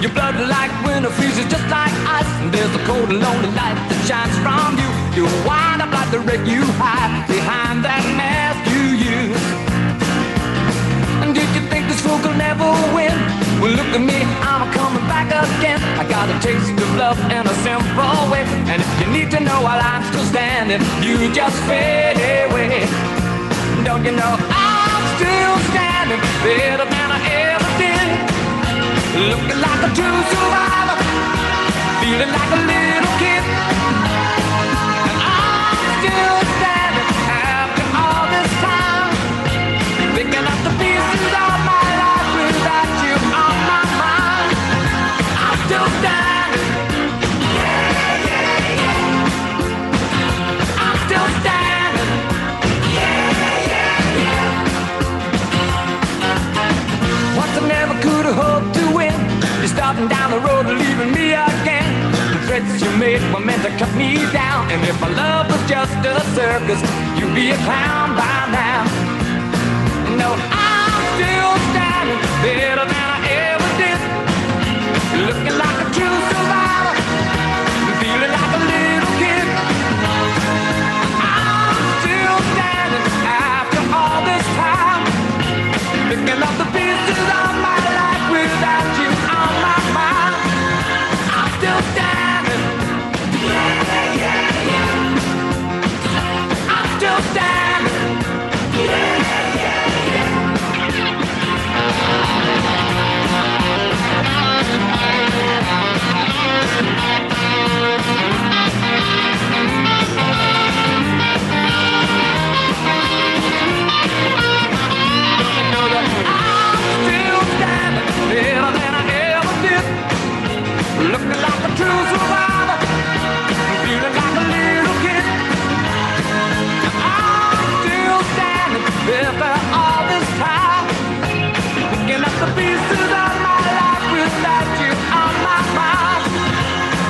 Your blood like winter freezes just like ice, and there's a cold and lonely light that shines from you. You wind up like the wreck you hide behind that mask you use. And did you think this fool could never win? Well, look at me, I'm coming back again. I got a taste of love in a simple way, and if you need to know while I'm still standing, you just fade away. Don't you know I'm still standing better than I ever did? Looking like a true survivor, feeling like a little kid. And I'm still standing after all this time, picking up the pieces of my life without you on my mind. I'm still standing. Yeah, yeah, yeah. I'm still standing. Yeah, yeah, yeah. Once I never could have hoped to win. You're starting down the road and leaving me again. The threats you made were meant to cut me down, and if my love was just a circus, you'd be a clown by now. No, I'm still standing better than I ever did. Looking like a true survivor, feeling like a little kid. I'm still standing after all this time, picking up the pieces of my life without you on my mind. I'm still standing. Yeah, yeah, yeah. I'm still standing. Yeah, yeah, yeah. Better than I ever did. Looking like a true survivor, feeling like a little kid. I'm still standing after all this time, picking up the pieces of my life without you on my mind.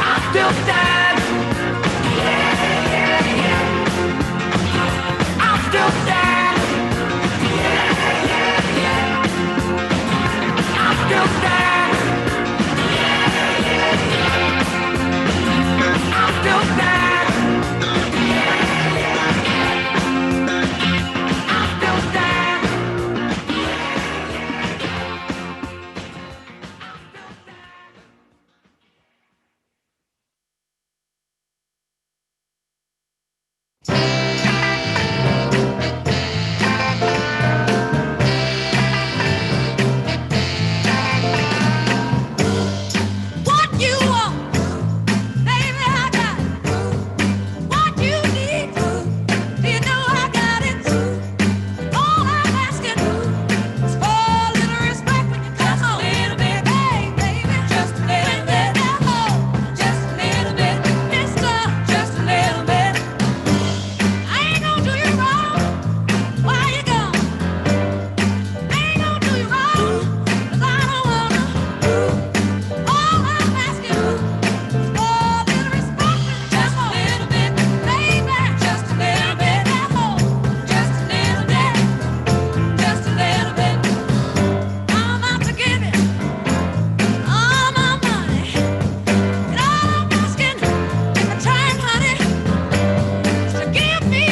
I'm still standing. Yeah, yeah, yeah. I'm still standing. Yeah, yeah, yeah. I'm still standing. Yeah, yeah, yeah. I'm still standing. Yeah, yeah, yeah. I'm still standing. What you want, baby, I got it. What you need, you know I got it. All I'm asking is for a little respect, just a little bit, hey, baby, just a little bit. Oh, just a little bit, mister, just a little bit. I ain't gonna do you wrong. Why you gone? I ain't gonna do you wrong, 'cause I don't wanna. All I'm asking for a little respect, just a little bit, baby, just a little bit. Oh, just a little bit, just a little bit. I'm out to give you all my money, and all I'm asking for time, honey, is to give me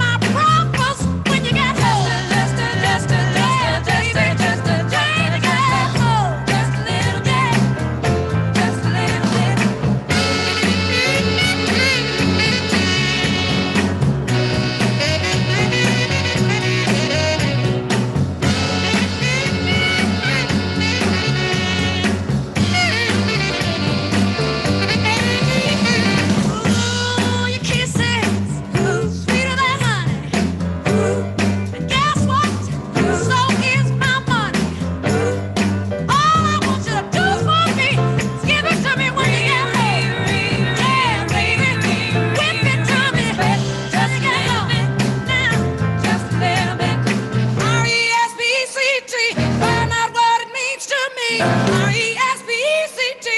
my promise when you get home. Just a little bit, baby, just a little bit. Oh, just a little bit, just a little bit. Ooh, your kisses, sweeter than honey. And guess what? So is my money. All I want you to do for me is give it to me when you get home. Yeah, baby, whip it to me, just get home. Now, just a little bit. R-E-S-P-E-C-T, find out what it means to me. R-E-S-P-E-C-T,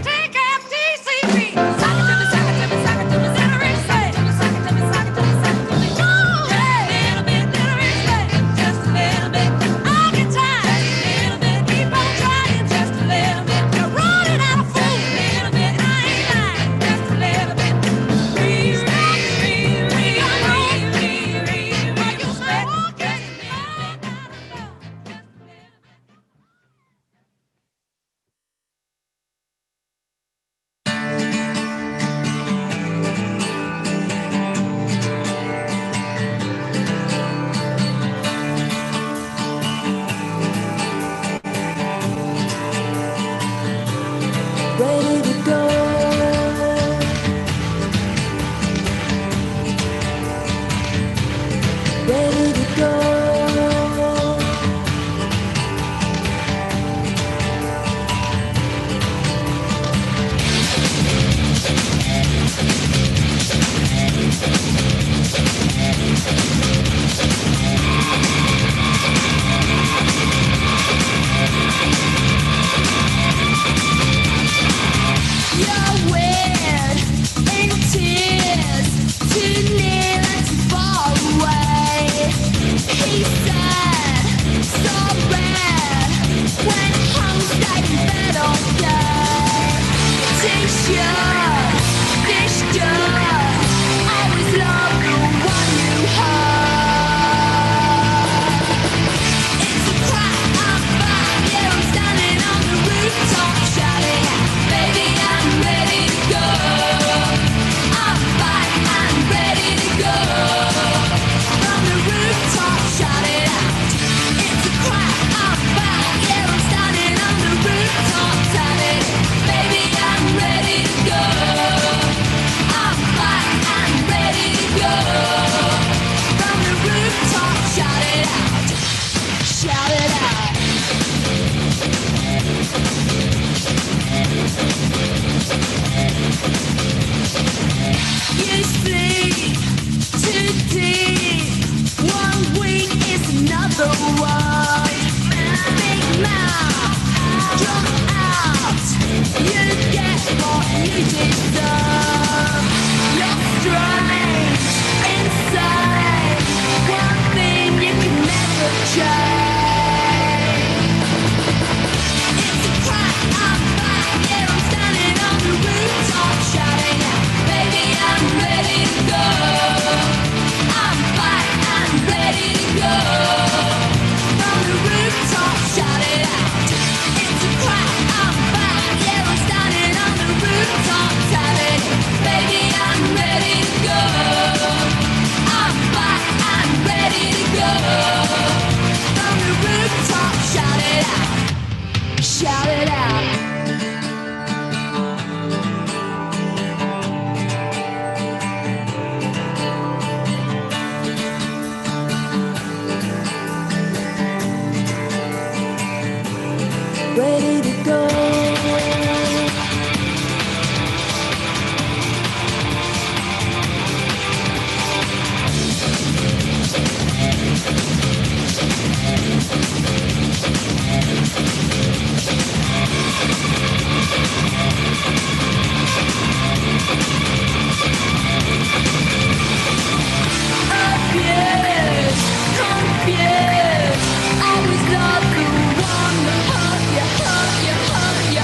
take F-T-C-P. Sock it to me, sock it to me, sock it to me, little respect. Sock it to me, sock it to me, sock it to me. Ooh, yeah, little bit, little respect, just a little bit. I'll get tired, just a little bit. Keep on trying, just a little bit. ready to go. Confused, confused. I was not the one to hurt you, hurt you, hurt you.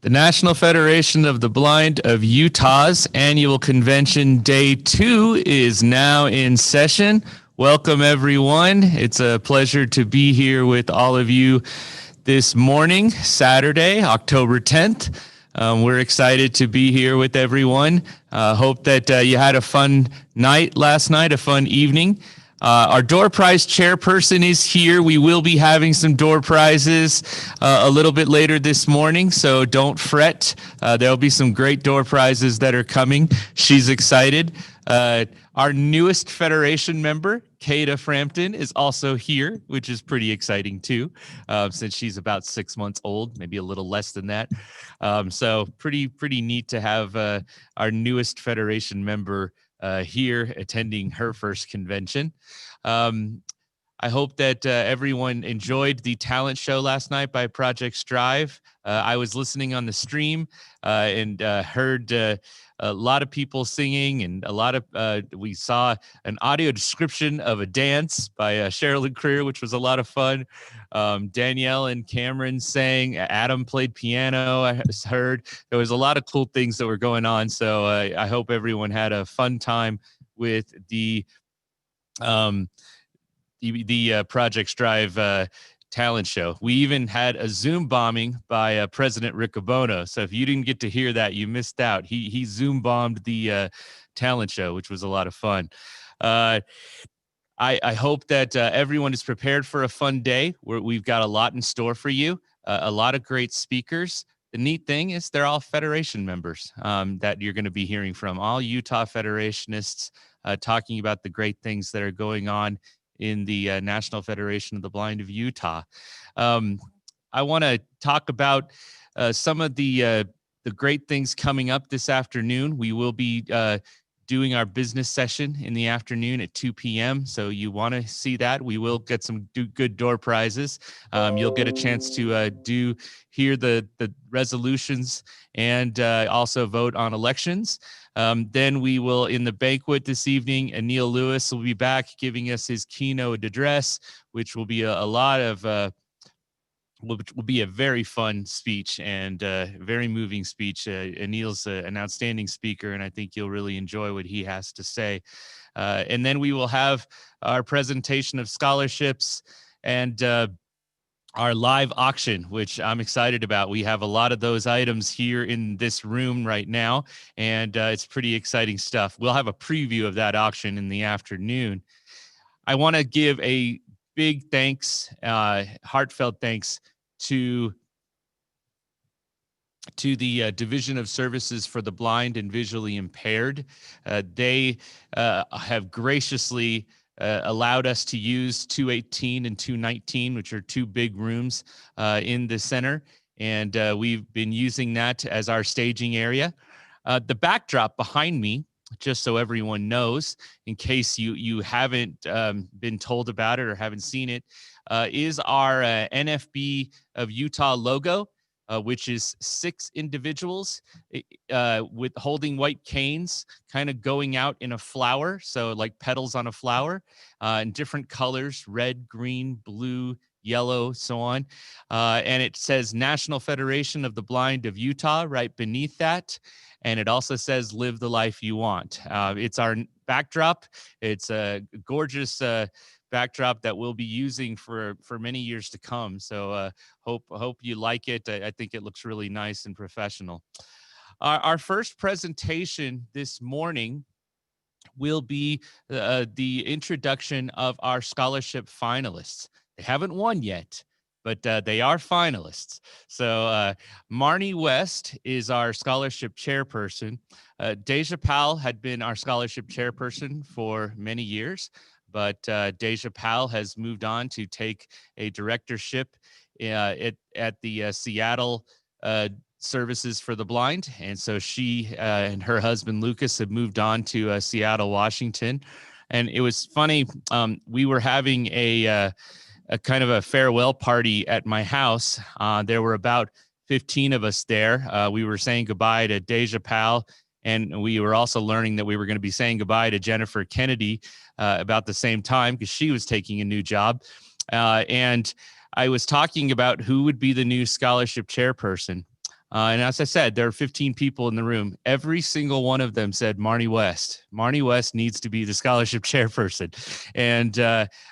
The National Federation of the Blind of Utah's annual convention day 2 is now in session. Welcome, everyone. It's a pleasure to be here with all of you this morning, Saturday, October 10th. We're excited to be here with everyone. Hope that you had a fun night last night, a fun evening. Our door prize chairperson is here. We will be having some door prizes a little bit later this morning, so don't fret. There'll be some great door prizes that are coming. She's excited. Our newest Federation member, Kata Frampton, is also here, which is pretty exciting too, since she's about 6 months old, maybe a little less than that. So pretty neat to have our newest Federation member here attending her first convention. I hope that everyone enjoyed the talent show last night by Project Strive. I was listening on the stream and heard a lot of people singing, and a lot of we saw an audio description of a dance by Sherilyn Creer, which was a lot of fun. Danielle and Cameron sang. Adam played piano. I heard there was a lot of cool things that were going on. So I hope everyone had a fun time with the Project Strive talent show. We even had a Zoom bombing by President Riccobono. So if you didn't get to hear that, you missed out. He Zoom bombed the talent show, which was a lot of fun. I hope that everyone is prepared for a fun day. We've got a lot in store for you, a lot of great speakers. The neat thing is they're all Federation members that you're going to be hearing from, all Utah Federationists talking about the great things that are going on in the National Federation of the Blind of Utah. I want to talk about some of the great things coming up this afternoon. We will be doing our business session in the afternoon at 2 p.m. So you want to see that. We will get some good door prizes. You'll get a chance to hear the resolutions and also vote on elections. Then we will, in the banquet this evening, Anil Lewis will be back giving us his keynote address, which will be a lot of will be a very fun speech and very moving speech. Anil's an outstanding speaker, and I think you'll really enjoy what he has to say. And then we will have our presentation of scholarships and our live auction, which I'm excited about. We have a lot of those items here in this room right now, and it's pretty exciting stuff. We'll have a preview of that auction in the afternoon. I want to give a big thanks, heartfelt thanks to the Division of Services for the Blind and Visually Impaired. They have graciously allowed us to use 218 and 219, which are two big rooms in the center. And we've been using that as our staging area. The backdrop behind me, just so everyone knows, in case you haven't been told about it or haven't seen it, is our NFB of Utah logo, which is 6 individuals with holding white canes, kind of going out in a flower, so like petals on a flower, in different colors, red, green, blue, yellow, so on. And it says National Federation of the Blind of Utah right beneath that. And it also says, live the life you want. It's our backdrop. It's a gorgeous backdrop that we'll be using for many years to come. So hope you like it. I think it looks really nice and professional. Our first presentation this morning will be the introduction of our scholarship finalists. They haven't won yet, but they are finalists. So Marnie West is our scholarship chairperson. Deja Powell had been our scholarship chairperson for many years, but Deja Powell has moved on to take a directorship at the Seattle Services for the Blind. And so she and her husband, Lucas, have moved on to Seattle, Washington. And it was funny, we were having a kind of a farewell party at my house. There were about 15 of us there. We were saying goodbye to Deja Powell, and we were also learning that we were going to be saying goodbye to Jennifer Kennedy about the same time because she was taking a new job. And I was talking about who would be the new scholarship chairperson. And as I said, there are 15 people in the room. Every single one of them said Marnie West. Marnie West needs to be the scholarship chairperson. And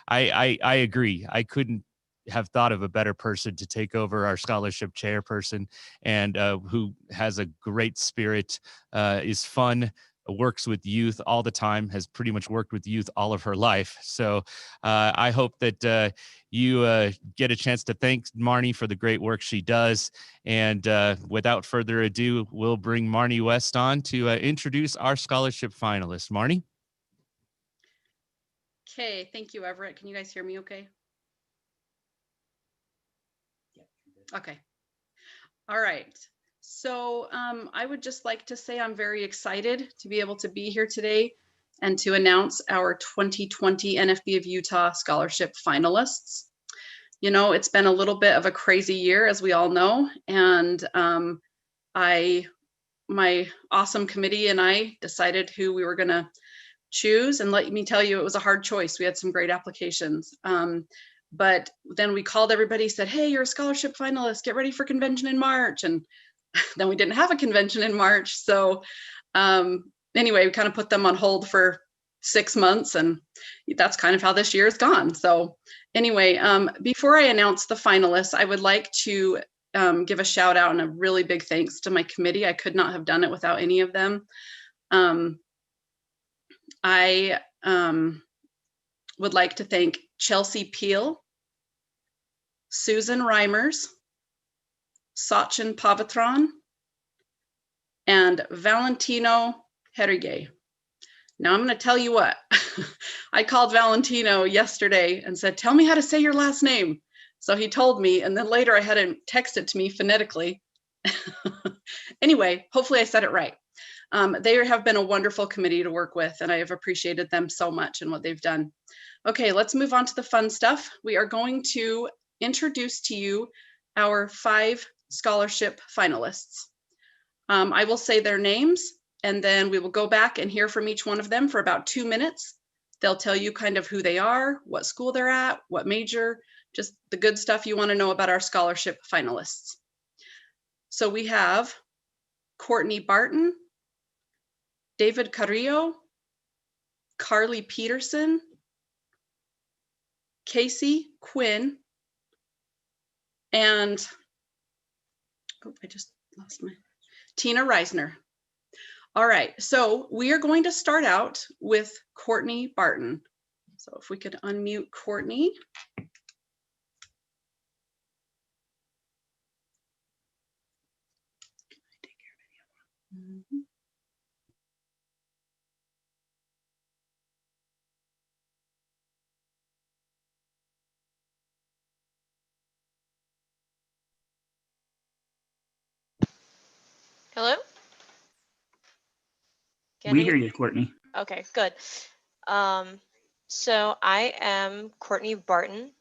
I agree. I couldn't have thought of a better person to take over our scholarship chairperson, and who has a great spirit, is fun, works with youth all the time, has pretty much worked with youth all of her life. So I hope that you get a chance to thank Marnie for the great work she does. And without further ado, we'll bring Marnie West on to introduce our scholarship finalists. Marnie? Okay, thank you, Everett. Can you guys hear me okay? Okay. All right. So I would just like to say I'm very excited to be able to be here today and to announce our 2020 NFB of Utah Scholarship finalists. You know, it's been a little bit of a crazy year, as we all know, and my awesome committee and I decided who we were going to choose, and let me tell you, it was a hard choice. We had some great applications. But then we called everybody, said, hey, you're a scholarship finalist, get ready for convention in March. And then we didn't have a convention in March. So anyway, we kind of put them on hold for 6 months, and that's kind of how this year has gone. So anyway, before I announce the finalists, I would like to give a shout out and a really big thanks to my committee. I could not have done it without any of them. I would like to thank Chelsea Peel, Susan Reimers, Sachin Pavitran, and Valentino Herige. Now I'm going to tell you what, I called Valentino yesterday and said, tell me how to say your last name. So he told me, and then later I had him text it to me phonetically. Anyway, hopefully I said it right. They have been a wonderful committee to work with, and I have appreciated them so much and what they've done. Okay, let's move on to the fun stuff. We are going to introduce to you our 5 scholarship finalists. I will say their names, and then we will go back and hear from each one of them for about 2 minutes. They'll tell you kind of who they are, what school they're at, what major, just the good stuff you want to know about our scholarship finalists. So we have Courtney Barton, David Carrillo, Carly Peterson, Casey Quinn, and I just lost my Tina Reisner. All right, so we are going to start out with Courtney Barton. So if we could unmute Courtney. Mm-hmm. Hello? We hear you, Courtney. Okay, good. So I am Courtney Barton.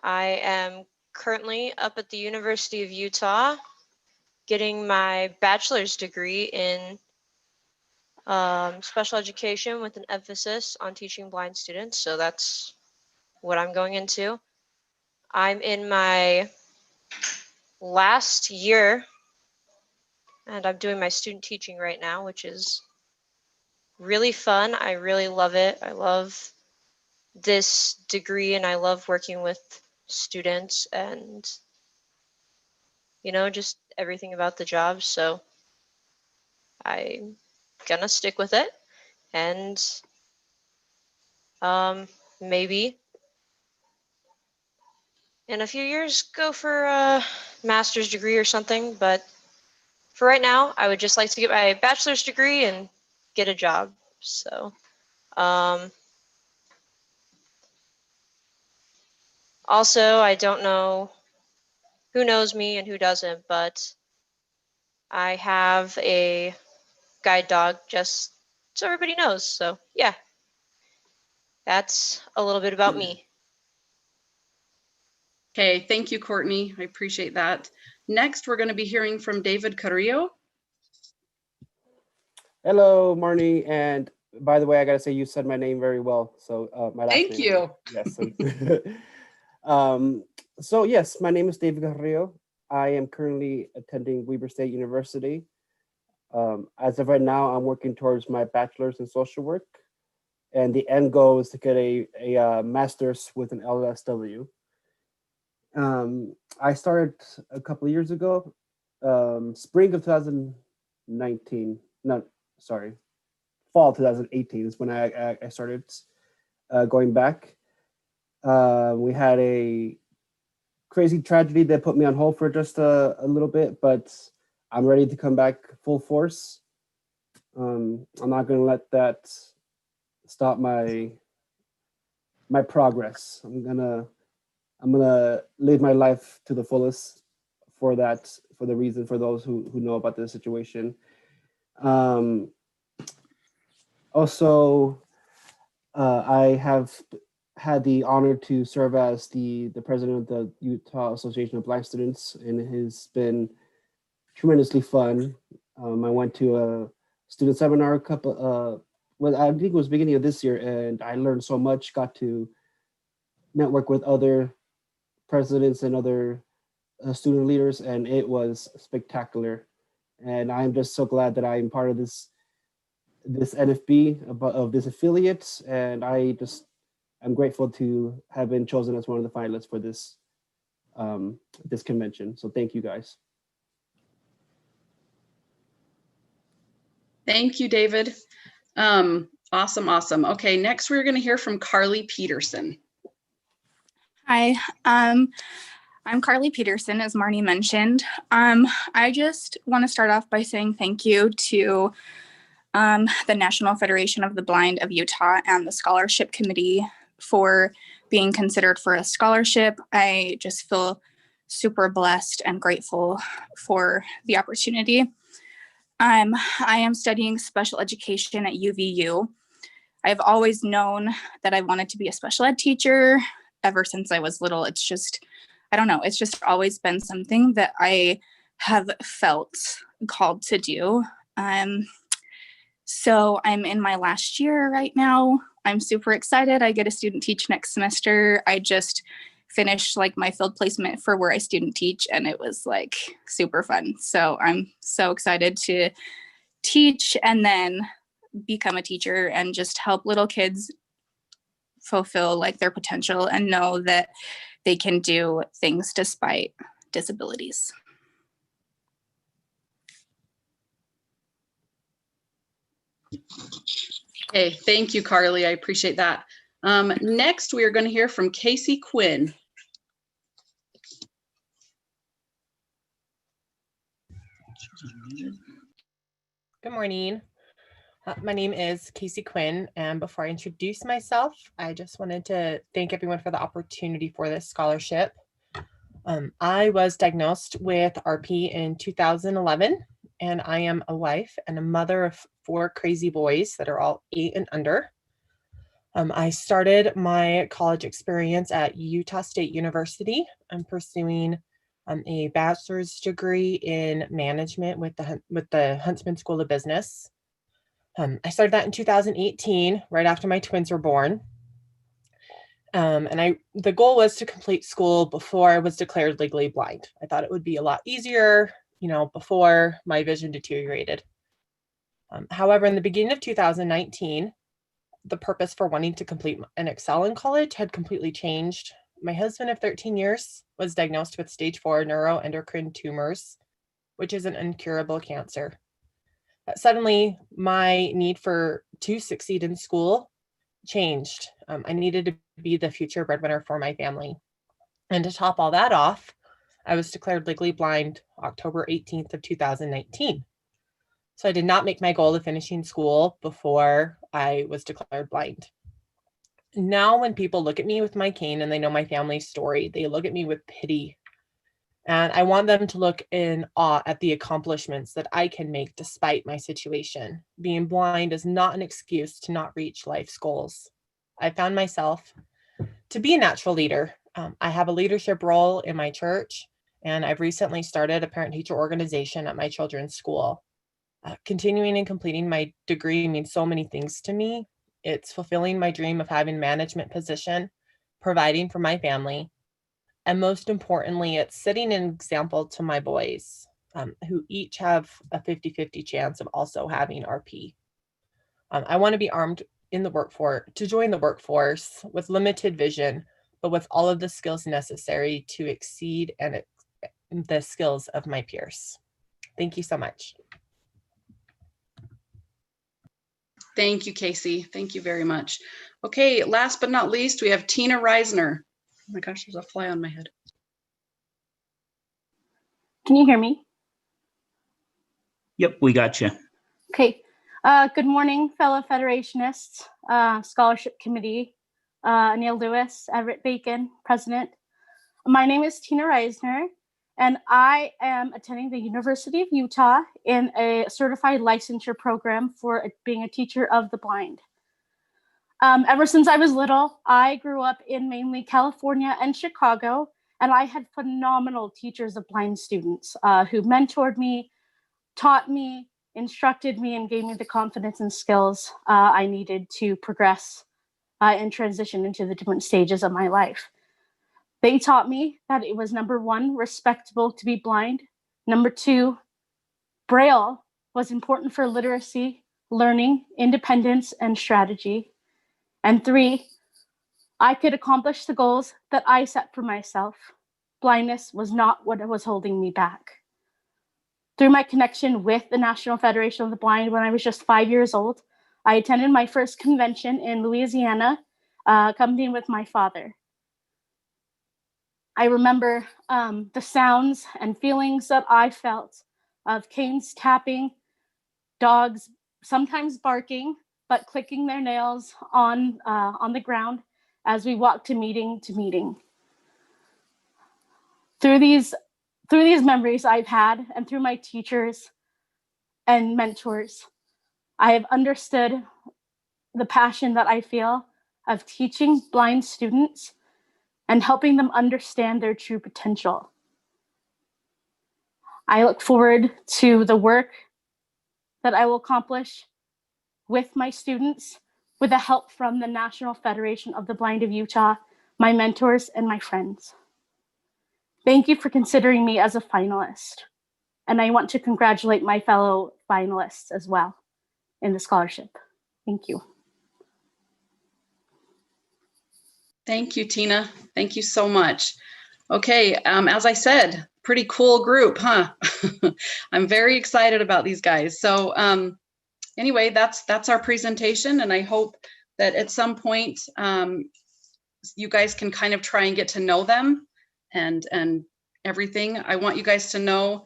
I am currently up at the University of Utah getting my bachelor's degree in special education with an emphasis on teaching blind students. So that's what I'm going into. I'm in my last year and I'm doing my student teaching right now, which is really fun. I really love it. I love this degree and I love working with students and, you know, just everything about the job. So I'm gonna stick with it and maybe in a few years go for a master's degree or something. But for right now, I would just like to get my bachelor's degree and get a job. So also, I don't know who knows me and who doesn't, but I have a guide dog, just so everybody knows. So yeah, that's a little bit about me. Okay, thank you, Courtney. I appreciate that. Next, we're going to be hearing from David Carrillo. Hello, Marnie. And by the way, I got to say, you said my name very well. So my last Thank name. you. Yes. So yes, my name is David Carrillo. I am currently attending Weber State University. As of right now, I'm working towards my bachelor's in social work, and the end goal is to get a master's with an LSW. I started a couple of years ago, spring of 2019. No, sorry, fall 2018 is when I started going back. We had a crazy tragedy that put me on hold for just a little bit, but I'm ready to come back full force. I'm not going to let that stop my progress. I'm gonna live my life to the fullest for that, for the reason, for those who know about the situation. Um, Also, I have had the honor to serve as the president of the Utah Association of Black Students, and it has been tremendously fun. I went to a student seminar a couple, well, I think it was beginning of this year, and I learned so much. Got to network with other presidents and other student leaders, and it was spectacular. And I'm just so glad that I'm part of this NFB of this affiliate, and I'm grateful to have been chosen as one of the finalists for this convention. So thank you guys. Thank you, David. Awesome. Okay, next we're going to hear from Carly Peterson. Hi, I'm Carly Peterson, as Marnie mentioned. I just want to start off by saying thank you to the National Federation of the Blind of Utah and the Scholarship Committee for being considered for a scholarship. I just feel super blessed and grateful for the opportunity. I am studying special education at UVU. I've always known that I wanted to be a special ed teacher ever since I was little. It's just, I don't know, it's just always been something that I have felt called to do. So I'm in my last year right now. I'm super excited. I get a student teach next semester. I just finished like my field placement for where I student teach, and it was like super fun. So I'm so excited to teach and then become a teacher and just help little kids fulfill like their potential and know that they can do things despite disabilities. Okay, thank you, Carly. I appreciate that. Next, we are going to hear from Casey Quinn. Good morning. My name is Casey Quinn, and before I introduce myself, I just wanted to thank everyone for the opportunity for this scholarship. I was diagnosed with RP in 2011, and I am a wife and a mother of 4 crazy boys that are all 8 and under. I started my college experience at Utah State University. I'm pursuing a bachelor's degree in management with the Huntsman School of Business. I started that in 2018, right after my twins were born. And the goal was to complete school before I was declared legally blind. I thought it would be a lot easier, before my vision deteriorated. However, in the beginning of 2019, the purpose for wanting to complete and excel in college had completely changed. My husband of 13 years was diagnosed with stage 4 neuroendocrine tumors, which is an incurable cancer. Suddenly, my need to succeed in school changed. I needed to be the future breadwinner for my family. And to top all that off, I was declared legally blind October 18th of 2019. So I did not make my goal of finishing school before I was declared blind. Now, when people look at me with my cane and they know my family's story, they look at me with pity. And I want them to look in awe at the accomplishments that I can make despite my situation. Being blind is not an excuse to not reach life's goals. I found myself to be a natural leader. I have a leadership role in my church, and I've recently started a parent-teacher organization at my children's school. Continuing and completing my degree means so many things to me. It's fulfilling my dream of having a management position, providing for my family, And most importantly, it's setting an example to my boys, who each have a 50-50 chance of also having RP. I want to be armed in the workforce to join the workforce with limited vision, but with all of the skills necessary to exceed and the skills of my peers. Thank you so much. Thank you, Casey. Thank you very much. Okay, last but not least, we have Tina Reisner. Oh my gosh, there's a fly on my head. Can you hear me? Yep, we got you. Okay. Good morning, fellow Federationists, Scholarship Committee, Neil Lewis, Everett Bacon, President. My name is Tina Reisner, and I am attending the University of Utah in a certified licensure program for being a teacher of the blind. Ever since I was little, I grew up in mainly California and Chicago, and I had phenomenal teachers of blind students who mentored me, taught me, instructed me, and gave me the confidence and skills I needed to progress and transition into the different stages of my life. They taught me that it was, number one, respectable to be blind. Number two, Braille was important for literacy, learning, independence, and strategy. And three, I could accomplish the goals that I set for myself. Blindness was not what was holding me back. Through my connection with the National Federation of the Blind when I was just 5 years old, I attended my first convention in Louisiana, accompanied with my father. I remember the sounds and feelings that I felt of canes tapping, dogs sometimes barking, but clicking their nails on the ground as we walked to meeting to meeting. Through these memories I've had, and through my teachers and mentors, I have understood the passion that I feel of teaching blind students and helping them understand their true potential. I look forward to the work that I will accomplish with my students with the help from the National Federation of the Blind of Utah, my mentors, and my friends. Thank you for considering me as a finalist. And I want to congratulate my fellow finalists as well in the scholarship. Thank you. Thank you, Tina. Thank you so much. Okay, as I said, pretty cool group, huh? I'm very excited about these guys. So anyway, that's our presentation, and I hope that at some point you guys can kind of try and get to know them and everything. I want you guys to know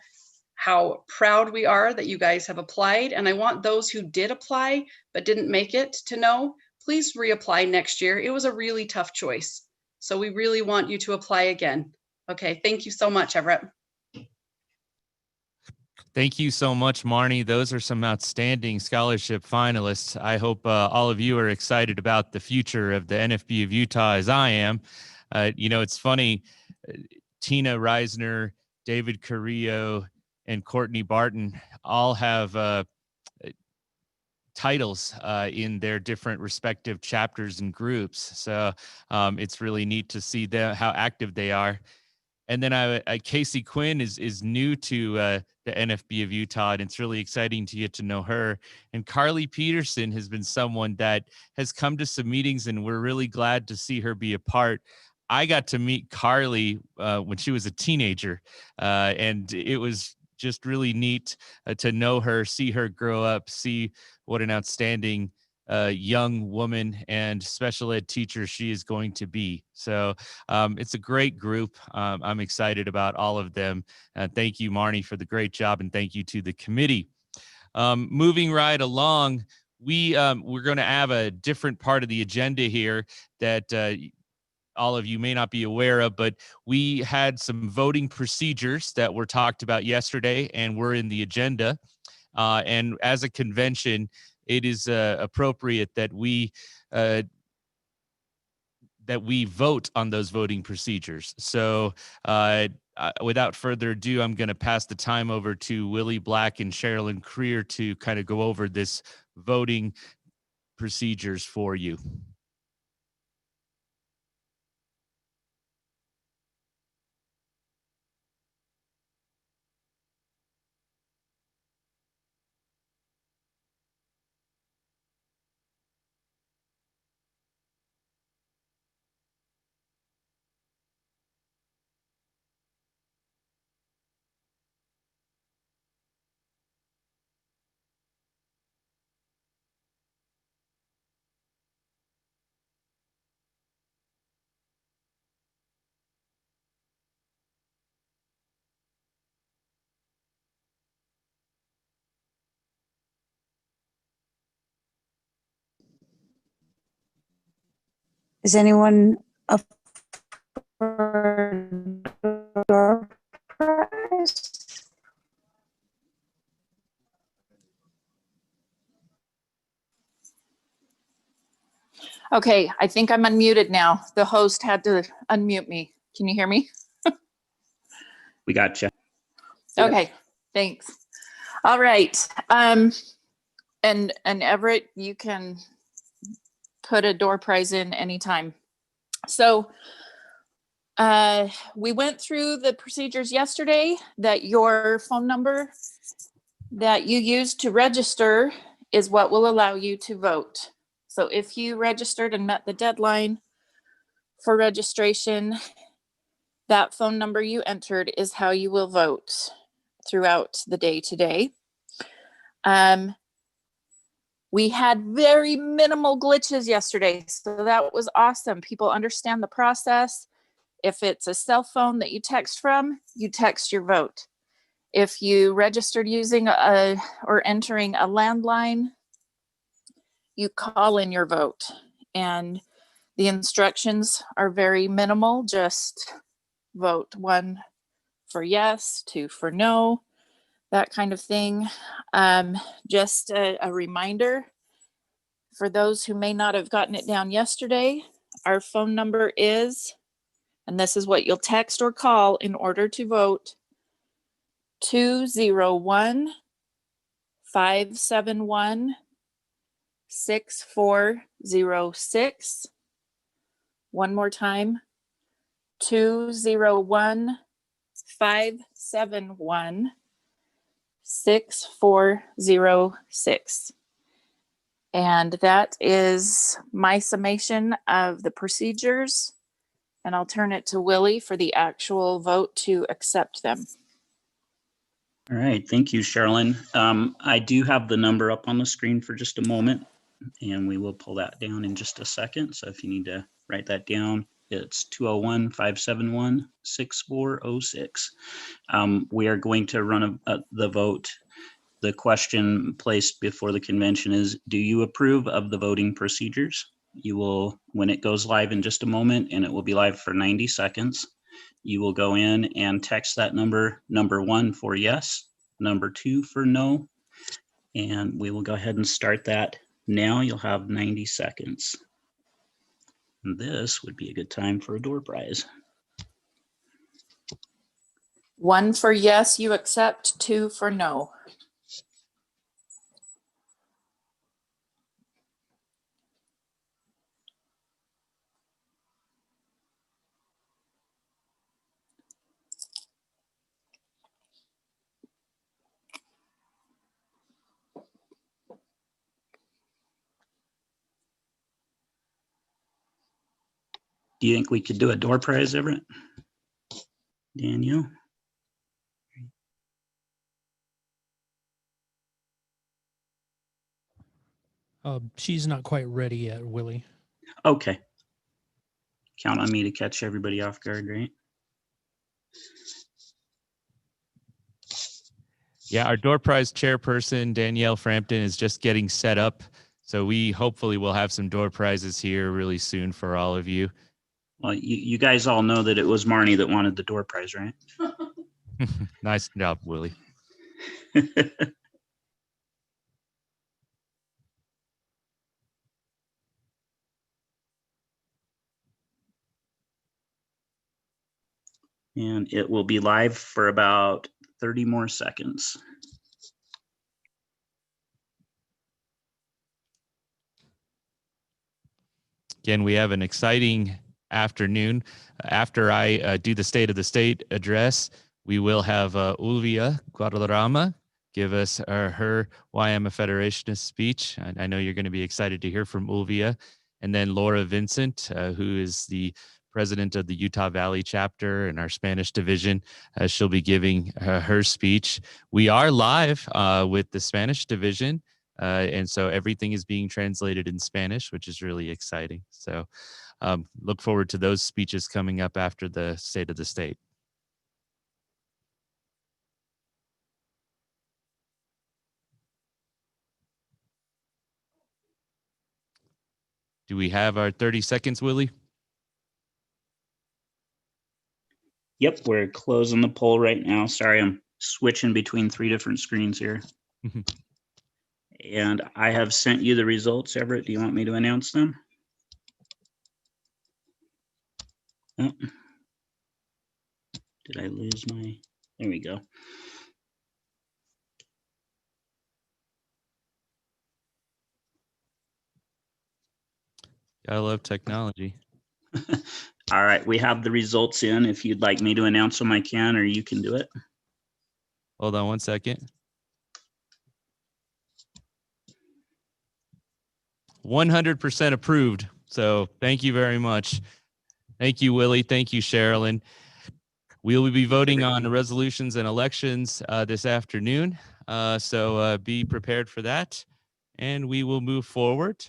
how proud we are that you guys have applied, and I want those who did apply but didn't make it to know, please reapply next year. It was a really tough choice, so we really want you to apply again. Okay, thank you so much, Everett. Thank you so much, Marnie. Those are some outstanding scholarship finalists. I hope all of you are excited about the future of the NFBU of Utah as I am. It's funny, Tina Reisner, David Carrillo, and Courtney Barton all have titles in their different respective chapters and groups. So it's really neat to see them, how active they are. And then Casey Quinn is new to the NFB of Utah, and it's really exciting to get to know her. And Carly Peterson has been someone that has come to some meetings, and we're really glad to see her be a part. I got to meet Carly when she was a teenager, and it was just really neat to know her, see her grow up, see what an outstanding young woman and special ed teacher she is going to be. So it's a great group. I'm excited about all of them. Thank you, Marnie, for the great job, and thank you to the committee. Moving right along, we're going to have a different part of the agenda here that all of you may not be aware of, but we had some voting procedures that were talked about yesterday and were in the agenda. And as a convention, it is appropriate that we vote on those voting procedures. So without further ado, I'm going to pass the time over to Willie Black and Sherilyn Creer to kind of go over this voting procedures for you. Is anyone up for a door prize? Okay, I think I'm unmuted now. The host had to unmute me. Can you hear me? We got you. Okay, thanks. All right. And Everett, you can put a door prize in anytime. So we went through the procedures yesterday, that your phone number that you used to register is what will allow you to vote. So if you registered and met the deadline for registration, that phone number you entered is how you will vote throughout the day today. We had very minimal glitches yesterday, so that was awesome. People understand the process. If it's a cell phone that you text from, you text your vote. If you registered using or entering a landline, you call in your vote. And the instructions are very minimal, just vote 1 for yes, 2 for no, that kind of thing. Just a reminder for those who may not have gotten it down yesterday, our phone number is, and this is what you'll text or call in order to vote, 201-571-6406. One more time, 201-571-6406. And that is my summation of the procedures. And I'll turn it to Willie for the actual vote to accept them. All right, thank you, Sherilyn. I do have the number up on the screen for just a moment, and we will pull that down in just a second. So if you need to write that down, it's 201-571-6406. We are going to run the vote. The question placed before the convention is, do you approve of the voting procedures? You will, when it goes live in just a moment, and it will be live for 90 seconds, you will go in and text that number 1 for yes, number 2 for no, and we will go ahead and start that now. You'll have 90 seconds. And this would be a good time for a door prize. 1 for yes, you accept, 2 for no. Do you think we could do a door prize, Everett? Danielle? She's not quite ready yet, Willie. Okay. Count on me to catch everybody off guard, right? Yeah, our door prize chairperson, Danielle Frampton, is just getting set up. So we hopefully will have some door prizes here really soon for all of you. Well, you guys all know that it was Marnie that wanted the door prize, right? Nice job, Willie. And it will be live for about 30 more seconds. Again, we have an exciting afternoon. After I do the State of the State address, we will have Ulvia Guadarrama give us her Why I'm a Federationist speech. I know you're going to be excited to hear from Ulvia. And then Laura Vincent, who is the president of the Utah Valley chapter in our Spanish division. She'll be giving her speech. We are live with the Spanish division. And so everything is being translated in Spanish, which is really exciting. So look forward to those speeches coming up after the State of the State. Do we have our 30 seconds, Willie? Yep, we're closing the poll right now. Sorry, I'm switching between 3 different screens here. And I have sent you the results, Everett. Do you want me to announce them? Oh. Did I lose my, there we go. I love technology. All right, we have the results in. If you'd like me to announce them, I can, or you can do it. Hold on one second. 100% approved. So thank you very much. Thank you, Willie. Thank you, Sherilyn. We will be voting on the resolutions and elections this afternoon. So be prepared for that, and we will move forward.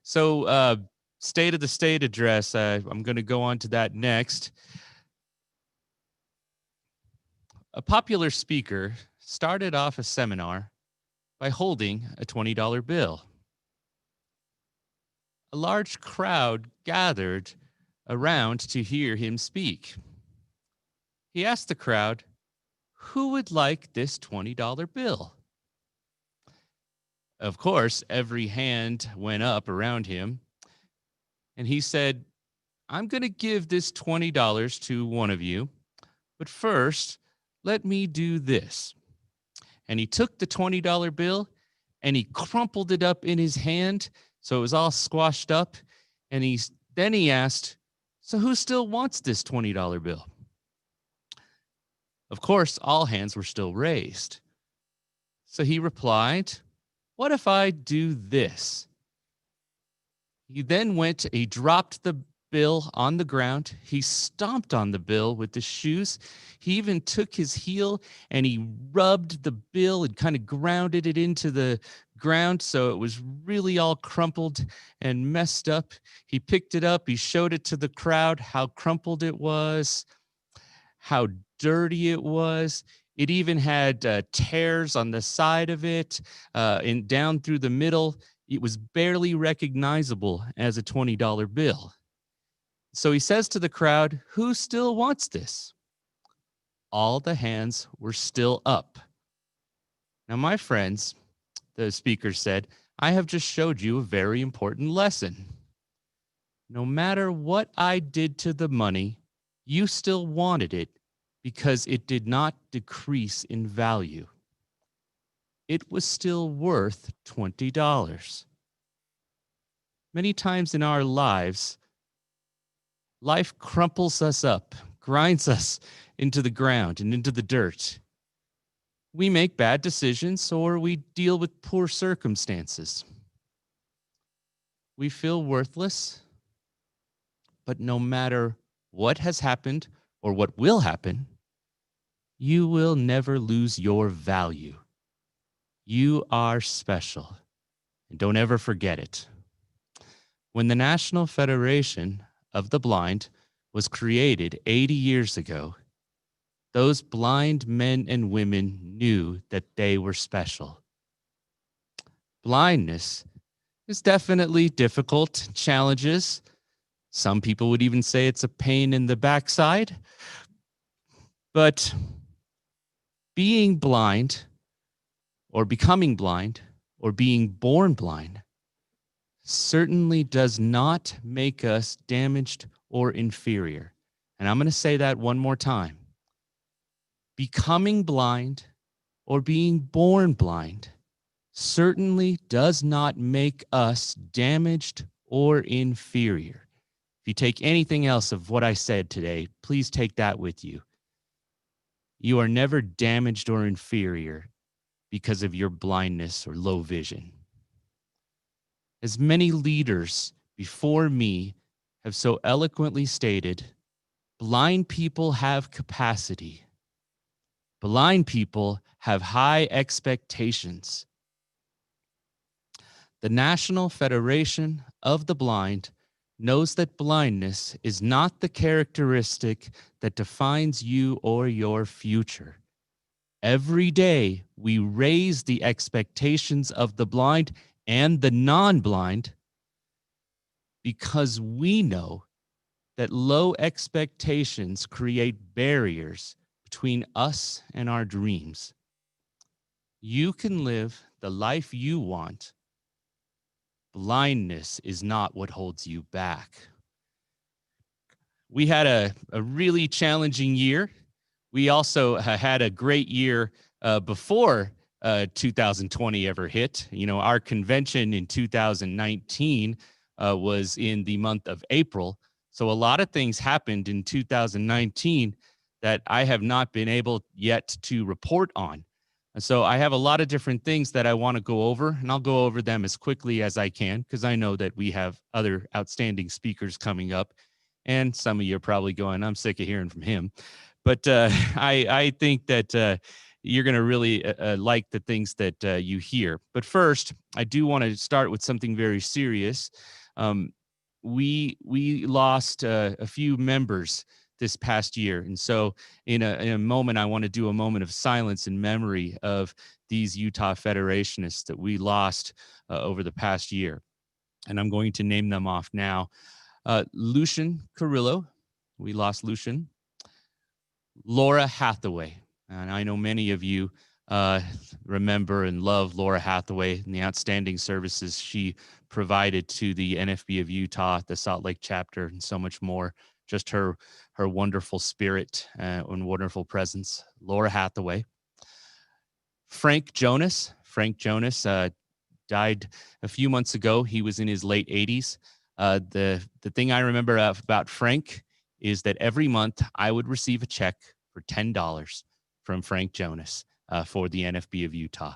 So State of the State address, I'm going to go on to that next. A popular speaker started off a seminar by holding a $20 bill. A large crowd gathered around to hear him speak. He asked the crowd, "Who would like this $20 bill?" Of course, every hand went up around him, and he said, "I'm going to give this $20 to one of you, but first, let me do this." And he took the $20 bill and he crumpled it up in his hand so it was all squashed up. And then he asked, "So who still wants this $20 bill?" Of course, all hands were still raised. So he replied, "What if I do this?" He then he dropped the bill on the ground. He stomped on the bill with his shoes. He even took his heel and he rubbed the bill and kind of grounded it into the ground so it was really all crumpled and messed up. He picked it up. He showed it to the crowd how crumpled it was, how dirty it was. It even had tears on the side of it and down through the middle. It was barely recognizable as a $20 bill. So he says to the crowd, "Who still wants this?" All the hands were still up. Now, my friends, the speaker said, "I have just showed you a very important lesson. No matter what I did to the money, you still wanted it because it did not decrease in value. It was still worth $20. Many times in our lives, life crumples us up, grinds us into the ground and into the dirt. We make bad decisions or we deal with poor circumstances. We feel worthless, but no matter what has happened or what will happen, you will never lose your value. You are special, and don't ever forget it." When the National Federation of the Blind was created 80 years ago, those blind men and women knew that they were special. Blindness is definitely difficult, challenges. Some people would even say it's a pain in the backside. But being blind, or becoming blind, or being born blind certainly does not make us damaged or inferior. And I'm going to say that one more time. Becoming blind or being born blind certainly does not make us damaged or inferior. If you take anything else of what I said today, please take that with you. You are never damaged or inferior because of your blindness or low vision. As many leaders before me have so eloquently stated, blind people have capacity. Blind people have high expectations. The National Federation of the Blind knows that blindness is not the characteristic that defines you or your future. Every day, we raise the expectations of the blind and the non-blind, because we know that low expectations create barriers between us and our dreams. You can live the life you want. Blindness is not what holds you back. We had a really challenging year. We also had a great year before 2020 ever hit. You know, our convention in 2019 was in the month of April. So a lot of things happened in 2019 that I have not been able yet to report on. And so I have a lot of different things that I want to go over, and I'll go over them as quickly as I can because I know that we have other outstanding speakers coming up. And some of you are probably going, I'm sick of hearing from him. But I think that you're going to really like the things that you hear. But first, I do want to start with something very serious. We lost a few members this past year. And so in a moment, I want to do a moment of silence in memory of these Utah Federationists that we lost over the past year. And I'm going to name them off now. Lucian Carrillo, we lost Lucian. Laura Hathaway, and I know many of you remember and love Laura Hathaway and the outstanding services she provided to the NFBU of Utah, the Salt Lake chapter, and so much more. Just her wonderful spirit and wonderful presence. Laura Hathaway. Frank Jonas died a few months ago. He was in his late 80s. The thing I remember about Frank is that every month I would receive a check for $10 from Frank Jonas for the NFB of Utah.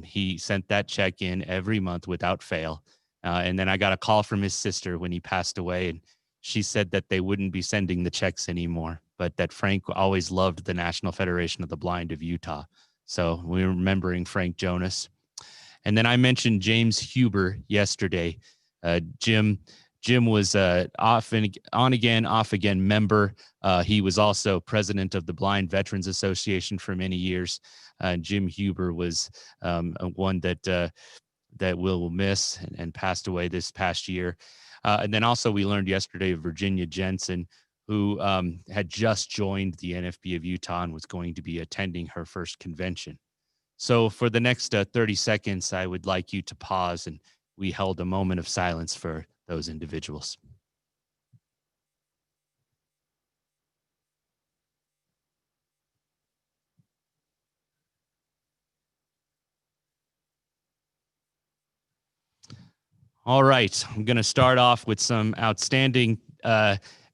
He sent that check in every month without fail. And then I got a call from his sister when he passed away, and she said that they wouldn't be sending the checks anymore, but that Frank always loved the National Federation of the Blind of Utah. So we're remembering Frank Jonas. And then I mentioned James Huber yesterday. Jim was on again, off again member. He was also president of the Blind Veterans Association for many years. Jim Huber was one that we'll miss and passed away this past year. And then also we learned yesterday of Virginia Jensen, who had just joined the NFB of Utah and was going to be attending her first convention. So for the next 30 seconds, I would like you to pause, and we held a moment of silence for those individuals. All right, I'm going to start off with some outstanding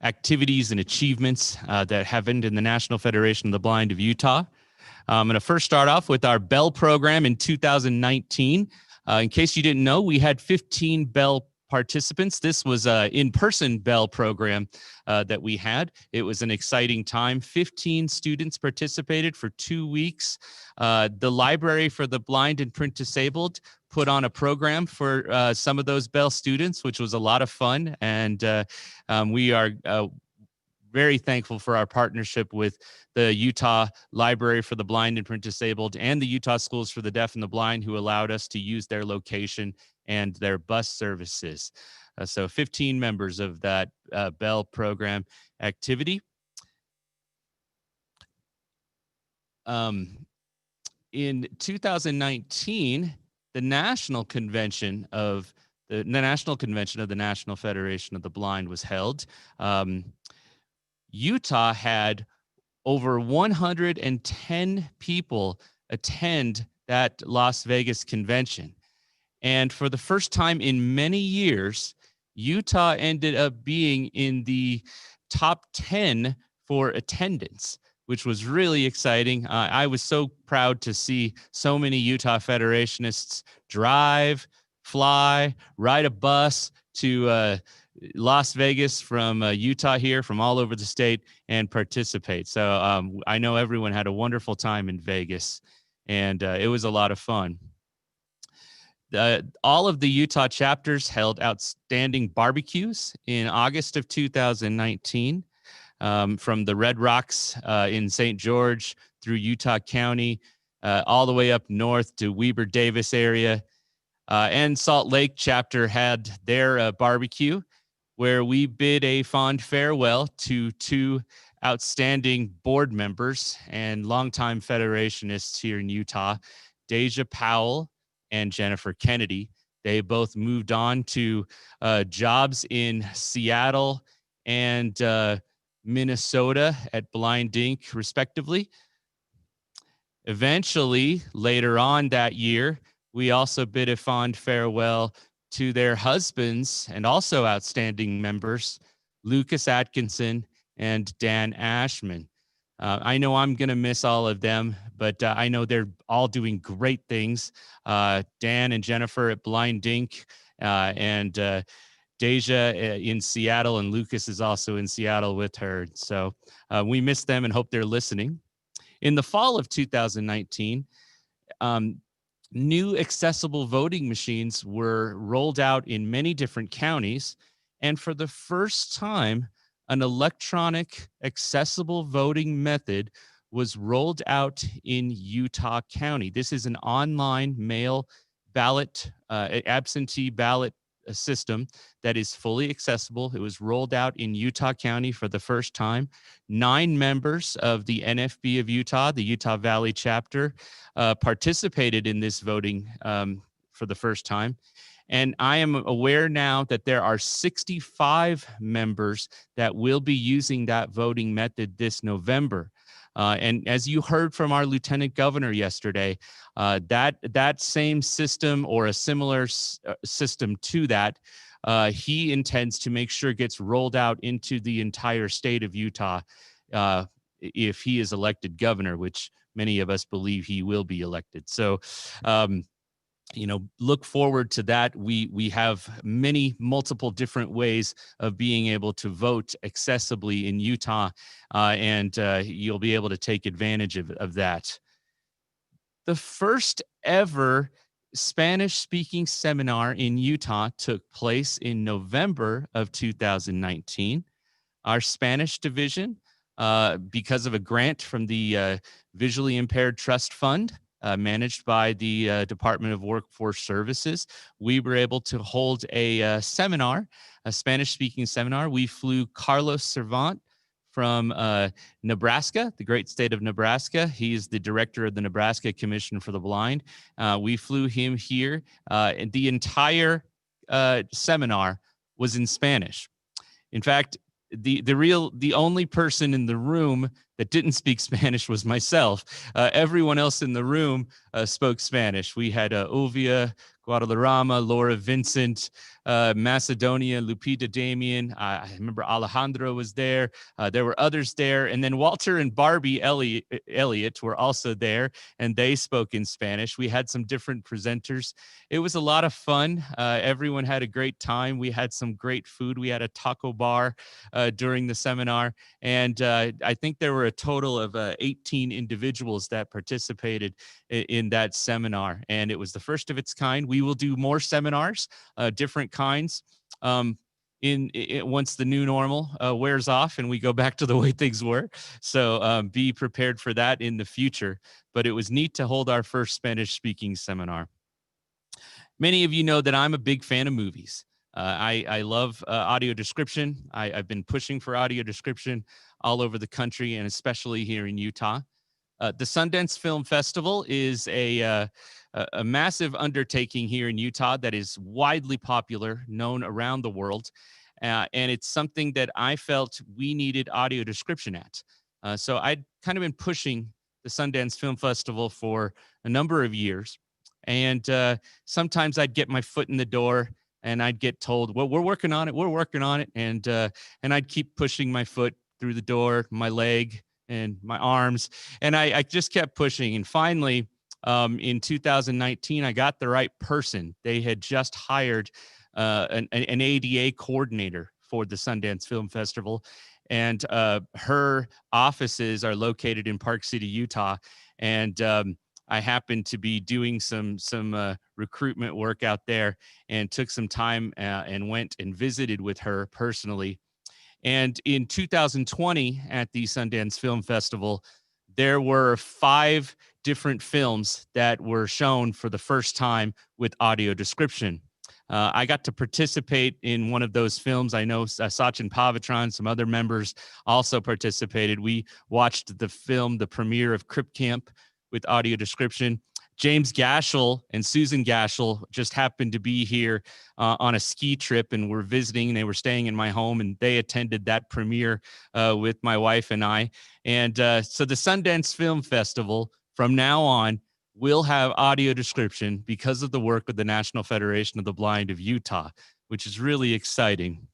activities and achievements that happened in the National Federation of the Blind of Utah. I'm going to first start off with our Bell program in 2019. In case you didn't know, we had 15 Bell participants. This was an in-person Bell program that we had. It was an exciting time. 15 students participated for 2 weeks. The Library for the Blind and Print Disabled put on a program for some of those Bell students, which was a lot of fun. And we are very thankful for our partnership with the Utah Library for the Blind and Print Disabled and the Utah Schools for the Deaf and the Blind, who allowed us to use their location and their bus services. So 15 members of that Bell program activity. In 2019, the National Convention of the National Federation of the Blind was held. Utah had over 110 people attend that Las Vegas convention. And for the first time in many years, Utah ended up being in the top 10 for attendance, which was really exciting. I was so proud to see so many Utah Federationists drive, fly, ride a bus to Las Vegas from Utah here, from all over the state, and participate. So I know everyone had a wonderful time in Vegas, and it was a lot of fun. All of the Utah chapters held outstanding barbecues in August of 2019, from the Red Rocks in St. George through Utah County, all the way up north to Weber Davis area. And Salt Lake chapter had their barbecue, where we bid a fond farewell to two outstanding board members and longtime Federationists here in Utah, Deja Powell and Jennifer Kennedy. They both moved on to jobs in Seattle and Minnesota at Blind Inc., respectively. Eventually, later on that year, we also bid a fond farewell to their husbands and also outstanding members, Lucas Atkinson and Dan Ashman. I know I'm going to miss all of them, but I know they're all doing great things. Dan and Jennifer at Blind Inc. And Deja in Seattle, and Lucas is also in Seattle with her. So we miss them and hope they're listening. In the fall of 2019, new accessible voting machines were rolled out in many different counties. And for the first time, an electronic accessible voting method was rolled out in Utah County. This is an online mail ballot, absentee ballot system that is fully accessible. It was rolled out in Utah County for the first time. 9 members of the NFBU of Utah, the Utah Valley chapter, participated in this voting for the first time. And I am aware now that there are 65 members that will be using that voting method this November. And as you heard from our Lieutenant Governor yesterday, that same system or a similar system to that, he intends to make sure gets rolled out into the entire state of Utah if he is elected governor, which many of us believe he will be elected. So, look forward to that. We have multiple different ways of being able to vote accessibly in Utah, and you'll be able to take advantage of that. The first ever Spanish-speaking seminar in Utah took place in November of 2019. Our Spanish division, because of a grant from the Visually Impaired Trust Fund, managed by the Department of Workforce Services, we were able to hold a seminar, a Spanish-speaking seminar. We flew Carlos Servant from Nebraska, the great state of Nebraska. He is the director of the Nebraska Commission for the Blind. We flew him here, and the entire seminar was in Spanish. In fact, the only person in the room that didn't speak Spanish was myself. Everyone else in the room spoke Spanish. We had Ovia, Guadalajara, Laura Vincent, Macedonia, Lupita Damian. I remember Alejandro was there. There were others there. And then Walter and Barbie Elliott were also there, and they spoke in Spanish. We had some different presenters. It was a lot of fun. Everyone had a great time. We had some great food. We had a taco bar during the seminar. And I think there were a total of 18 individuals that participated in that seminar. And it was the first of its kind. We will do more seminars, different kinds, once the new normal wears off and we go back to the way things were. So be prepared for that in the future. But it was neat to hold our first Spanish-speaking seminar. Many of you know that I'm a big fan of movies. I love audio description. I've been pushing for audio description all over the country and especially here in Utah. The Sundance Film Festival is a massive undertaking here in Utah that is widely popular, known around the world. And it's something that I felt we needed audio description at. So I'd kind of been pushing the Sundance Film Festival for a number of years. And sometimes I'd get my foot in the door and I'd get told, well, we're working on it. We're working on it. And I'd keep pushing my foot through the door, my leg and my arms. And I just kept pushing. And finally, in 2019, I got the right person. They had just hired an ADA coordinator for the Sundance Film Festival. And her offices are located in Park City, Utah. And I happened to be doing some recruitment work out there and took some time and went and visited with her personally. And in 2020 at the Sundance Film Festival, there were 5 different films that were shown for the first time with audio description. I got to participate in one of those films. I know Sachin Pavitran, some other members also participated. We watched the film, the premiere of Crip Camp with audio description. James Gashel and Susan Gashel just happened to be here on a ski trip and were visiting. They were staying in my home and they attended that premiere with my wife and I. And so the Sundance Film Festival from now on will have audio description because of the work of the National Federation of the Blind of Utah, which is really exciting.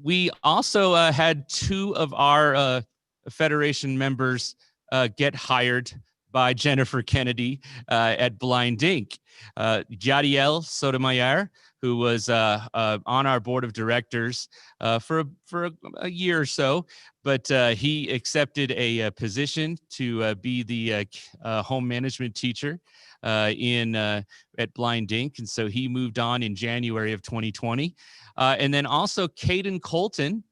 We also had 2 of our Federation members get hired by Jennifer Kennedy at Blind Inc. Jadiel Sotomayor, who was on our board of directors for a year or so, but he accepted a position to be the home management teacher at Blind Inc. And so he moved on in January of 2020. And then also Caden Colton,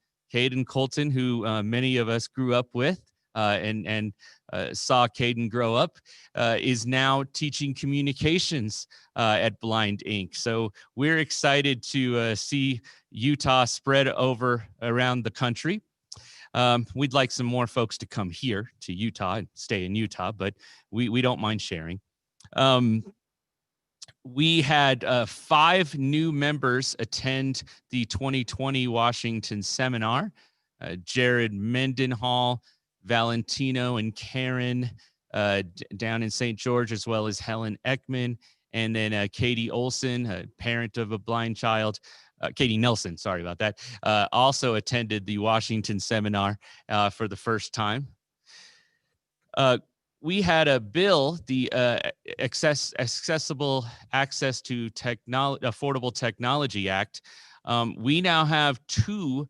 who many of us grew up with and saw Caden grow up, is now teaching communications at Blind Inc. So we're excited to see Utah spread over around the country. We'd like some more folks to come here to Utah and stay in Utah, but we don't mind sharing. We had 5 new members attend the 2020 Washington seminar. Jared Mendenhall, Valentino and Karen down in St. George, as well as Helen Ekman, and then Katie Olson, a parent of a blind child. Katie Nelson, sorry about that, also attended the Washington seminar for the first time. We had a bill, the Accessible Access to Affordable Technology Act. We now have 2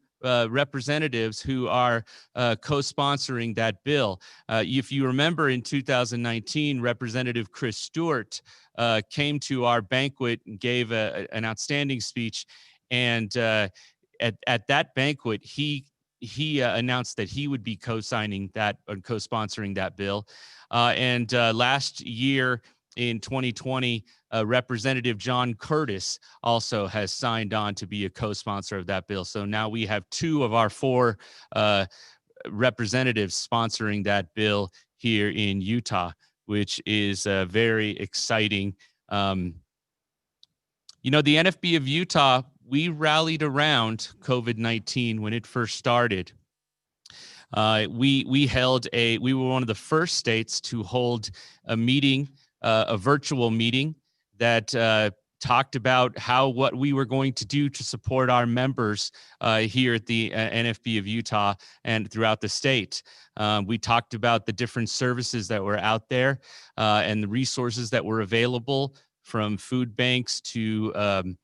representatives who are co-sponsoring that bill. If you remember in 2019, Representative Chris Stewart came to our banquet and gave an outstanding speech. And at that banquet, he announced that he would be co-signing that and co-sponsoring that bill. And last year in 2020, Representative John Curtis also has signed on to be a co-sponsor of that bill. So now we have 2 of our 4 representatives sponsoring that bill here in Utah, which is very exciting. You know, the NFB of Utah, we rallied around COVID-19 when it first started. We were one of the first states to hold a meeting, a virtual meeting that talked about what we were going to do to support our members here at the NFB of Utah and throughout the state. We talked about the different services that were out there and the resources that were available, from food banks to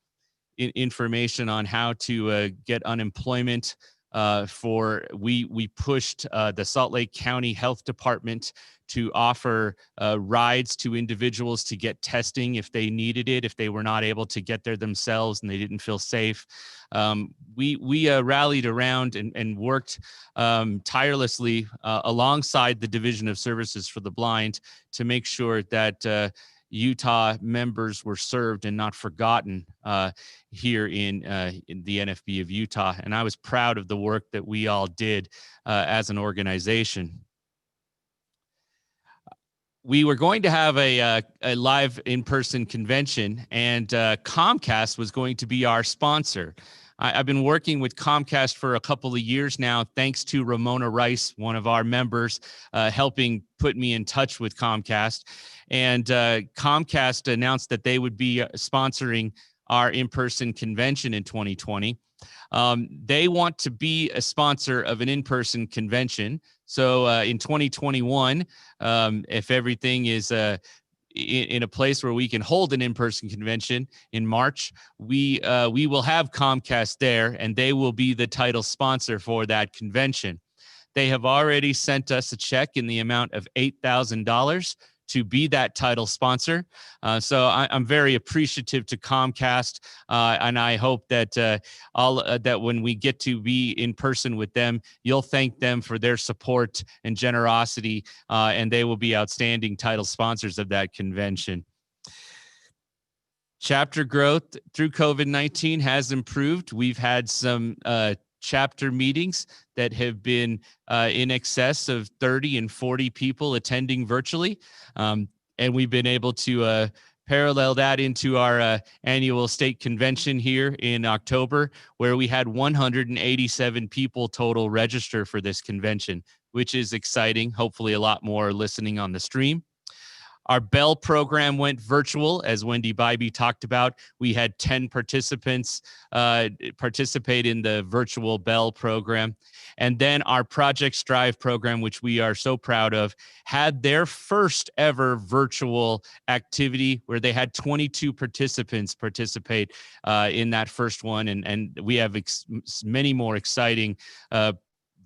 information on how to get unemployment. We pushed the Salt Lake County Health Department to offer rides to individuals to get testing if they needed it, if they were not able to get there themselves and they didn't feel safe. We rallied around and worked tirelessly alongside the Division of Services for the Blind to make sure that Utah members were served and not forgotten here in the NFB of Utah. And I was proud of the work that we all did as an organization. We were going to have a live in-person convention, and Comcast was going to be our sponsor. I've been working with Comcast for a couple of years now, thanks to Ramona Rice, one of our members, helping put me in touch with Comcast. And Comcast announced that they would be sponsoring our in-person convention in 2020. They want to be a sponsor of an in-person convention. So in 2021, if everything is in a place where we can hold an in-person convention in March, we will have Comcast there, and they will be the title sponsor for that convention. They have already sent us a check in the amount of $8,000 to be that title sponsor. So I'm very appreciative to Comcast, and I hope that that when we get to be in person with them, you'll thank them for their support and generosity, and they will be outstanding title sponsors of that convention. Chapter growth through COVID-19 has improved. We've had some chapter meetings that have been in excess of 30 and 40 people attending virtually. And we've been able to parallel that into our annual state convention here in October, where we had 187 people total register for this convention, which is exciting. Hopefully a lot more listening on the stream. Our Bell program went virtual, as Wendy Bybee talked about. We had 10 participants participate in the virtual Bell program. And then our Project Strive program, which we are so proud of, had their first ever virtual activity where they had 22 participants participate in that first one. And we have many more exciting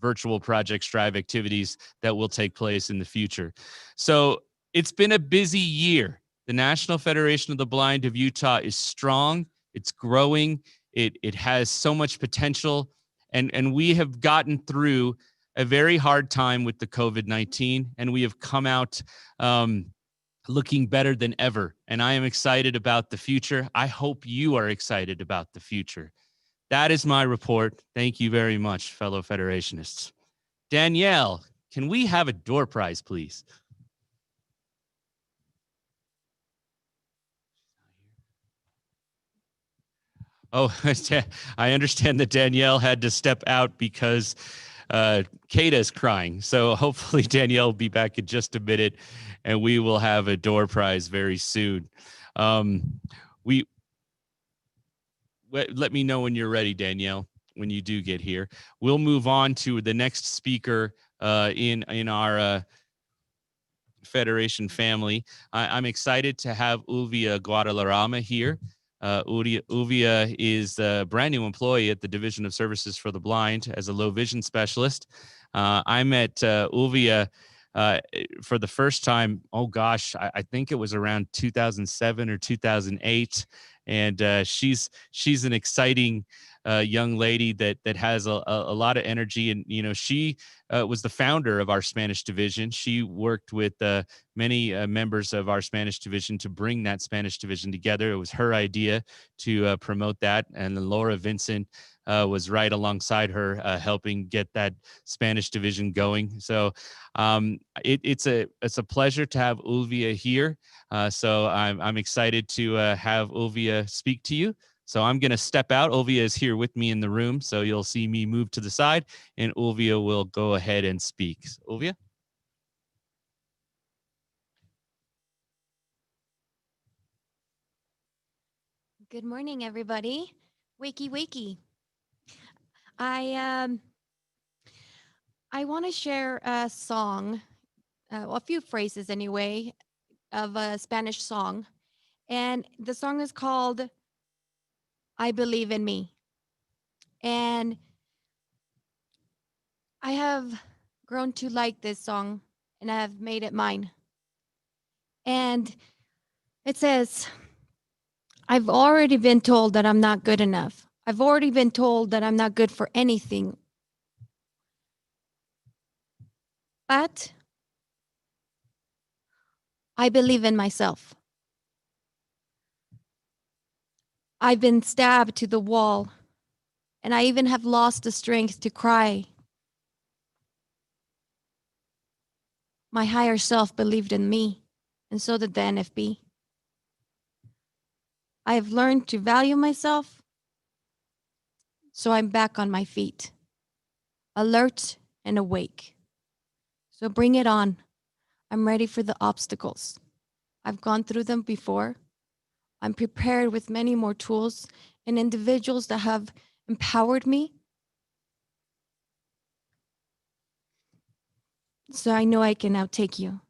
virtual Project Strive activities that will take place in the future. So it's been a busy year. The National Federation of the Blind of Utah is strong. It's growing. It has so much potential. And we have gotten through a very hard time with the COVID-19, and we have come out looking better than ever. And I am excited about the future. I hope you are excited about the future. That is my report. Thank you very much, fellow Federationists. Danielle, can we have a door prize, please? Oh, I understand that Danielle had to step out because Kata is crying. So hopefully Danielle will be back in just a minute, and we will have a door prize very soon. Let me know when you're ready, Danielle, when you do get here. We'll move on to the next speaker in our Federation family. I'm excited to have Uvia Guadalarama here. Uvia is a brand new employee at the Division of Services for the Blind as a low vision specialist. I met Uvia for the first time, oh gosh, I think it was around 2007 or 2008. And she's an exciting young lady that has a lot of energy. And, you know, she was the founder of our Spanish division. She worked with many members of our Spanish division to bring that Spanish division together. It was her idea to promote that. And then Laura Vincent was right alongside her, helping get that Spanish division going. So it's a pleasure to have Ulvia here. So I'm excited to have Ulvia speak to you. So I'm going to step out. Ulvia is here with me in the room. So you'll see me move to the side, and Ulvia will go ahead and speak. Ulvia? Good morning, everybody. Wakey, wakey. I want to share a song, a few phrases anyway, of a Spanish song. And the song is called I Believe in Me. And I have grown to like this song, and I have made it mine. And it says, I've already been told that I'm not good enough. I've already been told that I'm not good for anything. But I believe in myself. I've been stabbed to the wall, and I even have lost the strength to cry. My higher self believed in me, and so did the NFB. I have learned to value myself, so I'm back on my feet, alert and awake. So bring it on. I'm ready for the obstacles. I've gone through them before. I'm prepared with many more tools and individuals that have empowered me. So I know I can outtake you.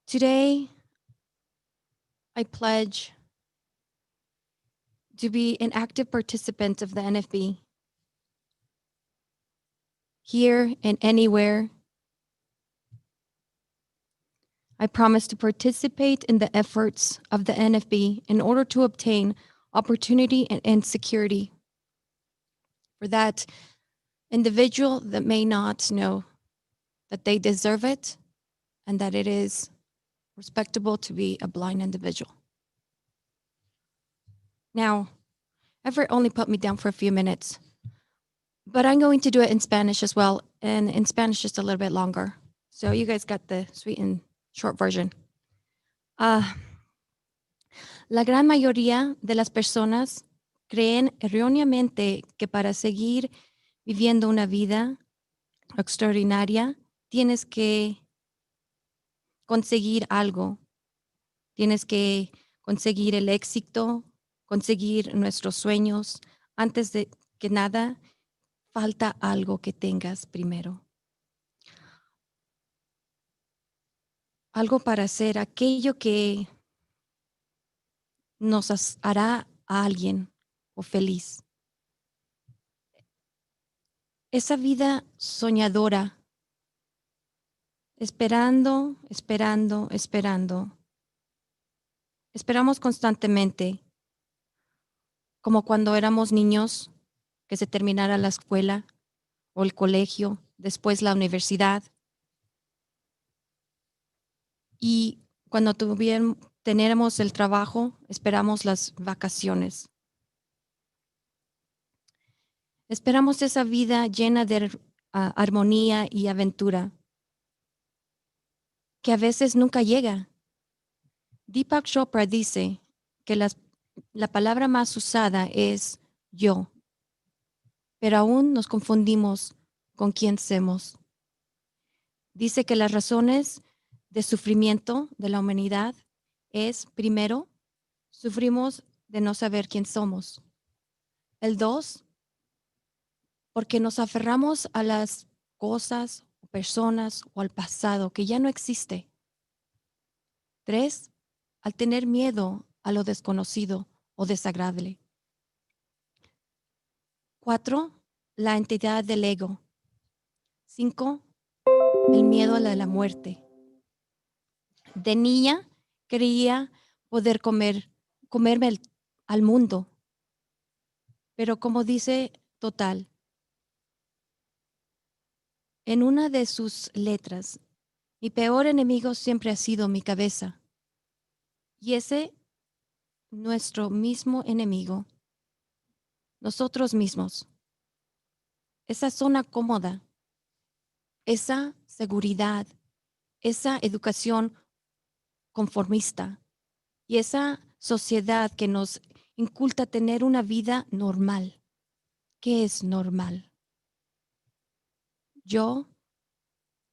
Today, I pledge to be an active participant of the NFB here and anywhere. I promise to participate in the efforts of the NFB in order to obtain opportunity and security for that individual that may not know that they deserve it and that it is respectable to be a blind individual. Now, Everett only put me down for a few minutes, but I'm going to do it in Spanish as well, and in Spanish just a little bit longer. So you guys got the sweet and short version. La gran mayoría de las personas creen erróneamente que para seguir viviendo una vida extraordinaria tienes que conseguir algo. Tienes que conseguir el éxito, conseguir nuestros sueños. Antes de que nada, falta algo que tengas primero. Algo para hacer aquello que nos hará a alguien o feliz. Esa vida soñadora, esperando, esperando, esperando. Esperamos constantemente, como cuando éramos niños, que se terminara la escuela o el colegio, después la universidad. Y cuando tenemos el trabajo, esperamos las vacaciones. Esperamos esa vida llena de armonía y aventura, que a veces nunca llega. Deepak Chopra dice que la palabra más usada es yo, pero aún nos confundimos con quién somos. Dice que las razones de sufrimiento de la humanidad es, primero, sufrimos de no saber quién somos. El 2, porque nos aferramos a las cosas, personas o al pasado que ya no existe. 3, al tener miedo a lo desconocido o desagradable. 4, la entidad del ego. 5, el miedo a la muerte. De niña creía poder comerme al mundo, pero como dice Total, en una de sus letras, mi peor enemigo siempre ha sido mi cabeza. Y ese, nuestro mismo enemigo, nosotros mismos, esa zona cómoda, esa seguridad, esa educación conformista y esa sociedad que nos inculta tener una vida normal. ¿Qué es normal? Yo,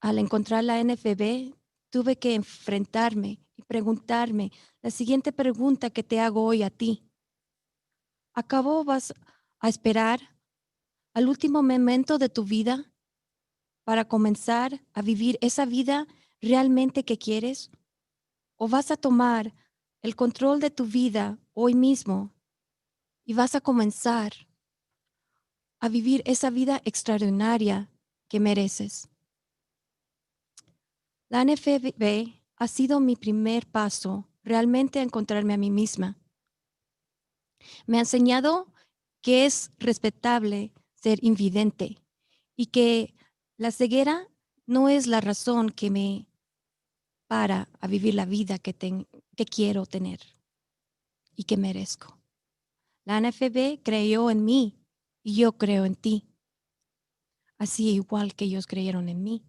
al encontrar la NFB, tuve que enfrentarme y preguntarme la siguiente pregunta que te hago hoy a ti. ¿Acabó vas a esperar al último momento de tu vida para comenzar a vivir esa vida realmente que quieres? ¿O vas a tomar el control de tu vida hoy mismo y vas a comenzar a vivir esa vida extraordinaria que mereces? La NFB ha sido mi primer paso realmente a encontrarme a mí misma. Me ha enseñado que es respetable ser invidente y que la ceguera no es la razón que me para a vivir la vida que quiero tener y que merezco. La NFB creyó en mí y yo creo en ti, así igual que ellos creyeron en mí.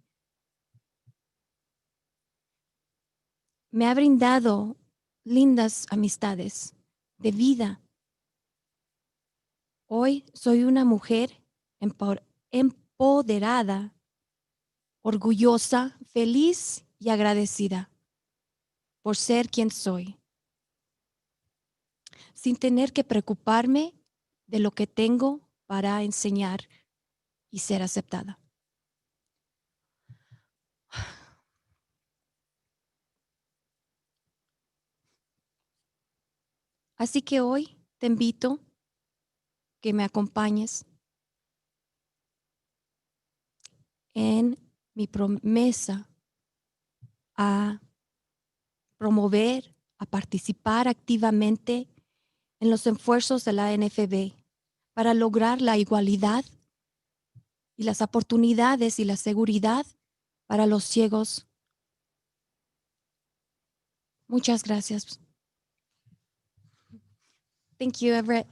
Me ha brindado lindas amistades de vida. Hoy soy una mujer empoderada, orgullosa, feliz y agradecida por ser quien soy, sin tener que preocuparme de lo que tengo para enseñar y ser aceptada. Así que hoy te invito que me acompañes en mi promesa a promover, a participar activamente en los esfuerzos de la NFB para lograr la igualdad y las oportunidades y la seguridad para los ciegos. Muchas gracias. Thank you, Everett.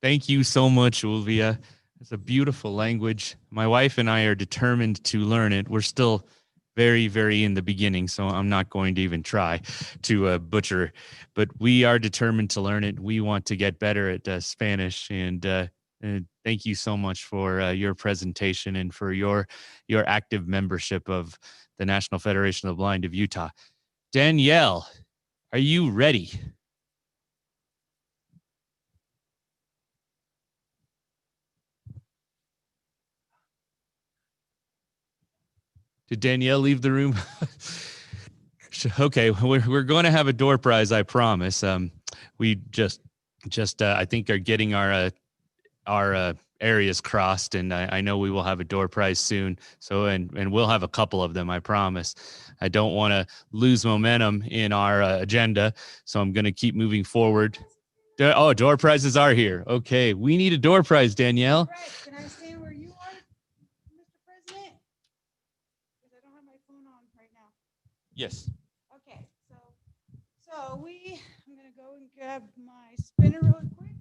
Thank you so much, Ulvia. It's a beautiful language. My wife and I are determined to learn it. We're still very, very in the beginning, so I'm not going to even try to butcher, but we are determined to learn it. We want to get better at Spanish, and thank you so much for your presentation and for your active membership of the National Federation of the Blind of Utah. Danielle, are you ready? Did Danielle leave the room? Okay, we're going to have a door prize, I promise. We just I think are getting our areas crossed, and I know we will have a door prize soon. So and we'll have a couple of them, I promise. I don't want to lose momentum in our agenda, so I'm going to keep moving forward. Oh, door prizes are here. Okay, we need a door prize, Danielle. All right, can I stand where you are, Mr. President? Because I don't have my phone on right now. Yes. Okay, so I'm gonna go and grab my spinner real quick.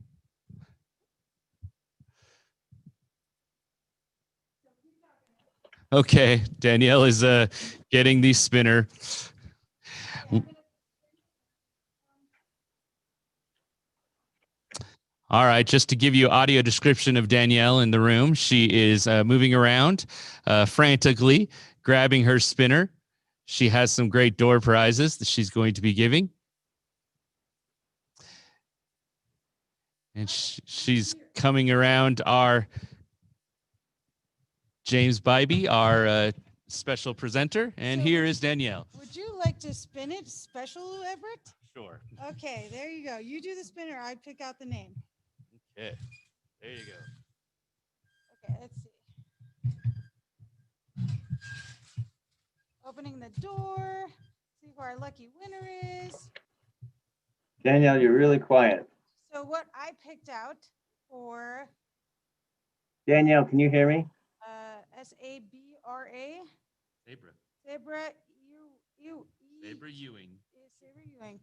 Okay, Danielle is getting the spinner. All right, just to give you audio description of Danielle in the room, she is moving around frantically, grabbing her spinner. She has some great door prizes that she's going to be giving. And she's coming around our James Bybee, our special presenter. And here is Danielle. Would you like to spin it special, Everett? Sure. Okay, there you go. You do the spinner, I pick out the name. Okay, there you go. Okay, let's see. Opening the door, see who our lucky winner is. Danielle, you're really quiet. So what I picked out for Danielle, can you hear me? Sabra. Sabra. Sabra Sabra Ewing. Sabra Ewing.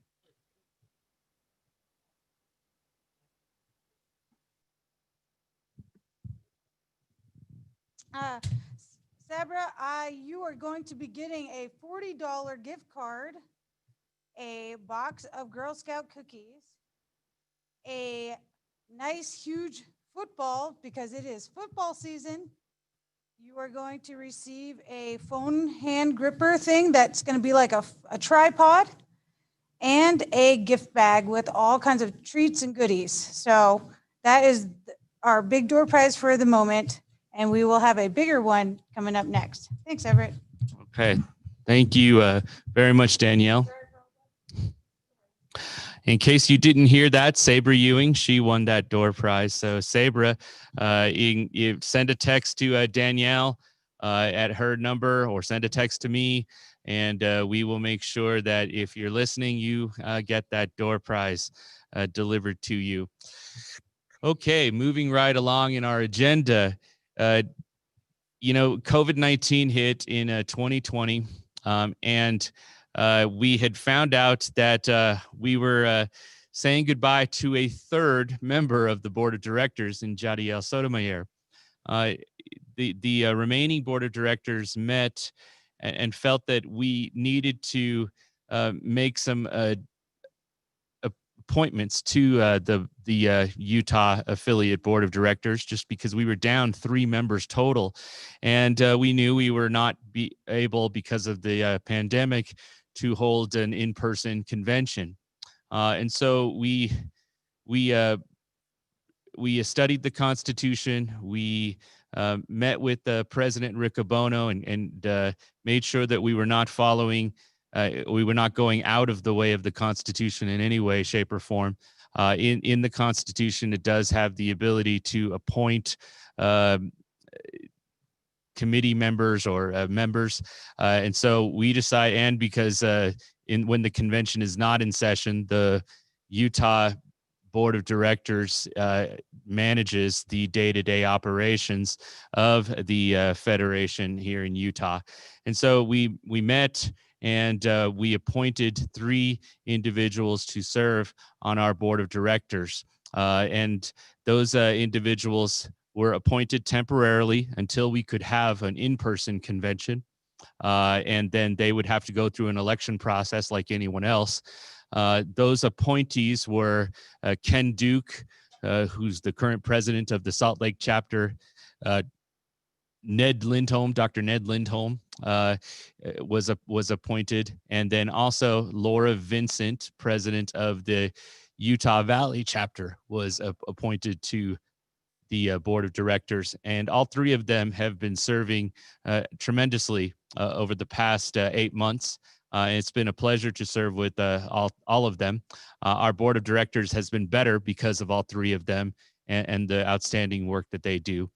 Sabra, you are going to be getting a $40 gift card, a box of Girl Scout cookies, a nice huge football because it is football season. You are going to receive a phone hand gripper thing that's going to be like a tripod, and a gift bag with all kinds of treats and goodies. So that is our big door prize for the moment, and we will have a bigger one coming up next. Thanks, Everett. Okay, thank you very much, Danielle. In case you didn't hear that, Sabra Ewing, she won that door prize. So Sabra, you send a text to Danielle at her number, or send a text to me, and we will make sure that if you're listening, you get that door prize delivered to you. Okay, moving right along in our agenda. COVID-19 hit in 2020, and we had found out that we were saying goodbye to a third member of the board of directors in Jadiel Sotomayor. The remaining board of directors met and felt that we needed to make some appointments to the Utah affiliate board of directors, just because we were down 3 members total, and we knew we were not able, because of the pandemic, to hold an in-person convention, and so we studied the Constitution. We met with President Riccobono and made sure that we were not following, we were not going out of the way of the Constitution in any way, shape, or form. In the Constitution, it does have the ability to appoint committee members or members. And so we decide, and because when the convention is not in session, the Utah Board of Directors manages the day-to-day operations of the Federation here in Utah. And so we met and we appointed 3 individuals to serve on our Board of Directors. And those individuals were appointed temporarily until we could have an in-person convention. And then they would have to go through an election process like anyone else. Those appointees were Ken Duke, who's the current president of the Salt Lake chapter, Ned Lindholm, Dr. Ned Lindholm was appointed, and then also Laura Vincent, president of the Utah Valley chapter, was appointed to the board of directors. And all 3 of them have been serving tremendously over the past 8 months. It's been a pleasure to serve with all of them. Our board of directors has been better because of all 3 of them and the outstanding work that they do.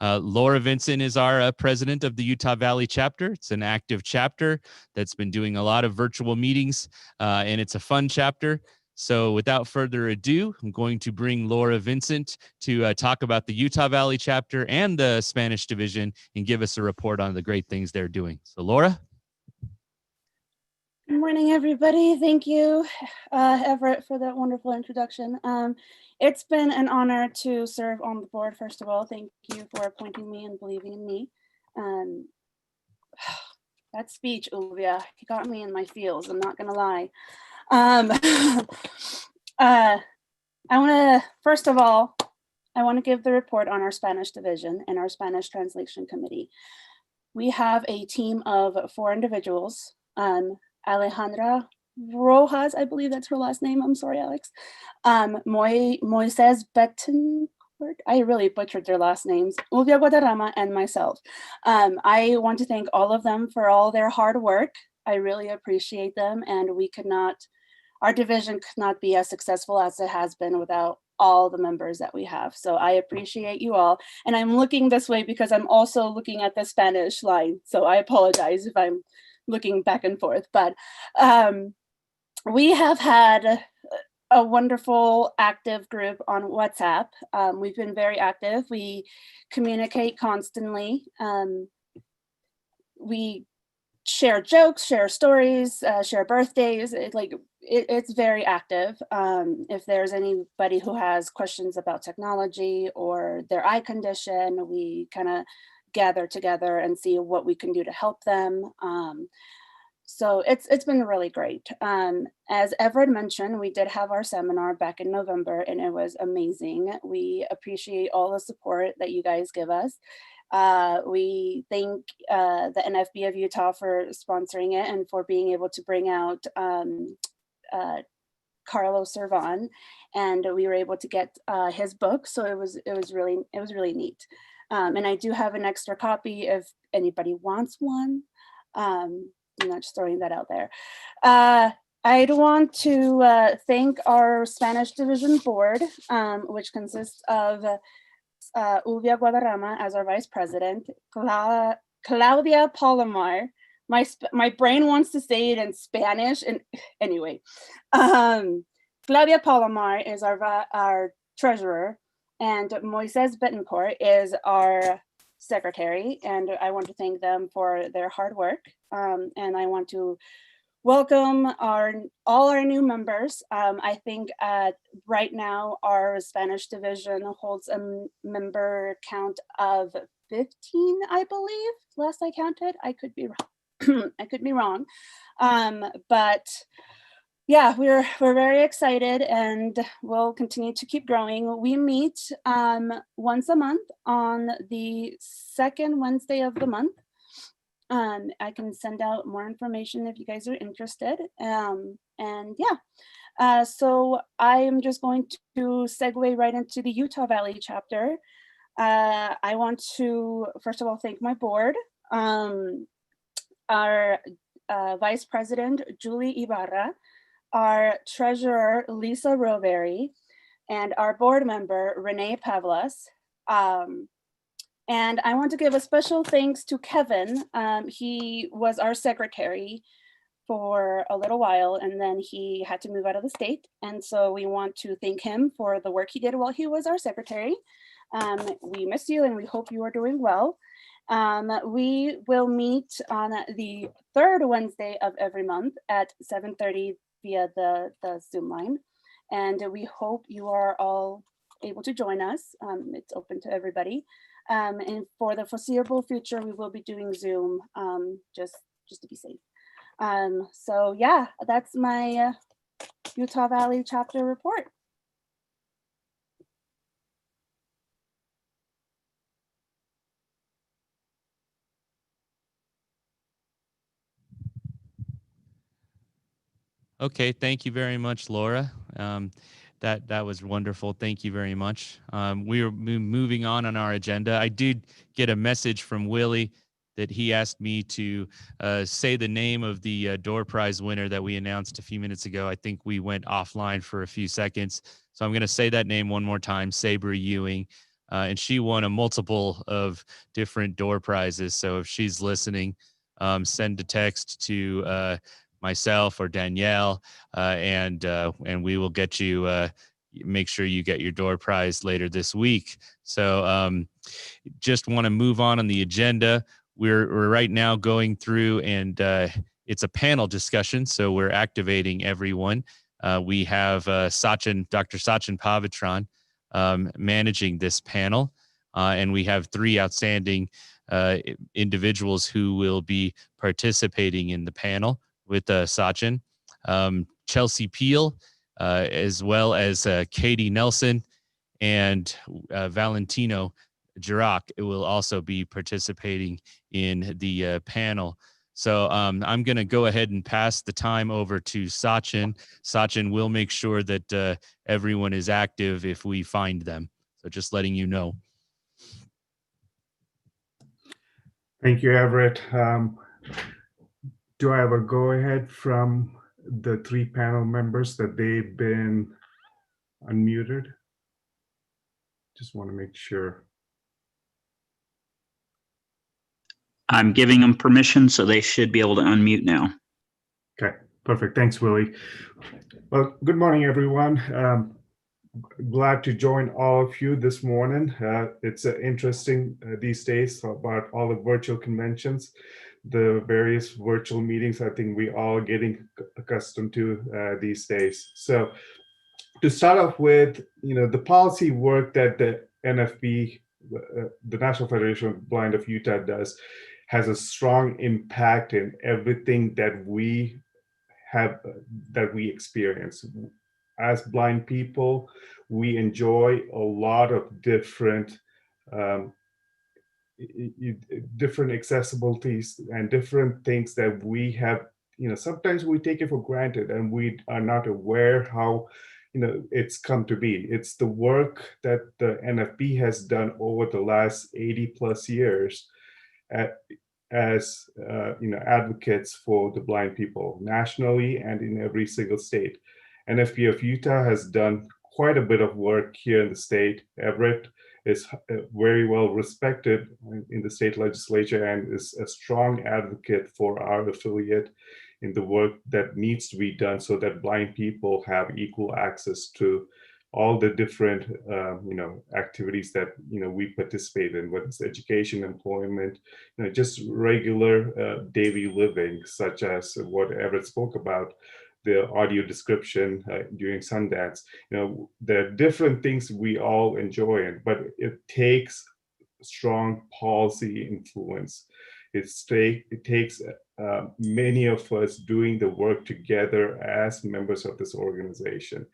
Laura Vincent is our president of the Utah Valley chapter. It's an active chapter that's been doing a lot of virtual meetings, and it's a fun chapter. So without further ado, I'm going to bring Laura Vincent to talk about the Utah Valley chapter and the Spanish division and give us a report on the great things they're doing. So Laura. Good morning, everybody. Thank you, Everett, for that wonderful introduction. It's been an honor to serve on the board. First of all, thank you for appointing me and believing in me. That speech, Ulvia, he got me in my feels, I'm not gonna lie. I first of all, I want to give the report on our Spanish division and our Spanish translation committee. We have a team of 4 individuals. Alejandra Rojas, I believe that's her last name. I'm sorry, Alex. Moises Betancourt, I really butchered their last names. Ulvia Guadarrama and myself. I want to thank all of them for all their hard work. I really appreciate them, and our division could not be as successful as it has been without all the members that we have. So I appreciate you all. And I'm looking this way because I'm also looking at the Spanish line. So I apologize if I'm looking back and forth, but we have had a wonderful active group on WhatsApp. We've been very active. We communicate constantly. We share jokes, share stories, share birthdays. It's very active. If there's anybody who has questions about technology or their eye condition, we kind of gather together and see what we can do to help them. So it's been really great. As Everett mentioned, we did have our seminar back in November and it was amazing. We appreciate all the support that you guys give us. We thank the NFBU of Utah for sponsoring it and for being able to bring out Carlos Servan, and we were able to get his book. So it was really neat. And I do have an extra copy if anybody wants one. I'm not just throwing that out there. I'd want to thank our Spanish Division Board, which consists of Ulvia Guadarrama as our Vice President, Claudia Palomar. My brain wants to say it in Spanish, and anyway, Claudia Palomar is our treasurer, and Moises Betancourt is our secretary, and I want to thank them for their hard work. And I want to welcome all our new members. I think right now our Spanish division holds a member count of 15, I believe, last I counted. I could be wrong. I could be wrong. But yeah, we're very excited and we'll continue to keep growing. We meet once a month on the second Wednesday of the month. I can send out more information if you guys are interested. And yeah, so I am just going to segue right into the Utah Valley chapter. I want to, first of all, thank my board, our Vice President, Julie Ibarra, our Treasurer, Lisa Roberry, and our board member, Renee Pavlas. And I want to give a special thanks to Kevin. He was our secretary for a little while, and then he had to move out of the state. And so we want to thank him for the work he did while he was our secretary. We miss you and we hope you are doing well. We will meet on the third Wednesday of every month at 7:30 via the Zoom line. And we hope you are all able to join us. It's open to everybody. And for the foreseeable future, we will be doing Zoom just to be safe. So yeah, that's my Utah Valley chapter report. Okay, thank you very much, Laura. That was wonderful. Thank you very much. We are moving on our agenda. I did get a message from Willie that he asked me to say the name of the door prize winner that we announced a few minutes ago. I think we went offline for a few seconds. So I'm going to say that name one more time, Sabre Ewing. And she won a multiple of different door prizes. So if she's listening, send a text to myself or Danielle, and we will get you, make sure you get your door prize later this week. So just want to move on the agenda. We're right now going through, and it's a panel discussion, so we're activating everyone. We have Dr. Sachin Pavitran managing this panel, and we have 3 outstanding individuals who will be participating in the panel with Sachin, Chelsea Peel, as well as Katie Nelson, and Valentino Girac will also be participating in the panel. So I'm going to go ahead and pass the time over to Sachin. Sachin will make sure that everyone is active if we find them. So just letting you know. Thank you, Everett. Do I have a go-ahead from the 3 panel members that they've been unmuted? Just want to make sure. I'm giving them permission, so they should be able to unmute now. Okay, perfect. Thanks, Willie. Well, good morning, everyone. Glad to join all of you this morning. It's interesting these days about all the virtual conventions, the various virtual meetings. I think we all getting accustomed to these days. So to start off with, the policy work that the NFB, the National Federation of the Blind of Utah, does has a strong impact in everything that we have, that we experience. As blind people, we enjoy a lot of different accessibilities and different things that we have. Sometimes we take it for granted and we are not aware how it's come to be. It's the work that the NFB has done over the last 80 plus years as advocates for the blind people nationally and in every single state. NFBU of Utah has done quite a bit of work here in the state. Everett is very well respected in the state legislature and is a strong advocate for our affiliate in the work that needs to be done so that blind people have equal access to all the different activities that we participate in, whether it's education, employment, just regular daily living, such as what Everett spoke about, the audio description during Sundance. There are different things we all enjoy, but it takes strong policy influence. It takes many of us doing the work together as members of this organization.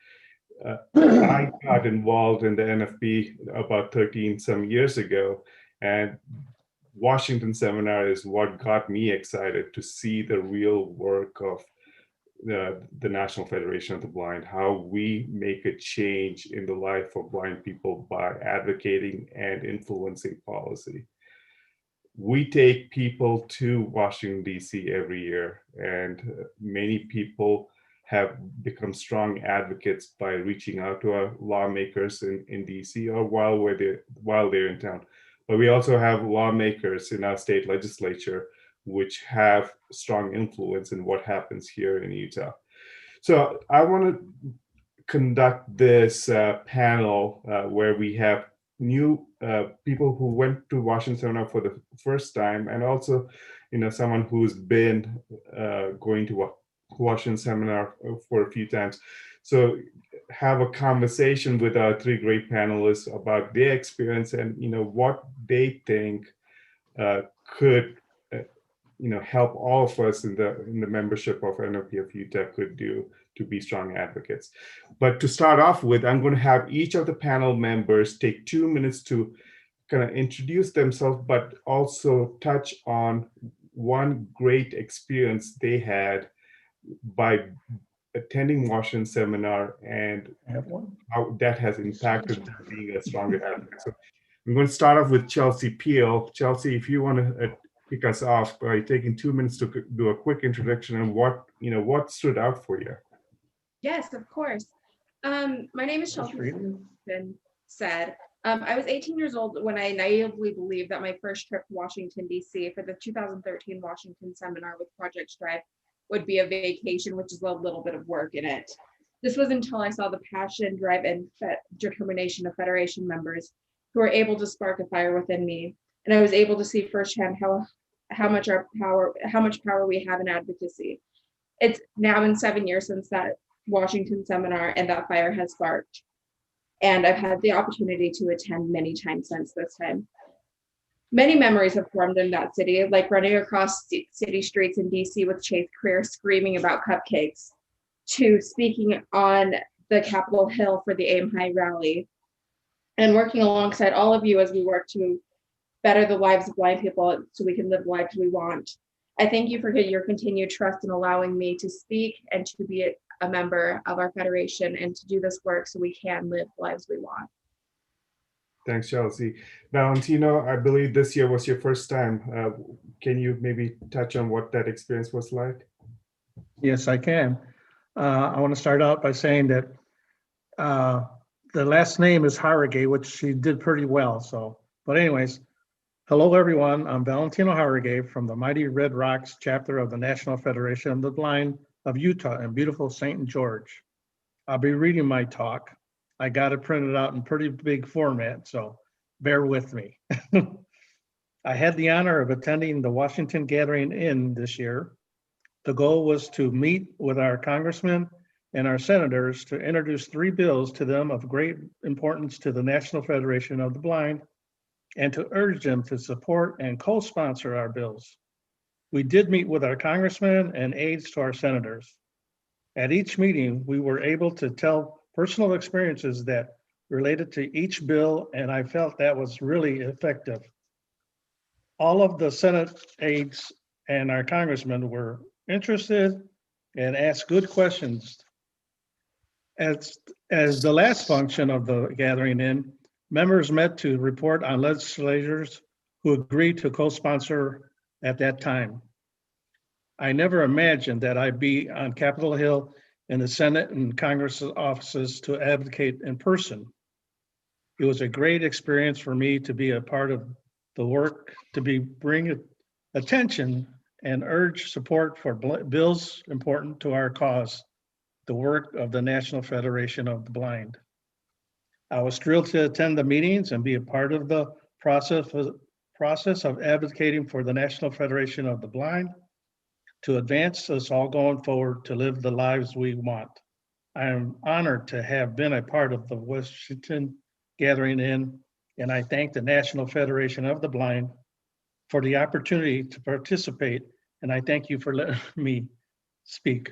I got involved in the NFB about 13 some years ago, and Washington seminar is what got me excited to see the real work of the National Federation of the Blind, how we make a change in the life of blind people by advocating and influencing policy. We take people to Washington, D.C. every year, and many people have become strong advocates by reaching out to our lawmakers in D.C. or while they're in town. But we also have lawmakers in our state legislature which have strong influence in what happens here in Utah. So I want to conduct this panel where we have new people who went to Washington Seminar for the first time, and also, someone who's been going to Washington Seminar for a few times. So have a conversation with our three great panelists about their experience and what they think could help all of us in the membership of NFBU Utah could do to be strong advocates. But to start off with, I'm going to have each of the panel members take 2 minutes to kind of introduce themselves, but also touch on one great experience they had by attending Washington Seminar and how that has impacted them being a stronger advocate. So I'm going to start off with Chelsea Peel. Chelsea, if you want to kick us off by taking 2 minutes to do a quick introduction and what stood out for you. Yes, of course. My name is Chelsea, as been said. I was 18 years old when I naively believed that my first trip to Washington, D.C. for the 2013 Washington Seminar with Project Strive would be a vacation, which is a little bit of work in it. This was until I saw the passion, drive, and determination of Federation members who were able to spark a fire within me. And I was able to see firsthand how much power we have in advocacy. It's now been 7 years since that Washington Seminar, and that fire has sparked. And I've had the opportunity to attend many times since this time. Many memories have formed in that city, like running across city streets in DC with Chase Creer screaming about cupcakes, to speaking on the Capitol Hill for the Aim High rally, and working alongside all of you as we work to better the lives of blind people so we can live lives we want. I thank you for your continued trust in allowing me to speak and to be a member of our federation and to do this work so we can live lives we want. Thanks, Chelsea. Valentino, I believe this year was your first time. Can you maybe touch on what that experience was like? Yes, I can. I want to start out by saying that the last name is Harrogate, which she did pretty well. So, but anyways, hello everyone. I'm Valentino Harrogate from the mighty Red Rocks chapter of the National Federation of the Blind of Utah in beautiful St. George. I'll be reading my talk. I got it printed out in pretty big format, so bear with me. I had the honor of attending the Washington Gathering Inn this year. The goal was to meet with our congressmen and our senators to introduce 3 bills to them of great importance to the National Federation of the Blind and to urge them to support and co-sponsor our bills. We did meet with our congressmen and aides to our senators. At each meeting, we were able to tell personal experiences that related to each bill, and I felt that was really effective. All of the Senate aides and our congressmen were interested and asked good questions. As the last function of the Gathering Inn, members met to report on legislators who agreed to co-sponsor at that time. I never imagined that I'd be on Capitol Hill in the Senate and Congress offices to advocate in person. It was a great experience for me to be a part of the work, to bring attention and urge support for bills important to our cause, the work of the National Federation of the Blind. I was thrilled to attend the meetings and be a part of the process of advocating for the National Federation of the Blind to advance us all going forward to live the lives we want. I am honored to have been a part of the Washington Gathering Inn, and I thank the National Federation of the Blind for the opportunity to participate, and I thank you for letting me speak.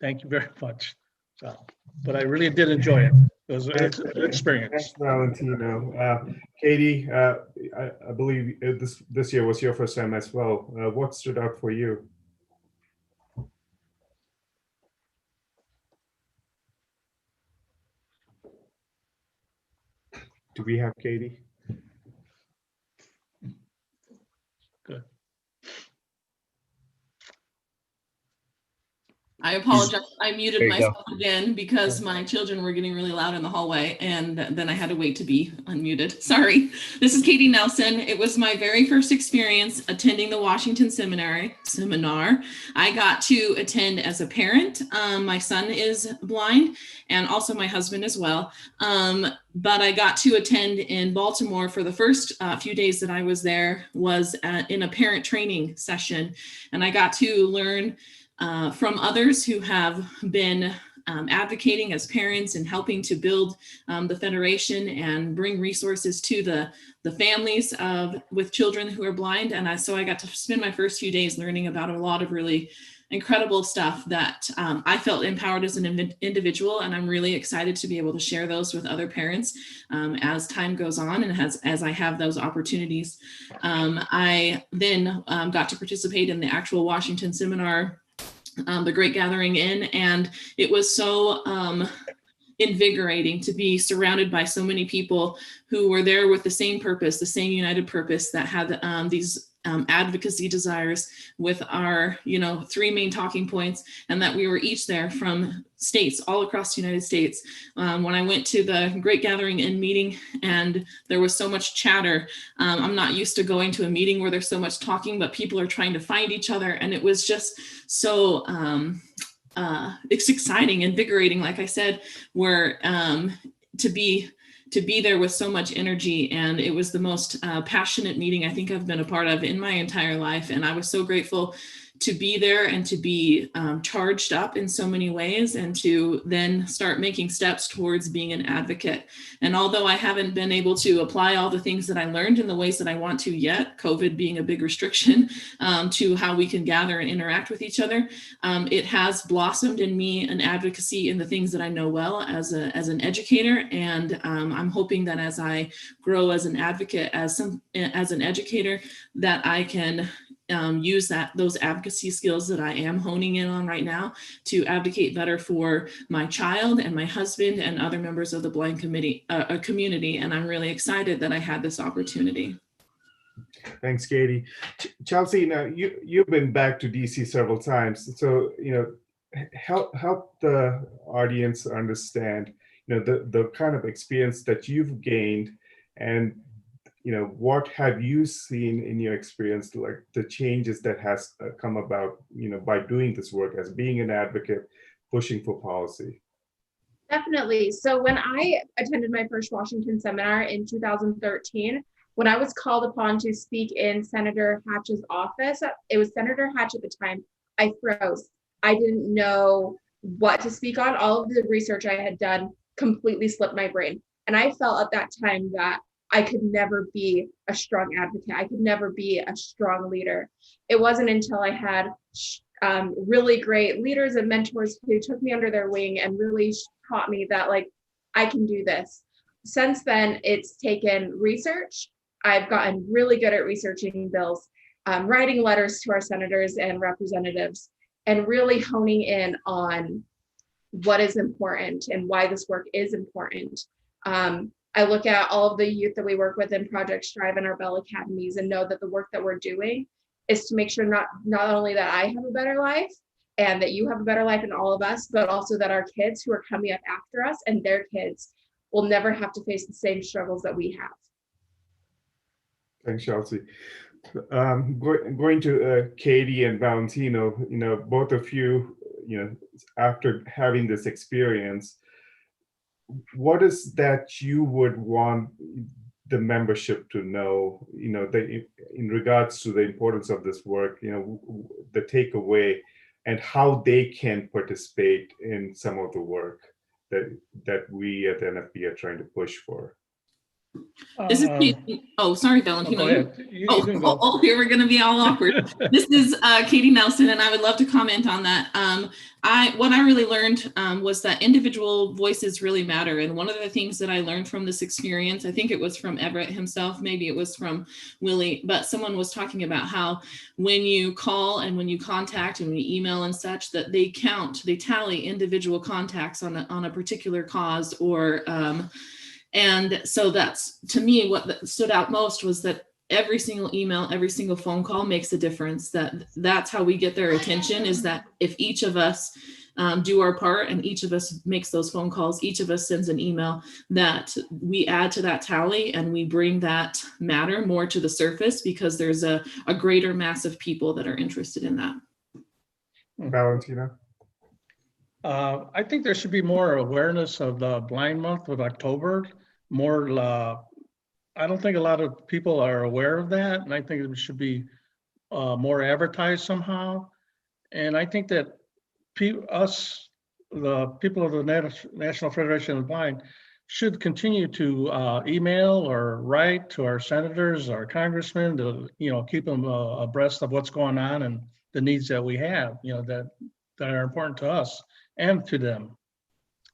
Thank you very much. So, but I really did enjoy it. It was an experience. Thanks, Valentino. Katie, I believe this year was your first time as well. What stood out for you? Do we have Katie? Good. I apologize. I muted There you go. myself again because my children were getting really loud in the hallway, and then I had to wait to be unmuted. Sorry. This is Katie Nelson. It was my very first experience attending the Washington seminar. I got to attend as a parent. My son is blind, and also my husband as well. But I got to attend in Baltimore for the first few days that I was there was in a parent training session, and I got to learn from others who have been advocating as parents and helping to build the Federation and bring resources to the families with children who are blind. And so I got to spend my first few days learning about a lot of really incredible stuff that I felt empowered as an individual, and I'm really excited to be able to share those with other parents as time goes on and as I have those opportunities. I then got to participate in the actual Washington seminar, the Great Gathering In, and it was so invigorating to be surrounded by so many people who were there with the same purpose, the same united purpose, that had these advocacy desires with our, three main talking points, and that we were each there from states all across the United States. When I went to the Great Gathering In meeting and there was so much chatter, I'm not used to going to a meeting where there's so much talking, but people are trying to find each other. And it was just so, it's exciting, invigorating, like I said, where to be there with so much energy. And it was the most passionate meeting I think I've been a part of in my entire life. And I was so grateful to be there and to be charged up in so many ways, and to then start making steps towards being an advocate. And although I haven't been able to apply all the things that I learned in the ways that I want to yet, COVID being a big restriction to how we can gather and interact with each other, it has blossomed in me an advocacy in the things that I know well as an educator. And I'm hoping that as I grow as an advocate, as an educator, that I can use those advocacy skills that I am honing in on right now to advocate better for my child and my husband and other members of the blind community. And I'm really excited that I had this opportunity. Thanks, Katie. Chelsea, now you've been back to DC several times, so help the audience understand the kind of experience that you've gained, and what have you seen in your experience, like the changes that has come about, by doing this work as being an advocate, pushing for policy? Definitely. So when I attended my first Washington seminar in 2013, when I was called upon to speak in Senator Hatch's office, it was Senator Hatch at the time, I froze. I didn't know what to speak on. All of the research I had done completely slipped my brain. And I felt at that time that I could never be a strong advocate. I could never be a strong leader. It wasn't until I had really great leaders and mentors who took me under their wing and really taught me that, like, I can do this. Since then, it's taken research. I've gotten really good at researching bills, writing letters to our senators and representatives, and really honing in on what is important and why this work is important. I look at all of the youth that we work with in Project Strive and our Bell Academies and know that the work that we're doing is to make sure not only that I have a better life and that you have a better life and all of us, but also that our kids who are coming up after us and their kids will never have to face the same struggles that we have. Thanks, Chelsea. Going to Katie and Valentino, both of you, after having this experience, what is that you would want the membership to know, in regards to the importance of this work, the takeaway, and how they can participate in some of the work that we at the NFB are trying to push for? This is Katie. Oh, sorry, Valentino. Go ahead. You can go. Here we're going to be all awkward. This is Katie Nelson, and I would love to comment on that. What I really learned was that individual voices really matter. And one of the things that I learned from this experience, I think it was from Everett himself, maybe it was from Willie, but someone was talking about how when you call and when you contact and when you email and such, that they tally individual contacts on a particular cause, or And so that's, to me, what stood out most was that every single email, every single phone call makes a difference. That's how we get their attention, is that if each of us do our part and each of us makes those phone calls, each of us sends an email, that we add to that tally and we bring that matter more to the surface, because there's a greater mass of people that are interested in that. Valentina? I think there should be more awareness of the Blind Month of October. More, I don't think a lot of people are aware of that, and I think it should be more advertised somehow. And I think that the people of the National Federation of the Blind, should continue to email or write to our senators, our congressmen, to keep them abreast of what's going on and the needs that we have, that are important to us and to them.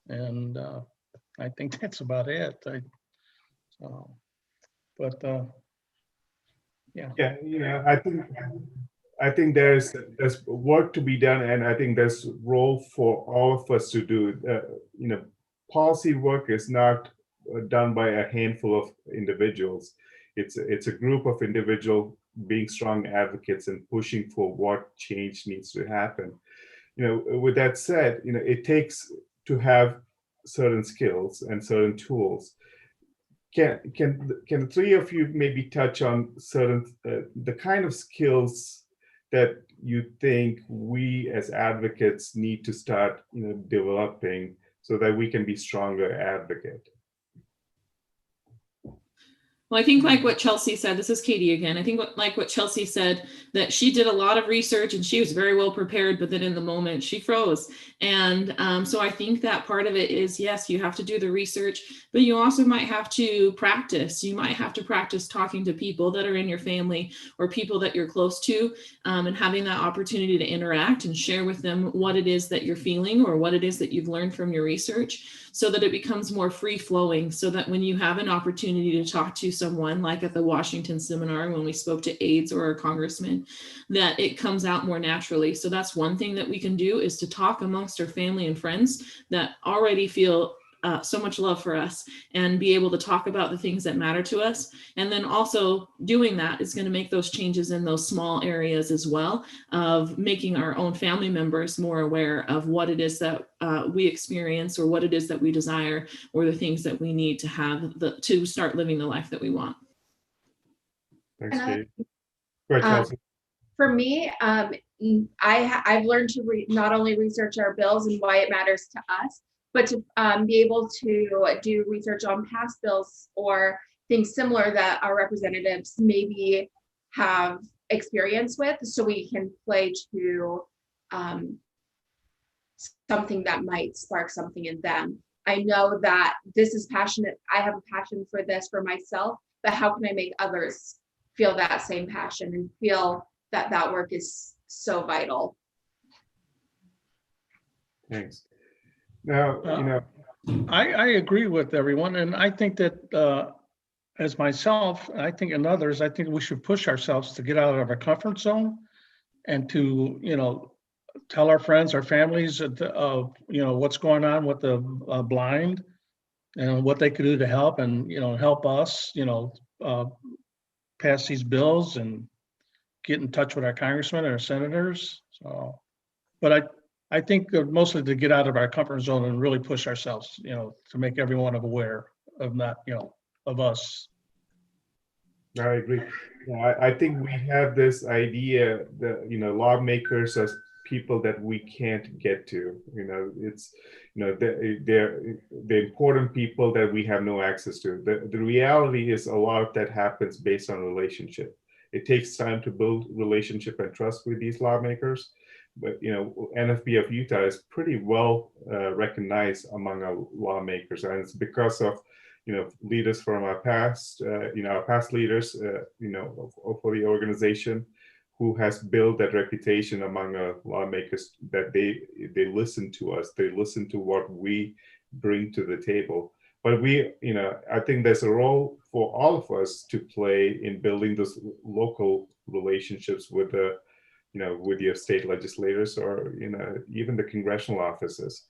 And I think that's about it. Yeah, I think there's work to be done, and I think there's role for all of us to do. Policy work is not done by a handful of individuals. It's a group of individuals being strong advocates and pushing for what change needs to happen. With that said, it takes to have certain skills and certain tools. Can the three of you maybe touch on certain the kind of skills that you think we as advocates need to start developing so that we can be stronger advocate? Well, I think like what Chelsea said, this is Katie again. I think like what Chelsea said, that she did a lot of research and she was very well prepared, but then in the moment she froze. And so I think that part of it is, yes, you have to do the research, but you also might have to practice. You might have to practice talking to people that are in your family or people that you're close to, and having that opportunity to interact and share with them what it is that you're feeling or what it is that you've learned from your research, so that it becomes more free flowing, so that when you have an opportunity to talk to someone, like at the Washington seminar, when we spoke to aides or a congressman, that it comes out more naturally. So that's one thing that we can do, is to talk amongst our family and friends that already feel so much love for us, and be able to talk about the things that matter to us. And then also doing that is going to make those changes in those small areas as well, of making our own family members more aware of what it is that we experience, or what it is that we desire, or the things that we need to have to start living the life that we want. Thanks, Kate. Go ahead, Chelsea. For me, I've learned to not only research our bills and why it matters to us, but to be able to do research on past bills or things similar that our representatives maybe have experience with, so we can play to something that might spark something in them. I know that this is passionate. I have a passion for this for myself, but how can I make others feel that same passion and feel that that work is so vital? Thanks. Now, I agree with everyone, and I think that as myself, I think and others, I think we should push ourselves to get out of our comfort zone and to, tell our friends, our families, what's going on with the blind and what they could do to help, and, help us, pass these bills and get in touch with our congressmen and our senators. So, but I think mostly to get out of our comfort zone and really push ourselves, to make everyone aware of of us. I agree. I think we have this idea that lawmakers as people that we can't get to. It's they're the important people that we have no access to. The reality is a lot of that happens based on relationship. It takes time to build relationship and trust with these lawmakers. But NFBU of Utah is pretty well recognized among our lawmakers, and it's because of leaders from our past, our past leaders, for the organization, who has built that reputation among our lawmakers, that they listen to us, they listen to what we bring to the table. But I think there's a role for all of us to play in building those local relationships with the with your state legislators, or even the congressional offices.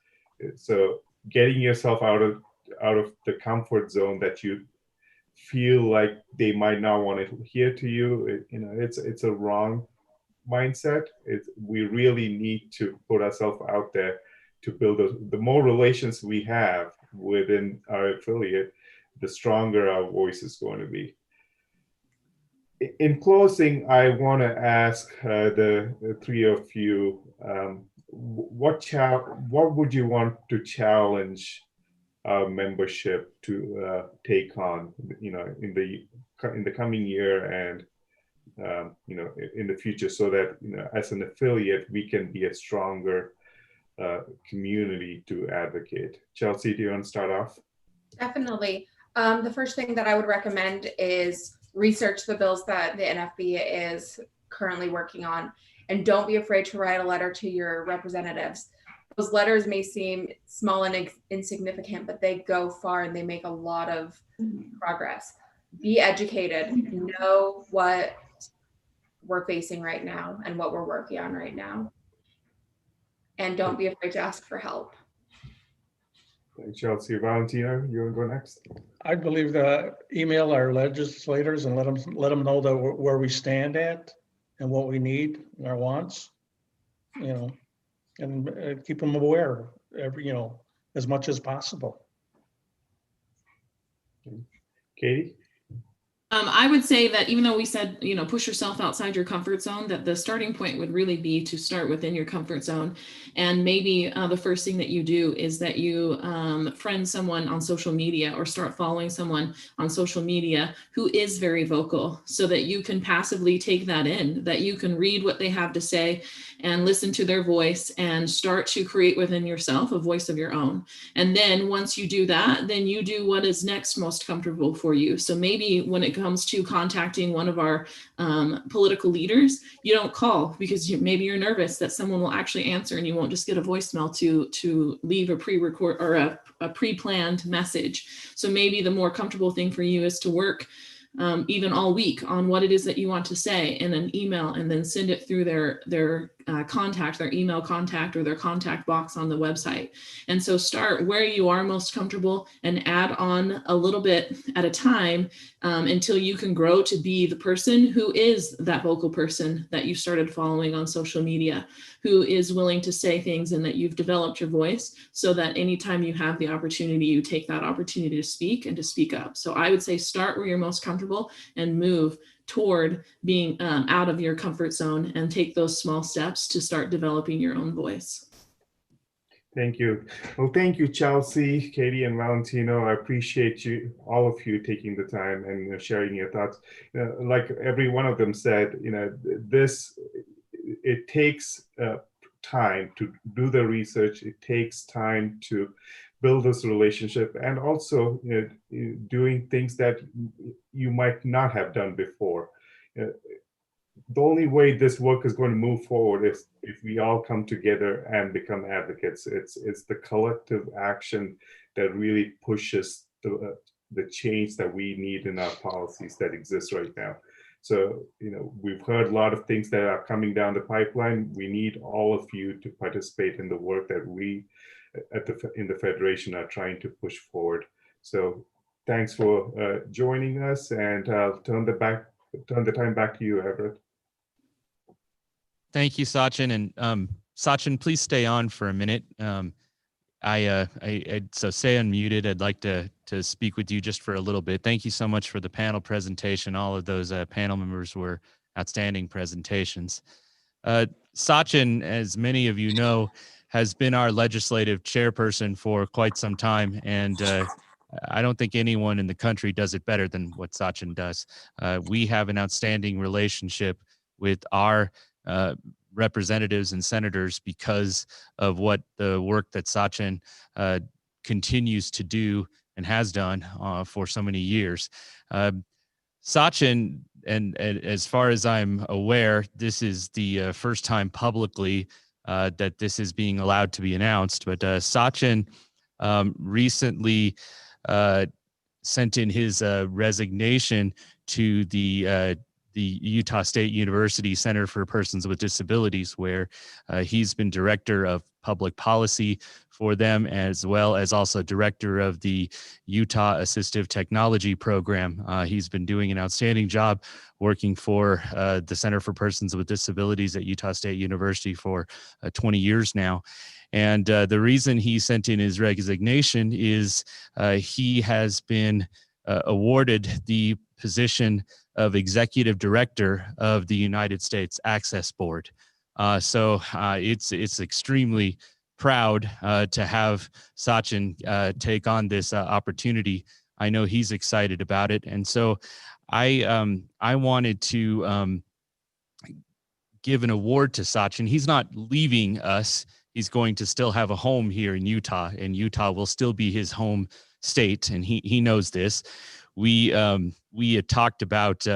So getting yourself out of out of the comfort zone that you feel like they might not want to hear to you. It's a wrong mindset. We really need to put ourselves out there to build the more relations we have within our affiliate, the stronger our voice is going to be. In closing, I want to ask the three of you, what would you want to challenge our membership to take on, in the coming year and in the future, so that as an affiliate we can be a stronger community to advocate. Chelsea, do you want to start off? Definitely. The first thing that I would recommend is research the bills that the NFB is currently working on, and don't be afraid to write a letter to your representatives. Those letters may seem small and insignificant, but they go far and they make a lot of progress. Be educated, know what we're facing right now and what we're working on right now. And don't be afraid to ask for help. Thanks, Chelsea. Valentina, you want to go next? I believe email our legislators and let them know that where we stand at and what we need, our wants, and keep them aware as much as possible. Katie? I would say that even though we said, push yourself outside your comfort zone, that the starting point would really be to start within your comfort zone. And maybe the first thing that you do is that you friend someone on social media or start following someone on social media who is very vocal, so that you can passively take that in, that you can read what they have to say and listen to their voice and start to create within yourself a voice of your own. And then once you do that, then you do what is next most comfortable for you. So maybe when it comes to contacting one of our political leaders, you don't call because maybe you're nervous that someone will actually answer and you won't just get a voicemail to leave a pre-record or a pre-planned message. So maybe the more comfortable thing for you is to work even all week on what it is that you want to say in an email, and then send it through their contact, their email contact, or their contact box on the website. And so start where you are most comfortable and add on a little bit at a time until you can grow to be the person who is that vocal person that you started following on social media, who is willing to say things, and that you've developed your voice so that anytime you have the opportunity, you take that opportunity to speak and to speak up. So I would say start where you're most comfortable and move toward being out of your comfort zone, and take those small steps to start developing your own voice. Thank you. Well, thank you, Chelsea, Katie, and Valentino. I appreciate all of you taking the time and sharing your thoughts. Like every one of them said, it takes time to do the research. It takes time to build this relationship, and also doing things that you might not have done before. The only way this work is going to move forward is if we all come together and become advocates. It's the collective action that really pushes the change that we need in our policies that exist right now. So, we've heard a lot of things that are coming down the pipeline. We need all of you to participate in the work that we in the Federation are trying to push forward. So thanks for joining us, and I'll turn the time back to you, Everett. Thank you, Sachin. And Sachin, please stay on for a minute. So stay unmuted. I'd like to speak with you just for a little bit. Thank you so much for the panel presentation. All of those panel members were outstanding presentations. Sachin, as many of you know, has been our legislative chairperson for quite some time, and I don't think anyone in the country does it better than what Sachin does. We have an outstanding relationship with our representatives and senators because of what the work that Sachin continues to do and has done for so many years. Sachin, and as far as I'm aware, this is the first time publicly that this is being allowed to be announced, but Sachin recently sent in his resignation to the the Utah State University Center for Persons with Disabilities, where he's been director of public policy for them, as well as also director of the Utah Assistive Technology Program. He's been doing an outstanding job working for the Center for Persons with Disabilities at Utah State University for 20 years now. And the reason he sent in his resignation is he has been awarded the position of executive director of the United States Access Board. So it's extremely proud to have Sachin take on this opportunity. I know he's excited about it, and so I wanted to give an award to Sachin. He's not leaving us. He's going to still have a home here in Utah, and Utah will still be his home state, and he knows this. We had talked about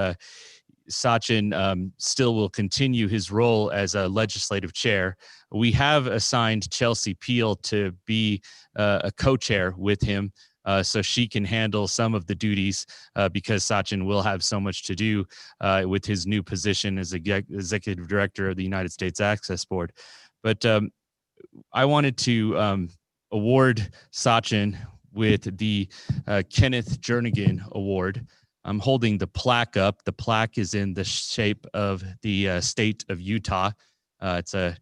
Sachin still will continue his role as a legislative chair. We have assigned Chelsea Peel to be a co-chair with him, so she can handle some of the duties because Sachin will have so much to do with his new position as executive director of the United States Access Board. But I wanted to award Sachin with the Kenneth Jernigan Award. I'm holding the plaque up. The plaque is in the shape of the state of Utah. It's a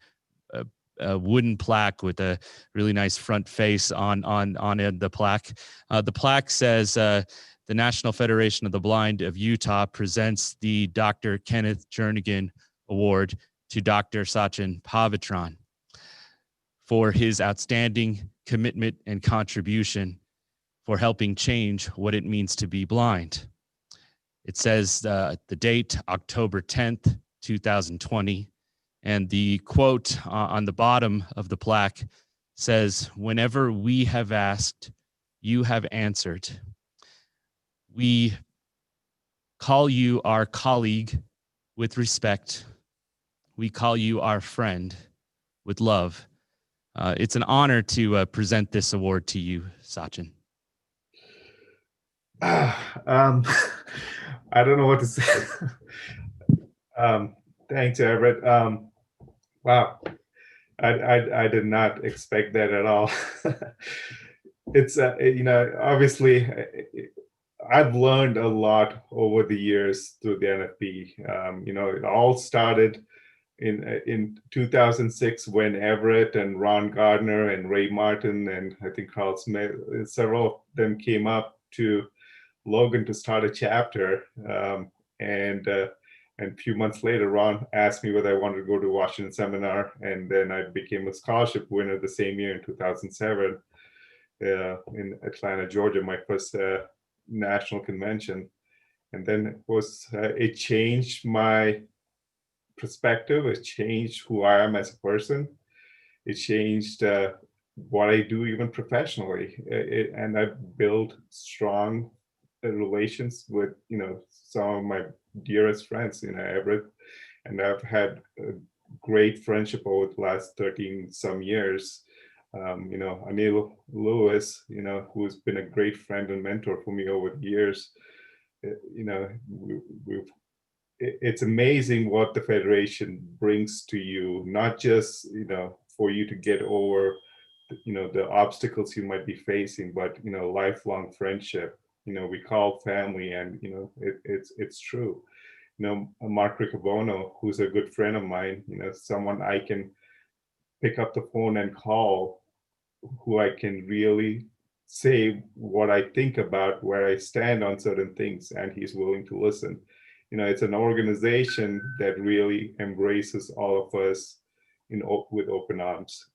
wooden plaque with a really nice front face on the plaque. The plaque says, the National Federation of the Blind of Utah presents the Dr. Kenneth Jernigan Award to Dr. Sachin Pavitran for his outstanding commitment and contribution for helping change what it means to be blind. It says the date, October 10th, 2020. And the quote on the bottom of the plaque says, "Whenever we have asked, you have answered. We call you our colleague with respect. We call you our friend with love." It's an honor to present this award to you, Sachin. I don't know what to say. Thanks, Everett. Wow, I did not expect that at all. It's obviously I've learned a lot over the years through the NFB. It all started in 2006 when Everett and Ron Gardner and Ray Martin and I think Carl Smith, several of them came up to Logan to start a chapter. And a few months later, Ron asked me whether I wanted to go to Washington seminar, and then I became a scholarship winner the same year in 2007 in Atlanta, Georgia, my first national convention. And then it changed my perspective. It changed who I am as a person. It changed what I do even professionally. And I built strong relations with some of my dearest friends, Everett, and I've had a great friendship over the last 13 some years. Anil Lewis, who's been a great friend and mentor for me over the years. It's amazing what the Federation brings to you, not just for you to get over the obstacles you might be facing, but lifelong friendship. We call family, and it's true. Mark Riccobono, who's a good friend of mine, someone I can pick up the phone and call, who I can really say what I think about, where I stand on certain things, and he's willing to listen. It's an organization that really embraces all of us with open arms.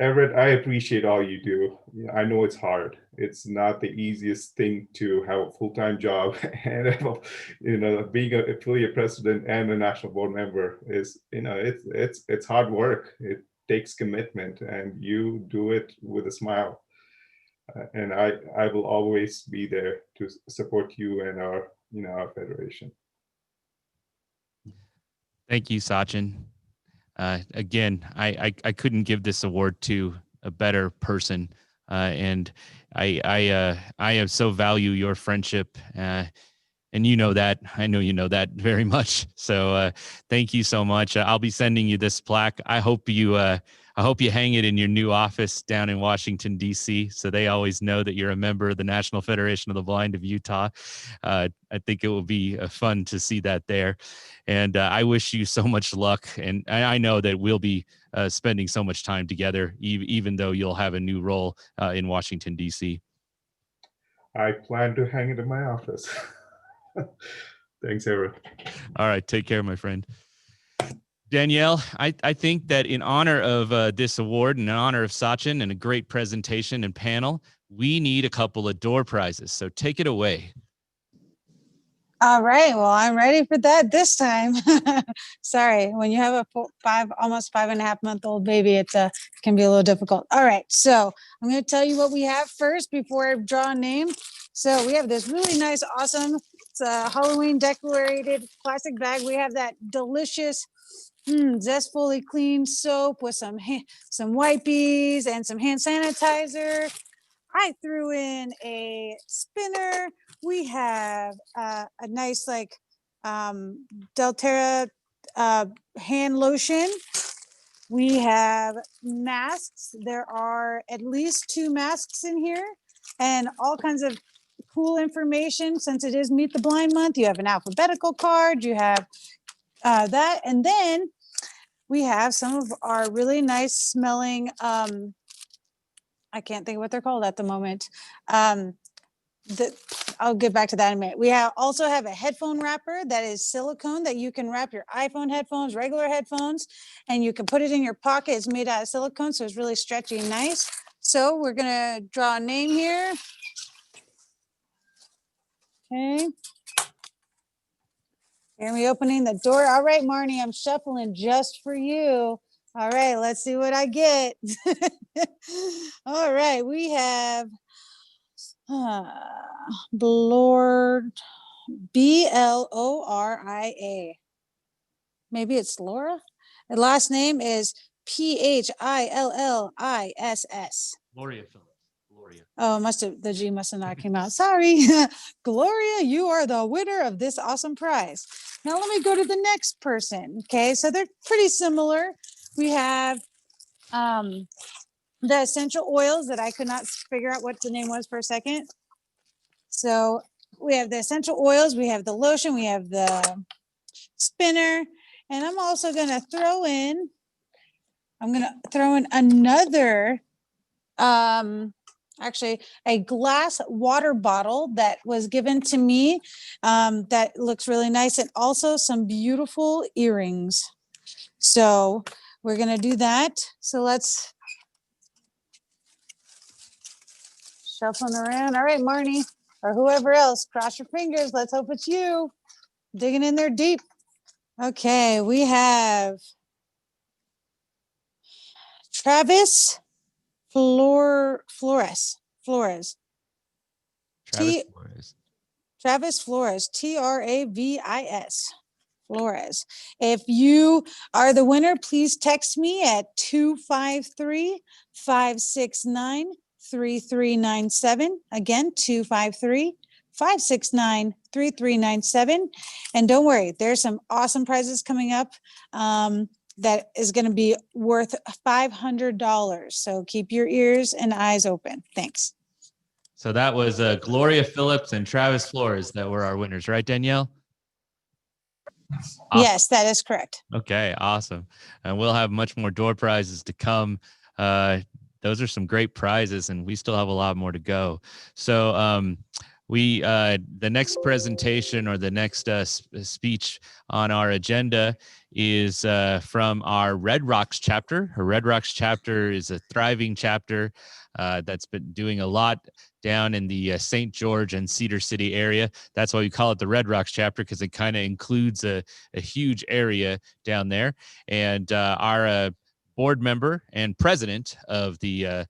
Everett, I appreciate all you do. I know it's hard. It's not the easiest thing to have a full-time job, and being an affiliate president and a national board member is, it's hard work. It takes commitment, and you do it with a smile. And I will always be there to support you and our federation. Thank you, Sachin. Again, I couldn't give this award to a better person, and I so value your friendship, And you know that. I know you know that very much. So thank you so much. I'll be sending you this plaque. I hope you hang it in your new office down in Washington, D.C., so they always know that you're a member of the National Federation of the Blind of Utah. I think it will be fun to see that there. And I wish you so much luck. And I know that we'll be spending so much time together, even though you'll have a new role in Washington, D.C. I plan to hang it in my office. Thanks, Everett. All right. Take care, my friend. Danielle, I think that in honor of this award and in honor of Sachin and a great presentation and panel, we need a couple of door prizes. So take it away. All right. Well, I'm ready for that this time. Sorry, when you have a almost 5.5-month-old baby, it can be a little difficult. All right. So I'm going to tell you what we have first before I draw a name. So we have this really nice, awesome, it's a Halloween decorated plastic bag. We have that delicious, zestfully clean soap with some wipies and some hand sanitizer. I threw in a spinner. We have a nice Delterra hand lotion. We have masks. There are at least 2 masks in here and all kinds of cool information. Since it is Meet the Blind Month, you have an alphabetical card. You have that. And then we have some of our really nice smelling I can't think of what they're called at the moment. I'll get back to that in a minute. We also have a headphone wrapper that is silicone that you can wrap your iPhone headphones, regular headphones, and you can put it in your pocket. It's made out of silicone, so it's really stretchy and nice. So we're gonna draw a name here. Okay. And we opening the door. All right, Marnie, I'm shuffling just for you. All right, let's see what I get. All right, we have Bloria. Maybe it's Laura. The last name is Philliss. Gloria Phillips. Gloria. Oh, the G must have not came out. Sorry. Gloria, you are the winner of this awesome prize. Now let me go to the next person. Okay, so they're pretty similar. We have the essential oils that I could not figure out what the name was for a second. So we have the essential oils, we have the lotion, we have the spinner, and I'm also going to throw in another actually a glass water bottle that was given to me that looks really nice, and also some beautiful earrings. So we're going to do that. So let's shuffling around. All right, Marnie, or whoever else, cross your fingers. Let's hope it's you. Digging in there deep. Okay, we have Travis Flores. Travis Flores, Travis. Flores. If you are the winner, please text me at 253-569-3397. Again, 253-569-3397. And don't worry, there's some awesome prizes coming up that is going to be worth $500. So keep your ears and eyes open. Thanks. So that was Gloria Phillips and Travis Flores that were our winners, right, Danielle? Awesome. Yes, that is correct. Okay, awesome. And we'll have much more door prizes to come. Those are some great prizes, and we still have a lot more to go. So the next presentation or the next speech on our agenda is from our Red Rocks chapter. Our Red Rocks chapter is a thriving chapter that's been doing a lot down in the St. George and Cedar City area. That's why we call it the Red Rocks chapter, because it kind of includes a huge area down there. And our board member and president of the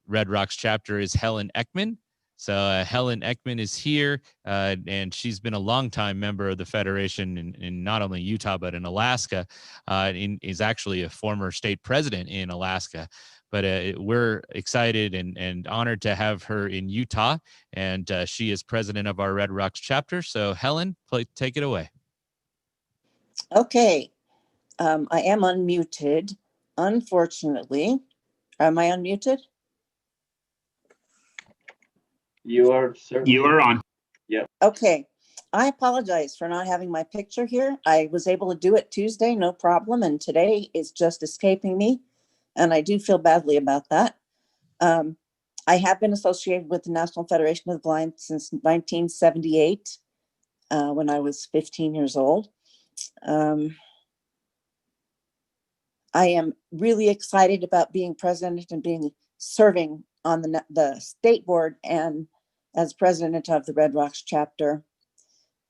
Red Rocks chapter is Helen Ekman. So Helen Ekman is here, and she's been a longtime member of the Federation in not only Utah, but in Alaska, and is actually a former state president in Alaska. but we're excited and honored to have her in Utah, and she is president of our Red Rocks chapter. So Helen, take it away. Okay, I am unmuted, unfortunately. Am I unmuted? You are certainly. You are on. Yep. Okay, I apologize for not having my picture here. I was able to do it Tuesday, no problem, and today it's just escaping me, and I do feel badly about that. I have been associated with the National Federation of the Blind since 1978, when I was 15 years old. I am really excited about being president and serving on the state board and as president of the Red Rocks chapter.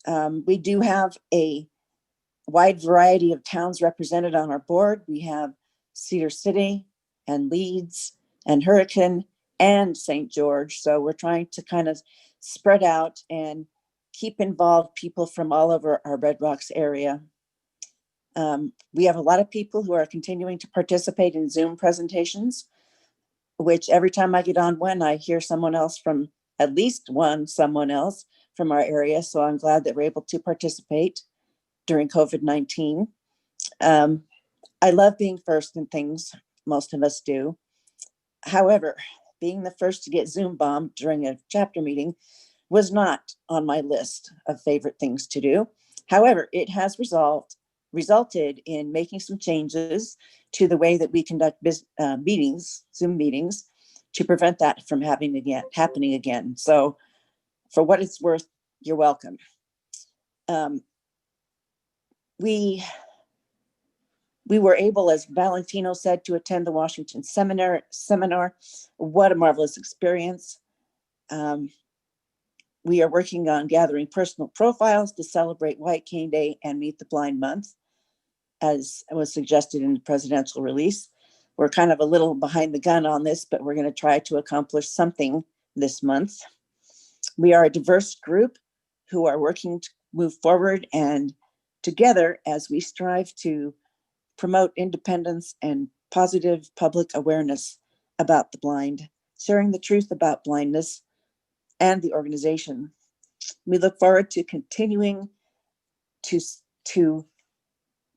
We do have a wide variety of towns represented on our board. We have Cedar City and Leeds and Hurricane and St. George. So we're trying to kind of spread out and keep involved people from all over our Red Rocks area. We have a lot of people who are continuing to participate in Zoom presentations, which every time I get on one, I hear someone else from someone else from our area. So I'm glad that we're able to participate during COVID-19. I love being first in things, most of us do. However, being the first to get Zoom bombed during a chapter meeting was not on my list of favorite things to do. However, it has resulted in making some changes to the way that we conduct meetings, Zoom meetings, to prevent that from happening again. So for what it's worth, you're welcome. We were able, as Valentino said, to attend the Washington seminar. What a marvelous experience. We are working on gathering personal profiles to celebrate White Cane Day and Meet the Blind Month, as was suggested in the presidential release. We're kind of a little behind the gun on this, but we're going to try to accomplish something this month. We are a diverse group who are working to move forward and together as we strive to promote independence and positive public awareness about the blind, sharing the truth about blindness and the organization. We look forward to continuing to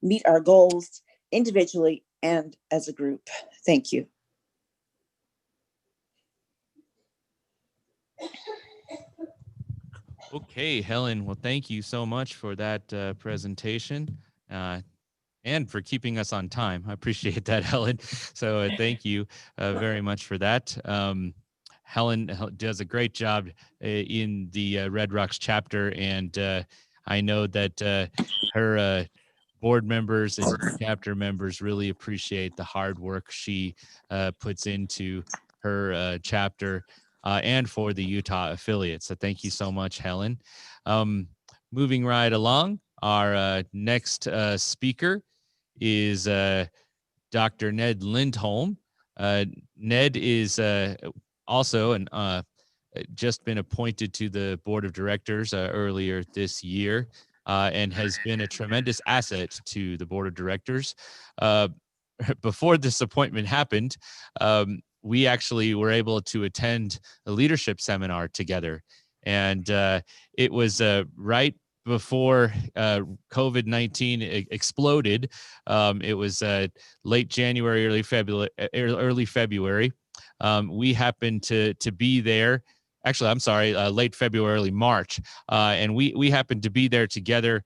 meet our goals individually and as a group. Thank you. Okay, Helen. Well, thank you so much for that presentation and for keeping us on time. I appreciate that, Helen. So thank you very much for that. Helen does a great job in the Red Rocks chapter, and I know that her board members and chapter members really appreciate the hard work she puts into her chapter and for the Utah affiliate. So thank you so much, Helen. Moving right along, our next speaker is Dr. Ned Lindholm. Ned is also just been appointed to the board of directors earlier this year and has been a tremendous asset to the board of directors. Before this appointment happened, we actually were able to attend a leadership seminar together. And it was right before COVID-19 exploded. It was late January, early February. We happened to be there. Actually, I'm sorry, late February, early March. And we happened to be there together.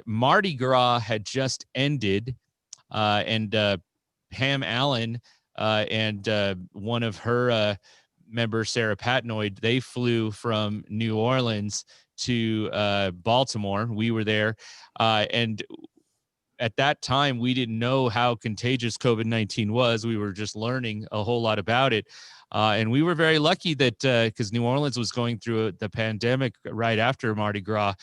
Mardi Gras had just ended, and Pam Allen and one of her members, Sarah Patnoid, they flew from New Orleans to Baltimore. We were there. And at that time, we didn't know how contagious COVID-19 was. We were just learning a whole lot about it. And we were very lucky that because New Orleans was going through the pandemic right after Mardi Gras.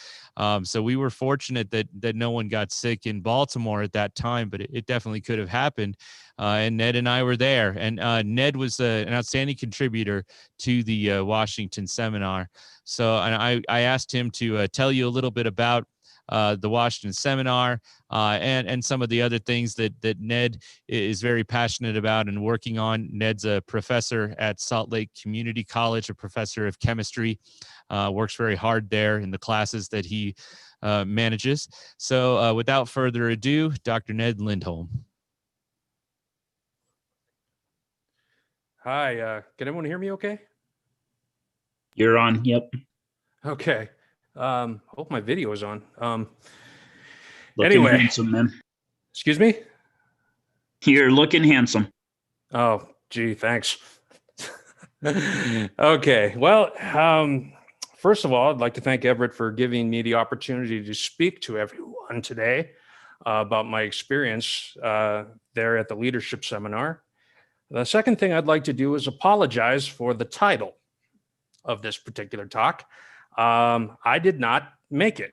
So we were fortunate that no one got sick in Baltimore at that time, but it definitely could have happened. And Ned and I were there. And Ned was an outstanding contributor to the Washington seminar. So and I asked him to tell you a little bit about the Washington Seminar, and some of the other things that Ned is very passionate about and working on. Ned's a professor at Salt Lake Community College, a professor of chemistry, works very hard there in the classes that he manages. So without further ado, Dr. Ned Lindholm. Hi, can everyone hear me okay? You're on, yep. Okay. Hope my video is on. Looking Anyway. handsome, man. Excuse me? You're looking handsome. Oh, gee, thanks. Okay, well, first of all, I'd like to thank Everett for giving me the opportunity to speak to everyone today about my experience there at the leadership seminar. The second thing I'd like to do is apologize for the title of this particular talk. I did not make it.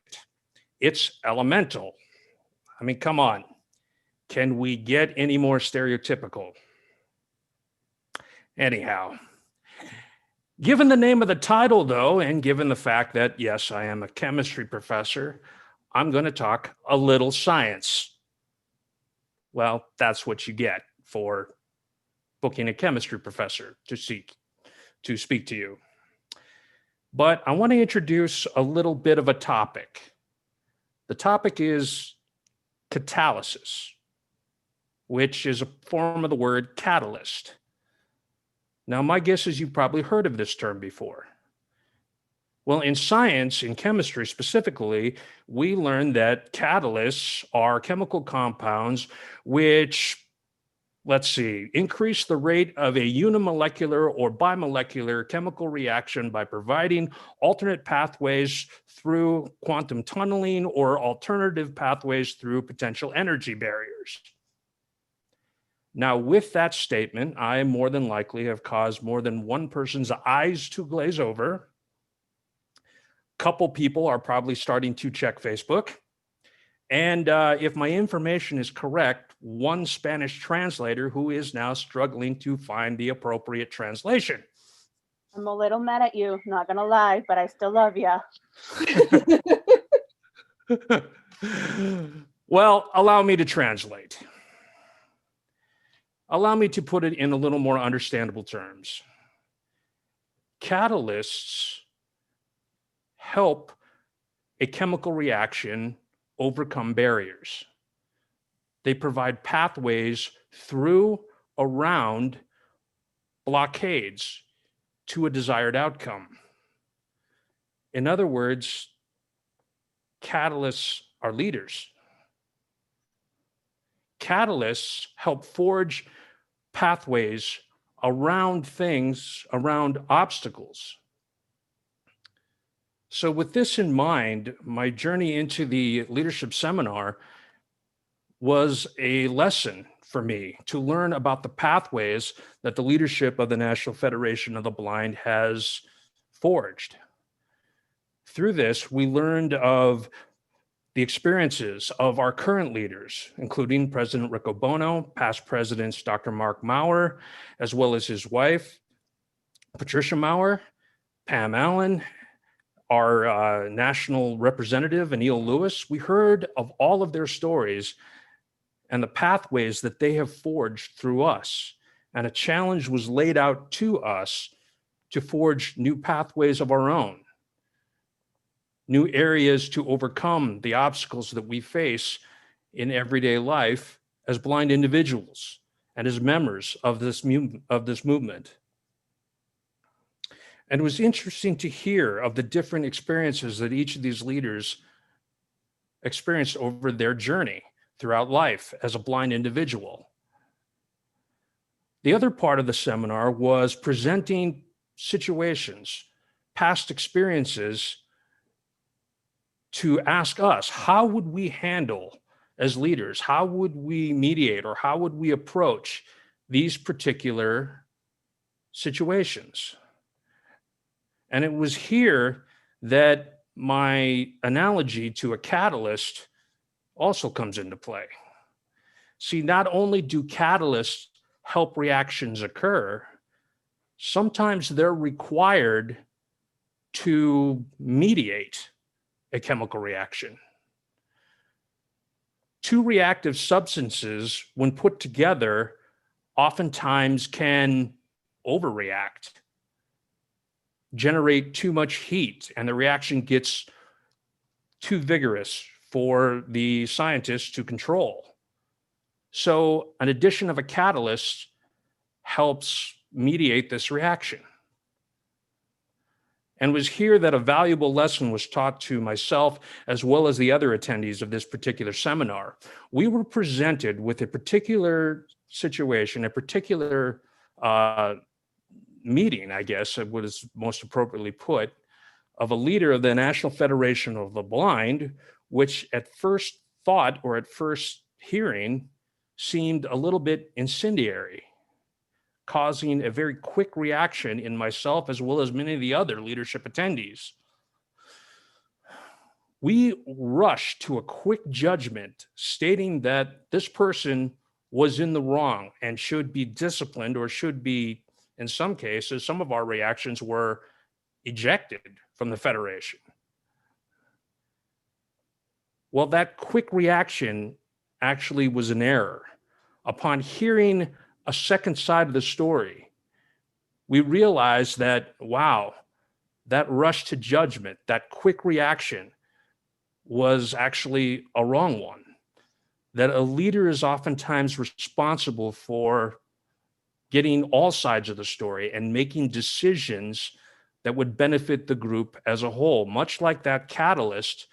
It's elemental. I mean, come on. Can we get any more stereotypical? Anyhow, given the name of the title, though, and given the fact that, yes, I am a chemistry professor, I'm going to talk a little science. Well, that's what you get for booking a chemistry professor to speak to you. But I want to introduce a little bit of a topic. The topic is catalysis, which is a form of the word catalyst. Now, my guess is you've probably heard of this term before. Well, in science, in chemistry specifically, we learned that catalysts are chemical compounds which, let's see, increase the rate of a unimolecular or bimolecular chemical reaction by providing alternate pathways through quantum tunneling or alternative pathways through potential energy barriers. Now, with that statement, I more than likely have caused more than one person's eyes to glaze over. Couple people are probably starting to check Facebook. And if my information is correct, one Spanish translator who is now struggling to find the appropriate translation. I'm a little mad at you, not gonna lie, but I still love you. Well, allow me to translate. Allow me to put it in a little more understandable terms. Catalysts help a chemical reaction overcome barriers. They provide pathways through, around blockades to a desired outcome. In other words, catalysts are leaders. Catalysts help forge pathways around things, around obstacles. So with this in mind, my journey into the leadership seminar was a lesson for me to learn about the pathways that the leadership of the National Federation of the Blind has forged. Through this, we learned of the experiences of our current leaders, including President Rick Bono, past presidents Dr. Mark Maurer, as well as his wife, Patricia Maurer, Pam Allen, our national representative, Anil Lewis. We heard of all of their stories and the pathways that they have forged through us. And a challenge was laid out to us to forge new pathways of our own, new areas to overcome the obstacles that we face in everyday life as blind individuals and as members of this movement. And it was interesting to hear of the different experiences that each of these leaders experienced over their journey throughout life as a blind individual. The other part of the seminar was presenting situations, past experiences, to ask us, how would we handle as leaders? How would we mediate, or how would we approach these particular situations? And it was here that my analogy to a catalyst also comes into play. See, not only do catalysts help reactions occur, sometimes they're required to mediate a chemical reaction. Two reactive substances, when put together, oftentimes can overreact, generate too much heat, and the reaction gets too vigorous for the scientists to control. So an addition of a catalyst helps mediate this reaction. And it was here that a valuable lesson was taught to myself as well as the other attendees of this particular seminar. We were presented with a particular situation, a particular meeting, I guess, what is most appropriately put, of a leader of the National Federation of the Blind, which at first thought or at first hearing seemed a little bit incendiary, causing a very quick reaction in myself as well as many of the other leadership attendees. We rushed to a quick judgment stating that this person was in the wrong and should be disciplined, or should be, in some cases, some of our reactions were ejected from the Federation. Well, that quick reaction actually was an error. Upon hearing a second side of the story, we realized that, wow, that rush to judgment, that quick reaction was actually a wrong one. That a leader is oftentimes responsible for getting all sides of the story and making decisions that would benefit the group as a whole, much like that catalyst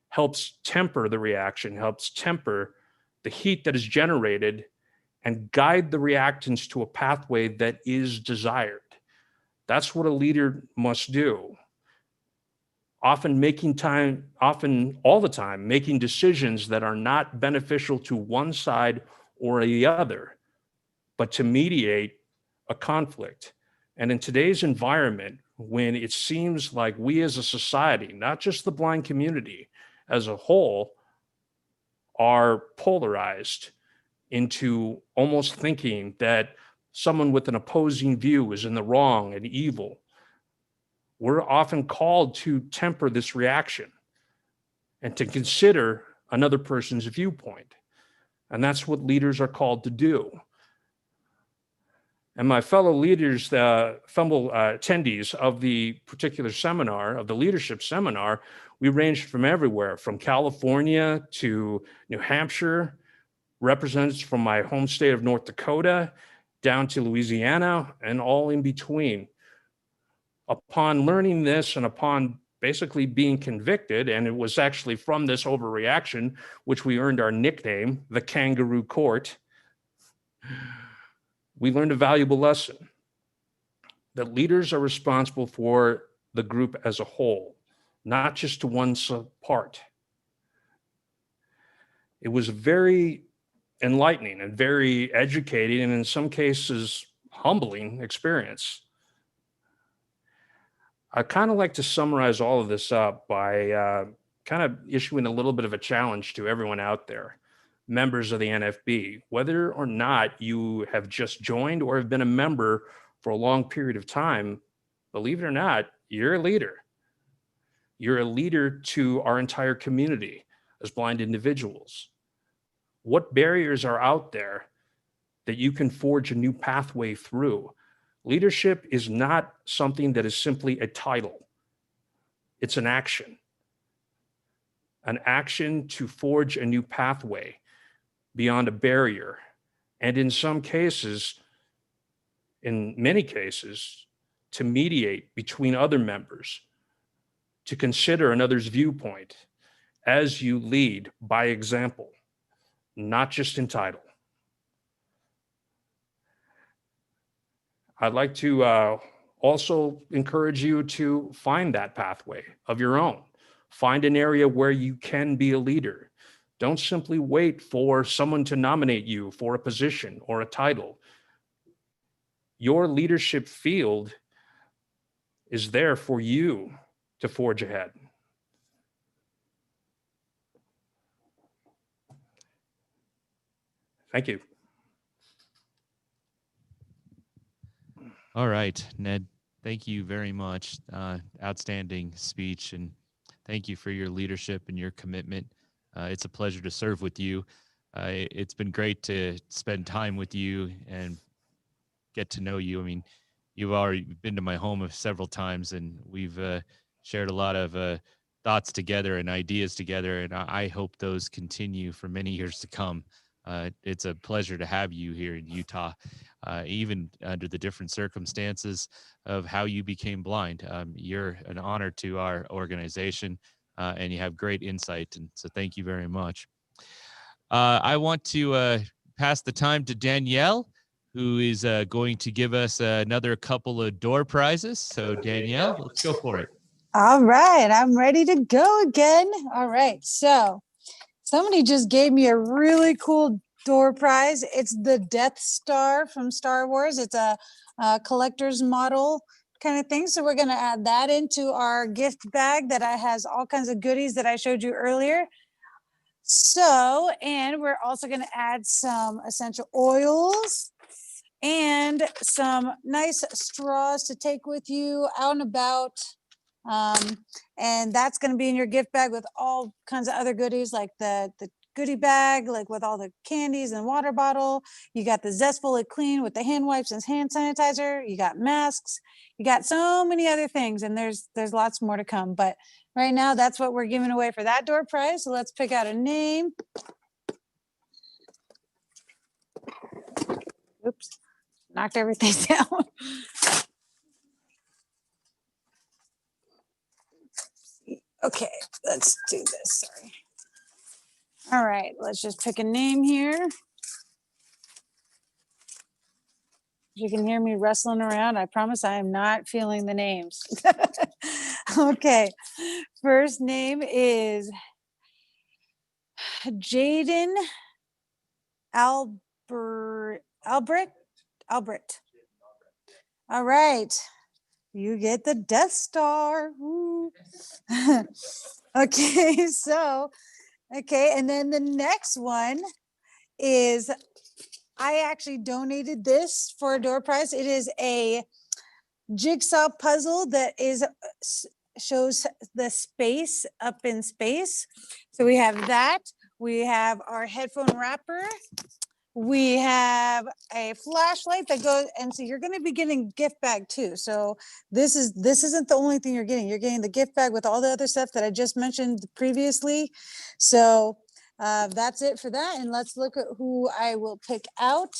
helps temper the reaction, helps temper the heat that is generated and guide the reactants to a pathway that is desired. That's what a leader must do. Often all the time, making decisions that are not beneficial to one side or the other, but to mediate a conflict. And in today's environment, when it seems like we as a society, not just the blind community as a whole, are polarized into almost thinking that someone with an opposing view is in the wrong and evil, we're often called to temper this reaction and to consider another person's viewpoint. And that's what leaders are called to do. And my fellow leaders, fellow attendees of the particular seminar, of the leadership seminar, we ranged from everywhere, from California to New Hampshire, representatives from my home state of North Dakota, down to Louisiana, and all in between. Upon learning this and upon basically being convicted, and it was actually from this overreaction, which we earned our nickname, the Kangaroo Court, we learned a valuable lesson that leaders are responsible for the group as a whole, not just to one part. It was very enlightening and very educating, and in some cases, humbling experience. I kind of like to summarize all of this up by kind of issuing a little bit of a challenge to everyone out there, members of the NFB, whether or not you have just joined or have been a member for a long period of time, believe it or not, you're a leader. You're a leader to our entire community as blind individuals. What barriers are out there that you can forge a new pathway through? Leadership is not something that is simply a title. It's an action to forge a new pathway beyond a barrier. And in some cases, in many cases, to mediate between other members, to consider another's viewpoint as you lead by example, not just in title. I'd like to also encourage you to find that pathway of your own. Find an area where you can be a leader. Don't simply wait for someone to nominate you for a position or a title. Your leadership field is there for you to forge ahead. Thank you. All right, Ned, thank you very much. Outstanding speech, and thank you for your leadership and your commitment. It's a pleasure to serve with you. It's been great to spend time with you and get to know you. I mean, you've already been to my home several times, and we've shared a lot of thoughts together and ideas together, and I hope those continue for many years to come. It's a pleasure to have you here in Utah, even under the different circumstances of how you became blind. You're an honor to our organization, and you have great insight, and so thank you very much. I want to pass the time to Danielle, who is going to give us another couple of door prizes. So Danielle, let's go for it. All right, I'm ready to go again. All right, so somebody just gave me a really cool door prize. It's the Death Star from Star Wars. It's a collector's model kind of thing. So we're going to add that into our gift bag that has all kinds of goodies that I showed you earlier. So, and we're also going to add some essential oils and some nice straws to take with you out and about. And that's going to be in your gift bag with all kinds of other goodies, like the goodie bag, like with all the candies and water bottle. You got the Zestfully Clean with the hand wipes and hand sanitizer. You got masks. You got so many other things, and there's lots more to come. But right now, that's what we're giving away for that door prize. So let's pick out a name. Oops, knocked everything down. Okay, let's do this. Sorry. All right, let's just pick a name here. You can hear me wrestling around. I promise I am not feeling the names. Okay, first name is Jaden Albert. All right, you get the Death Star. Okay, so, okay, and then the next one is, I actually donated this for a door prize. It is a jigsaw puzzle that shows the space up in space. So we have that. We have our headphone wrapper. We have a flashlight that goes, and so you're going to be getting gift bag too. So this isn't the only thing you're getting. You're getting the gift bag with all the other stuff that I just mentioned previously. So that's it for that. And let's look at who I will pick out.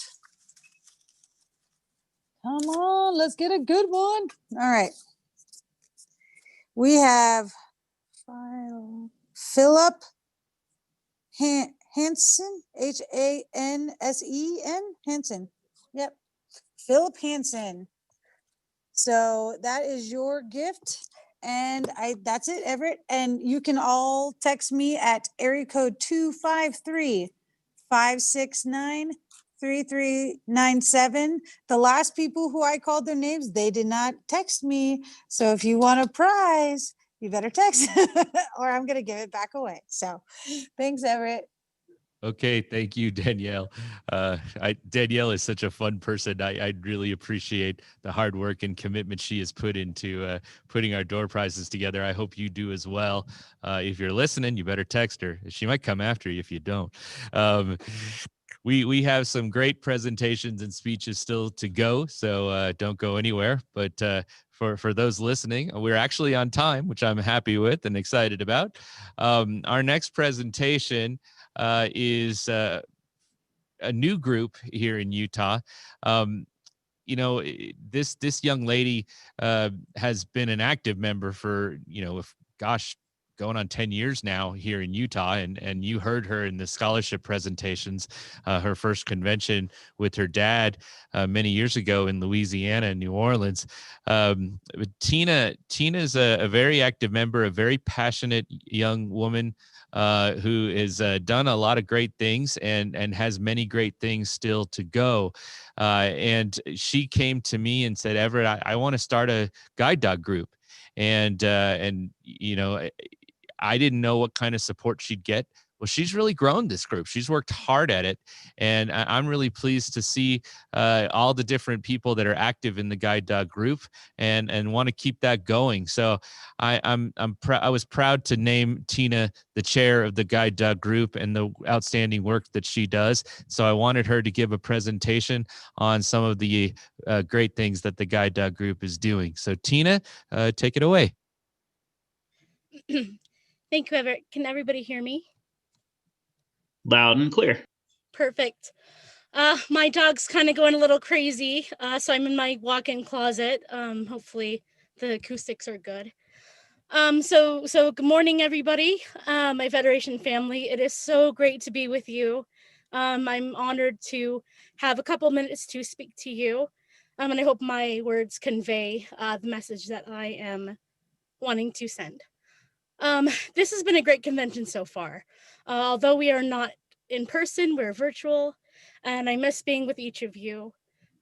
Come on, let's get a good one. All right. We have Philip Hansen, Hansen, Hansen. Yep, Philip Hansen. So that is your gift. And that's it, Everett. And you can all text me at area code 253-569-3397. The last people who I called their names, they did not text me. So if you want a prize, you better text or I'm going to give it back away. So thanks, Everett. Okay, thank you, Danielle. Danielle is such a fun person. I really appreciate the hard work and commitment she has put into putting our door prizes together. I hope you do as well. If you're listening, you better text her. She might come after you if you don't. We have some great presentations and speeches still to go, so don't go anywhere. But for those listening, we're actually on time, which I'm happy with and excited about. Our next presentation is a new group here in Utah. You know, this young lady has been an active member for, gosh, going on 10 years now here in Utah. And you heard her in the scholarship presentations, her first convention with her dad many years ago in Louisiana and New Orleans. Tina's a very active member, a very passionate young woman who has done a lot of great things and has many great things still to go. And she came to me and said, Everett, I want to start a guide dog group. And I didn't know what kind of support she'd get Well, she's really grown this group. She's worked hard at it. And I'm really pleased to see all the different people that are active in the Guide Dog group and want to keep that going. So I was proud to name Tina the chair of the Guide Dog group and the outstanding work that she does. So I wanted her to give a presentation on some of the great things that the Guide Dog group is doing. So Tina, take it away. Thank you, Everett. Can everybody hear me? Loud and clear. Perfect. My dog's kind of going a little crazy, so I'm in my walk-in closet. Hopefully the acoustics are good. So good morning, everybody. My Federation family. It is so great to be with you. I'm honored to have a couple minutes to speak to you, and I hope my words convey the message that I am wanting to send. This has been a great convention so far. Although we are not in person, we're virtual, and I miss being with each of you.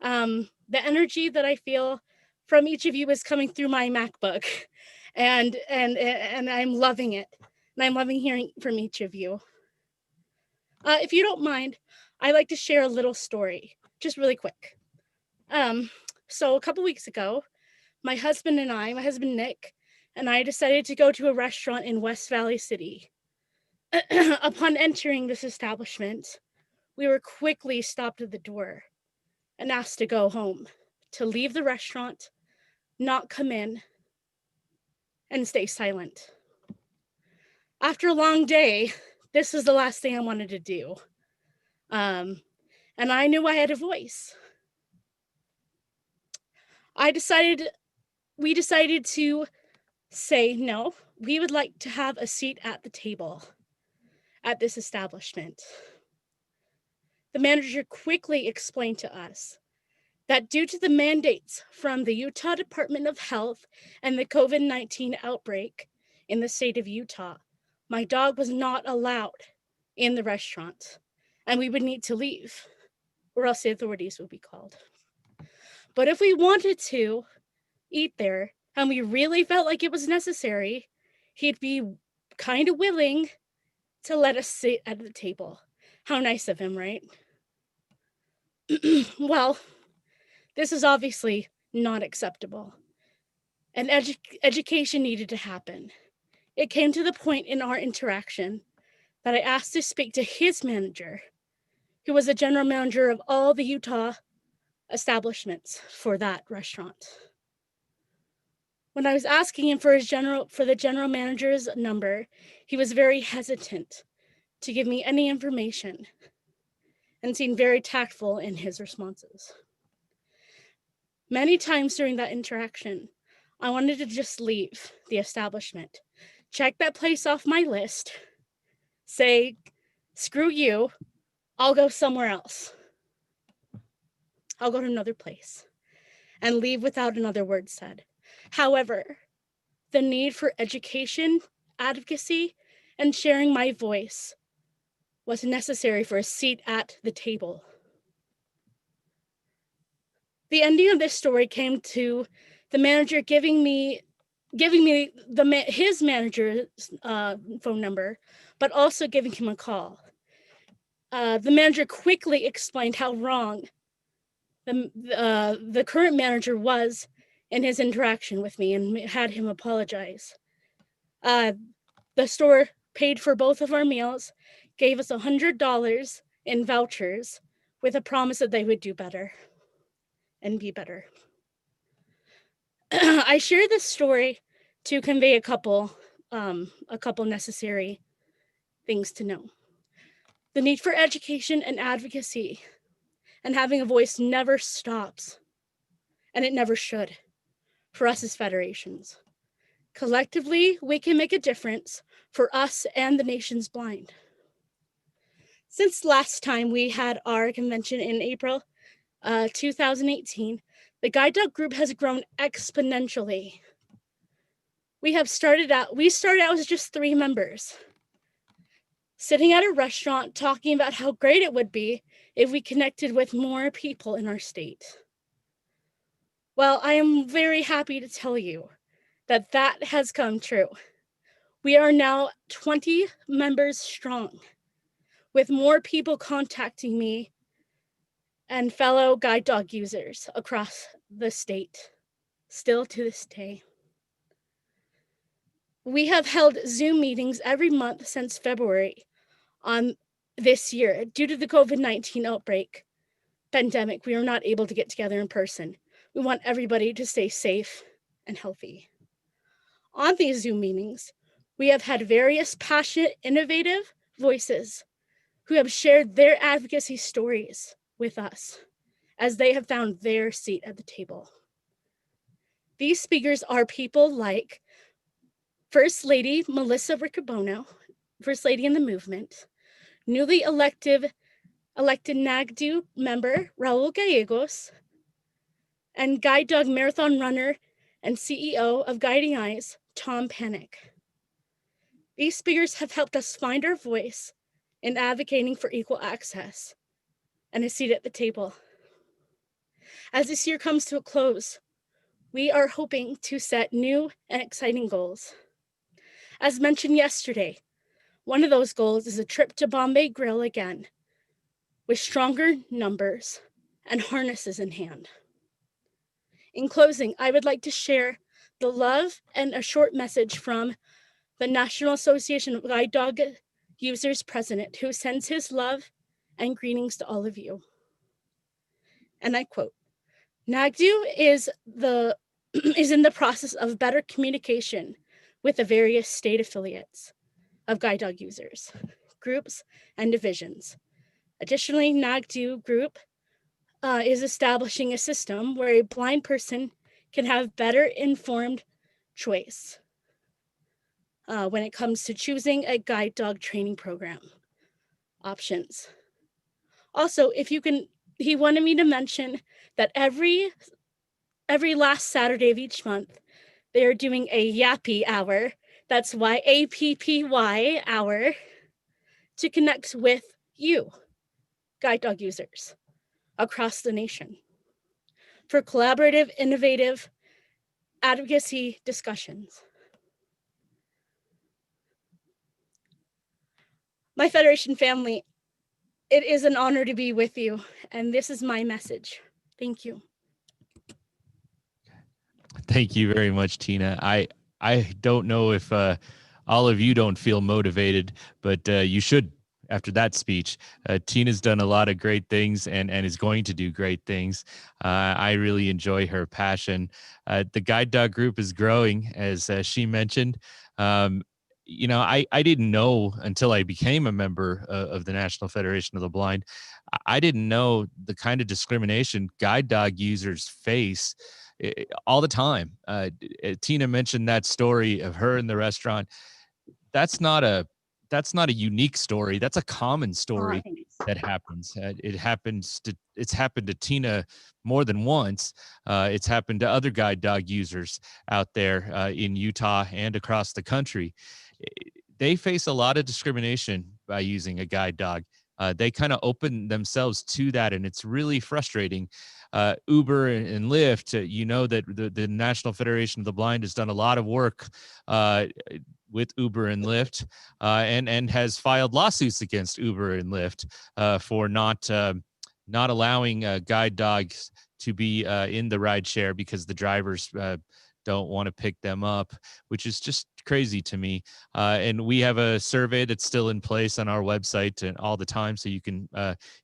The energy that I feel from each of you is coming through my MacBook, and I'm loving it, and I'm loving hearing from each of you. If you don't mind, I'd like to share a little story, just really quick. So a couple weeks ago, my husband Nick, and I decided to go to a restaurant in West Valley City. Upon entering this establishment, we were quickly stopped at the door and asked to go home, to leave the restaurant, not come in, and stay silent. After a long day, this was the last thing I wanted to do. And I knew I had a voice. We decided to say, no, we would like to have a seat at the table at this establishment. The manager quickly explained to us that due to the mandates from the Utah Department of Health and the COVID-19 outbreak in the state of Utah, my dog was not allowed in the restaurant, and we would need to leave, or else the authorities would be called. But if we wanted to eat there, and we really felt like it was necessary, he'd be kind of willing to let us sit at the table. How nice of him, right? Well, this is obviously not acceptable. And education needed to happen. It came to the point in our interaction that I asked to speak to his manager, who was the general manager of all the Utah establishments for that restaurant. When I was asking him for the general manager's number, he was very hesitant to give me any information and seemed very tactful in his responses. Many times during that interaction, I wanted to just leave the establishment, check that place off my list, say, screw you, I'll go somewhere else. I'll go to another place and leave without another word said. However, the need for education, advocacy, and sharing my voice was necessary for a seat at the table. The ending of this story came to the manager giving me his manager's phone number, but also giving him a call. The manager quickly explained how wrong the current manager was in his interaction with me and had him apologize. The store paid for both of our meals, gave us $100 in vouchers with a promise that they would do better and be better. I share this story to convey a couple necessary things to know. The need for education and advocacy and having a voice never stops, and it never should, for us as federations. Collectively, we can make a difference for us and the nation's blind. Since last time we had our convention in April 2018, the Guide Dog group has grown exponentially. We started out as just 3 members, sitting at a restaurant talking about how great it would be if we connected with more people in our state. Well, I am very happy to tell you that has come true. We are now 20 members strong, with more people contacting me and fellow guide dog users across the state, still to this day. We have held Zoom meetings every month since February on this year. Due to the COVID-19 outbreak pandemic, we are not able to get together in person. We want everybody to stay safe and healthy. On these Zoom meetings, we have had various passionate, innovative voices who have shared their advocacy stories with us as they have found their seat at the table. These speakers are people like First Lady Melissa Riccobono, First Lady in the movement, newly elected NAGDU member Raul Gallegos, and guide dog marathon runner and CEO of Guiding Eyes, Tom Panic. These speakers have helped us find our voice in advocating for equal access and a seat at the table. As this year comes to a close, we are hoping to set new and exciting goals. As mentioned yesterday, one of those goals is a trip to Bombay Grill again, with stronger numbers and harnesses in hand. In closing, I would like to share the love and a short message from the National Association of Guide Dog Users President, who sends his love and greetings to all of you. And I quote, NAGDU is in the process of better communication with the various state affiliates of guide dog users, groups, and divisions. Additionally, NAGDU group is establishing a system where a blind person can have better informed choice when it comes to choosing a guide dog training program options. Also, he wanted me to mention that every last Saturday of each month, they are doing a Yappy hour. That's YAPPY hour to connect with you, guide dog users across the nation for collaborative, innovative advocacy discussions. My Federation family, it is an honor to be with you, and this is my message. Thank you. Thank you very much, Tina. I don't know if all of you don't feel motivated, but you should after that speech. Tina's done a lot of great things and is going to do great things. I really enjoy her passion. The guide dog group is growing, as she mentioned. You know, I didn't know until I became a member of the National Federation of the Blind. I didn't know the kind of discrimination guide dog users face all the time. Tina mentioned that story of her in the restaurant. That's not a unique story. That's a common story that happens. It's happened to Tina more than once. It's happened to other guide dog users out there in Utah and across the country. They face a lot of discrimination by using a guide dog. They kind of open themselves to that, and it's really frustrating. Uber and Lyft, you know that the National Federation of the Blind has done a lot of work with Uber and Lyft, and has filed lawsuits against Uber and Lyft for not allowing guide dogs to be in the rideshare because the drivers don't want to pick them up, which is just crazy to me. And we have a survey that's still in place on our website and all the time. So you can,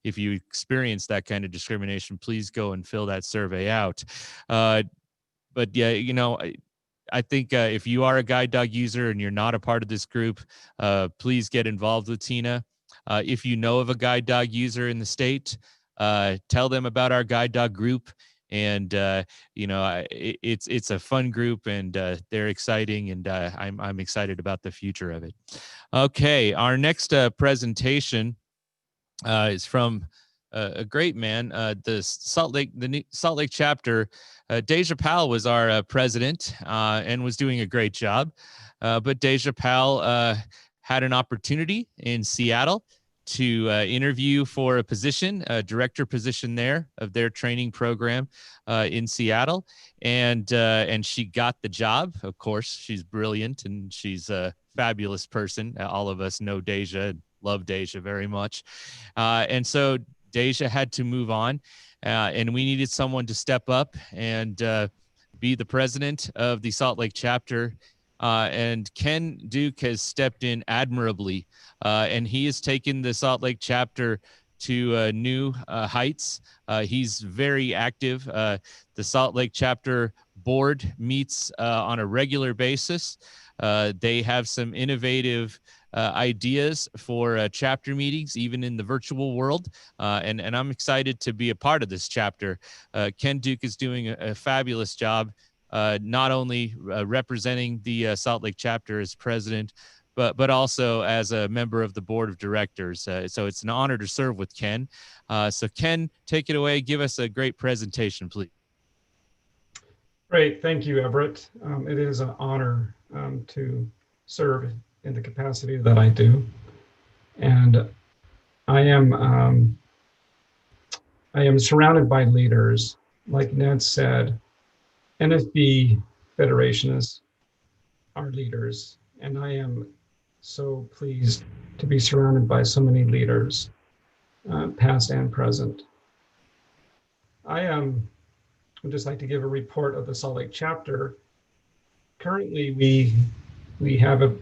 if you experience that kind of discrimination, please go and fill that survey out. But yeah, you know, I think if you are a guide dog user and you're not a part of this group, please get involved with Tina. If you know of a guide dog user in the state, tell them about our guide dog group. And you know, it's a fun group, and they're exciting, and I'm excited about the future of it. Okay, our next presentation is from a great man, the Salt Lake chapter. Deja Powell was our president and was doing a great job, but Deja Powell had an opportunity in Seattle to interview for a position, a director position there of their training program in Seattle, and she got the job. Of course, she's brilliant and she's fabulous person. All of us know Deja, love Deja very much. And so Deja had to move on, and we needed someone to step up and be the president of the Salt Lake chapter. And Ken Duke has stepped in admirably, and he has taken the Salt Lake chapter to new heights. He's very active. The Salt Lake chapter board meets on a regular basis. They have some innovative ideas for chapter meetings, even in the virtual world. And I'm excited to be a part of this chapter. Ken Duke is doing a fabulous job, not only representing the Salt Lake chapter as president, but also as a member of the board of directors. So it's an honor to serve with Ken. So Ken, take it away. Give us a great presentation, please. Great, thank you, Everett. It is an honor to serve in the capacity that I do. And I am surrounded by leaders. Like Ned said, NFB Federationists are leaders, and I am so pleased to be surrounded by so many leaders, past and present. I would just like to give a report of the Salt Lake chapter. Currently, we have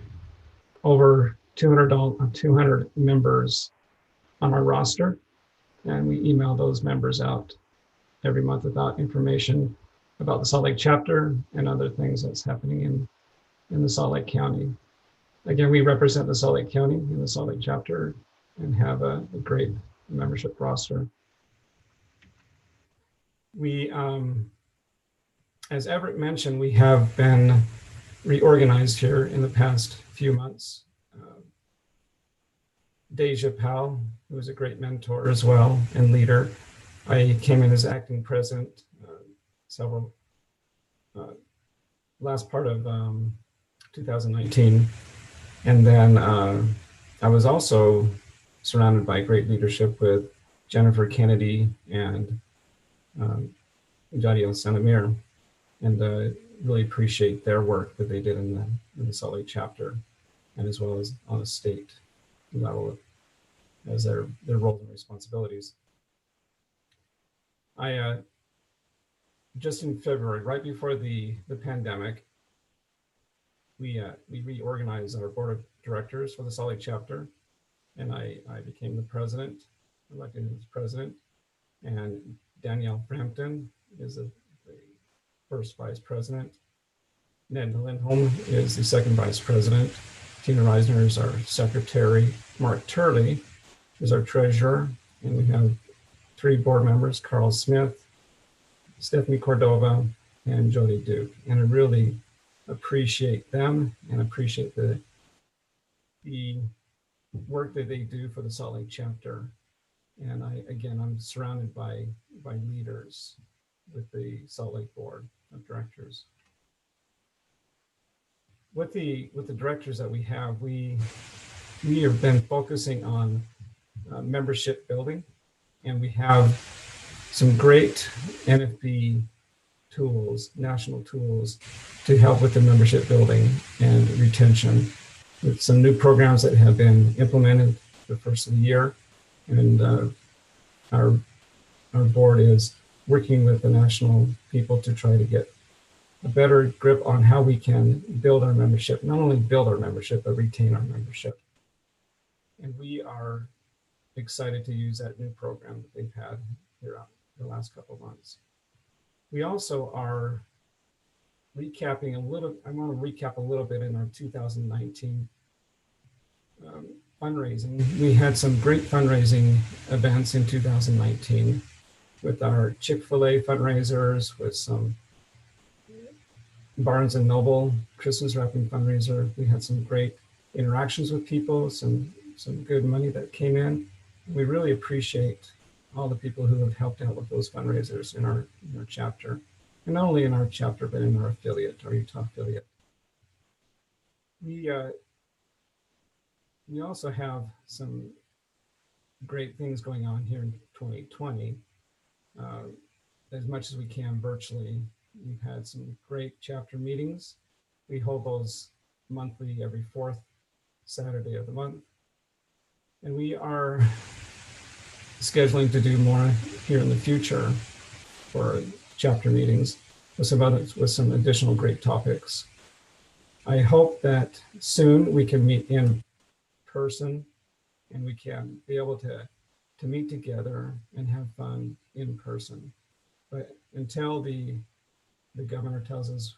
over 200 members on our roster, and we email those members out every month about information about the Salt Lake chapter and other things that's happening in the Salt Lake County. Again, we represent the Salt Lake County in the Salt Lake chapter and have a great membership roster. We, as Everett mentioned, we have been reorganized here in the past few months. Deja Powell, who was a great mentor as well and leader. I came in as acting president last part of 2019. And then I was also surrounded by great leadership with Jennifer Kennedy and Jadiel Sanamir, and really appreciate their work that they did in the Salt Lake chapter, and as well as on a state level as their roles and responsibilities. I just in February, right before the pandemic, we reorganized our board of directors for the Salt Lake chapter, and I became the president, elected as president, and Danielle Frampton is the first vice president. Ned Lindholm is the second vice president. Tina Reisner is our secretary. Mark Turley is our treasurer, and we have 3 board members: Carl Smith, Stephanie Cordova, and Jody Duke. And I really appreciate them and appreciate the work that they do for the Salt Lake chapter. And I'm surrounded by leaders with the Salt Lake Board of Directors. With the directors that we have, we have been focusing on membership building, and we have some great NFB tools, national tools, to help with the membership building and retention, with some new programs that have been implemented the first of the year. And our board is working with the national people to try to get a better grip on how we can build our membership, not only build our membership, but retain our membership. And we are excited to use that new program that they've had here the last couple of months. We also are recapping a little, I want to recap a little bit in our 2019 fundraising. We had some great fundraising events in 2019 with our Chick-fil-A fundraisers, with some Barnes and Noble Christmas wrapping fundraiser. We had some great interactions with people, some good money that came in. We really appreciate all the people who have helped out with those fundraisers in our chapter, and not only in our chapter, but in our affiliate, our Utah affiliate. We also have some great things going on here in 2020, as much as we can virtually. We've had some great chapter meetings. We hold those monthly, every fourth Saturday of the month. And we are scheduling to do more here in the future for chapter meetings with some additional great topics. I hope that soon we can meet in person and we can be able to meet together and have fun in person. But until the governor tells us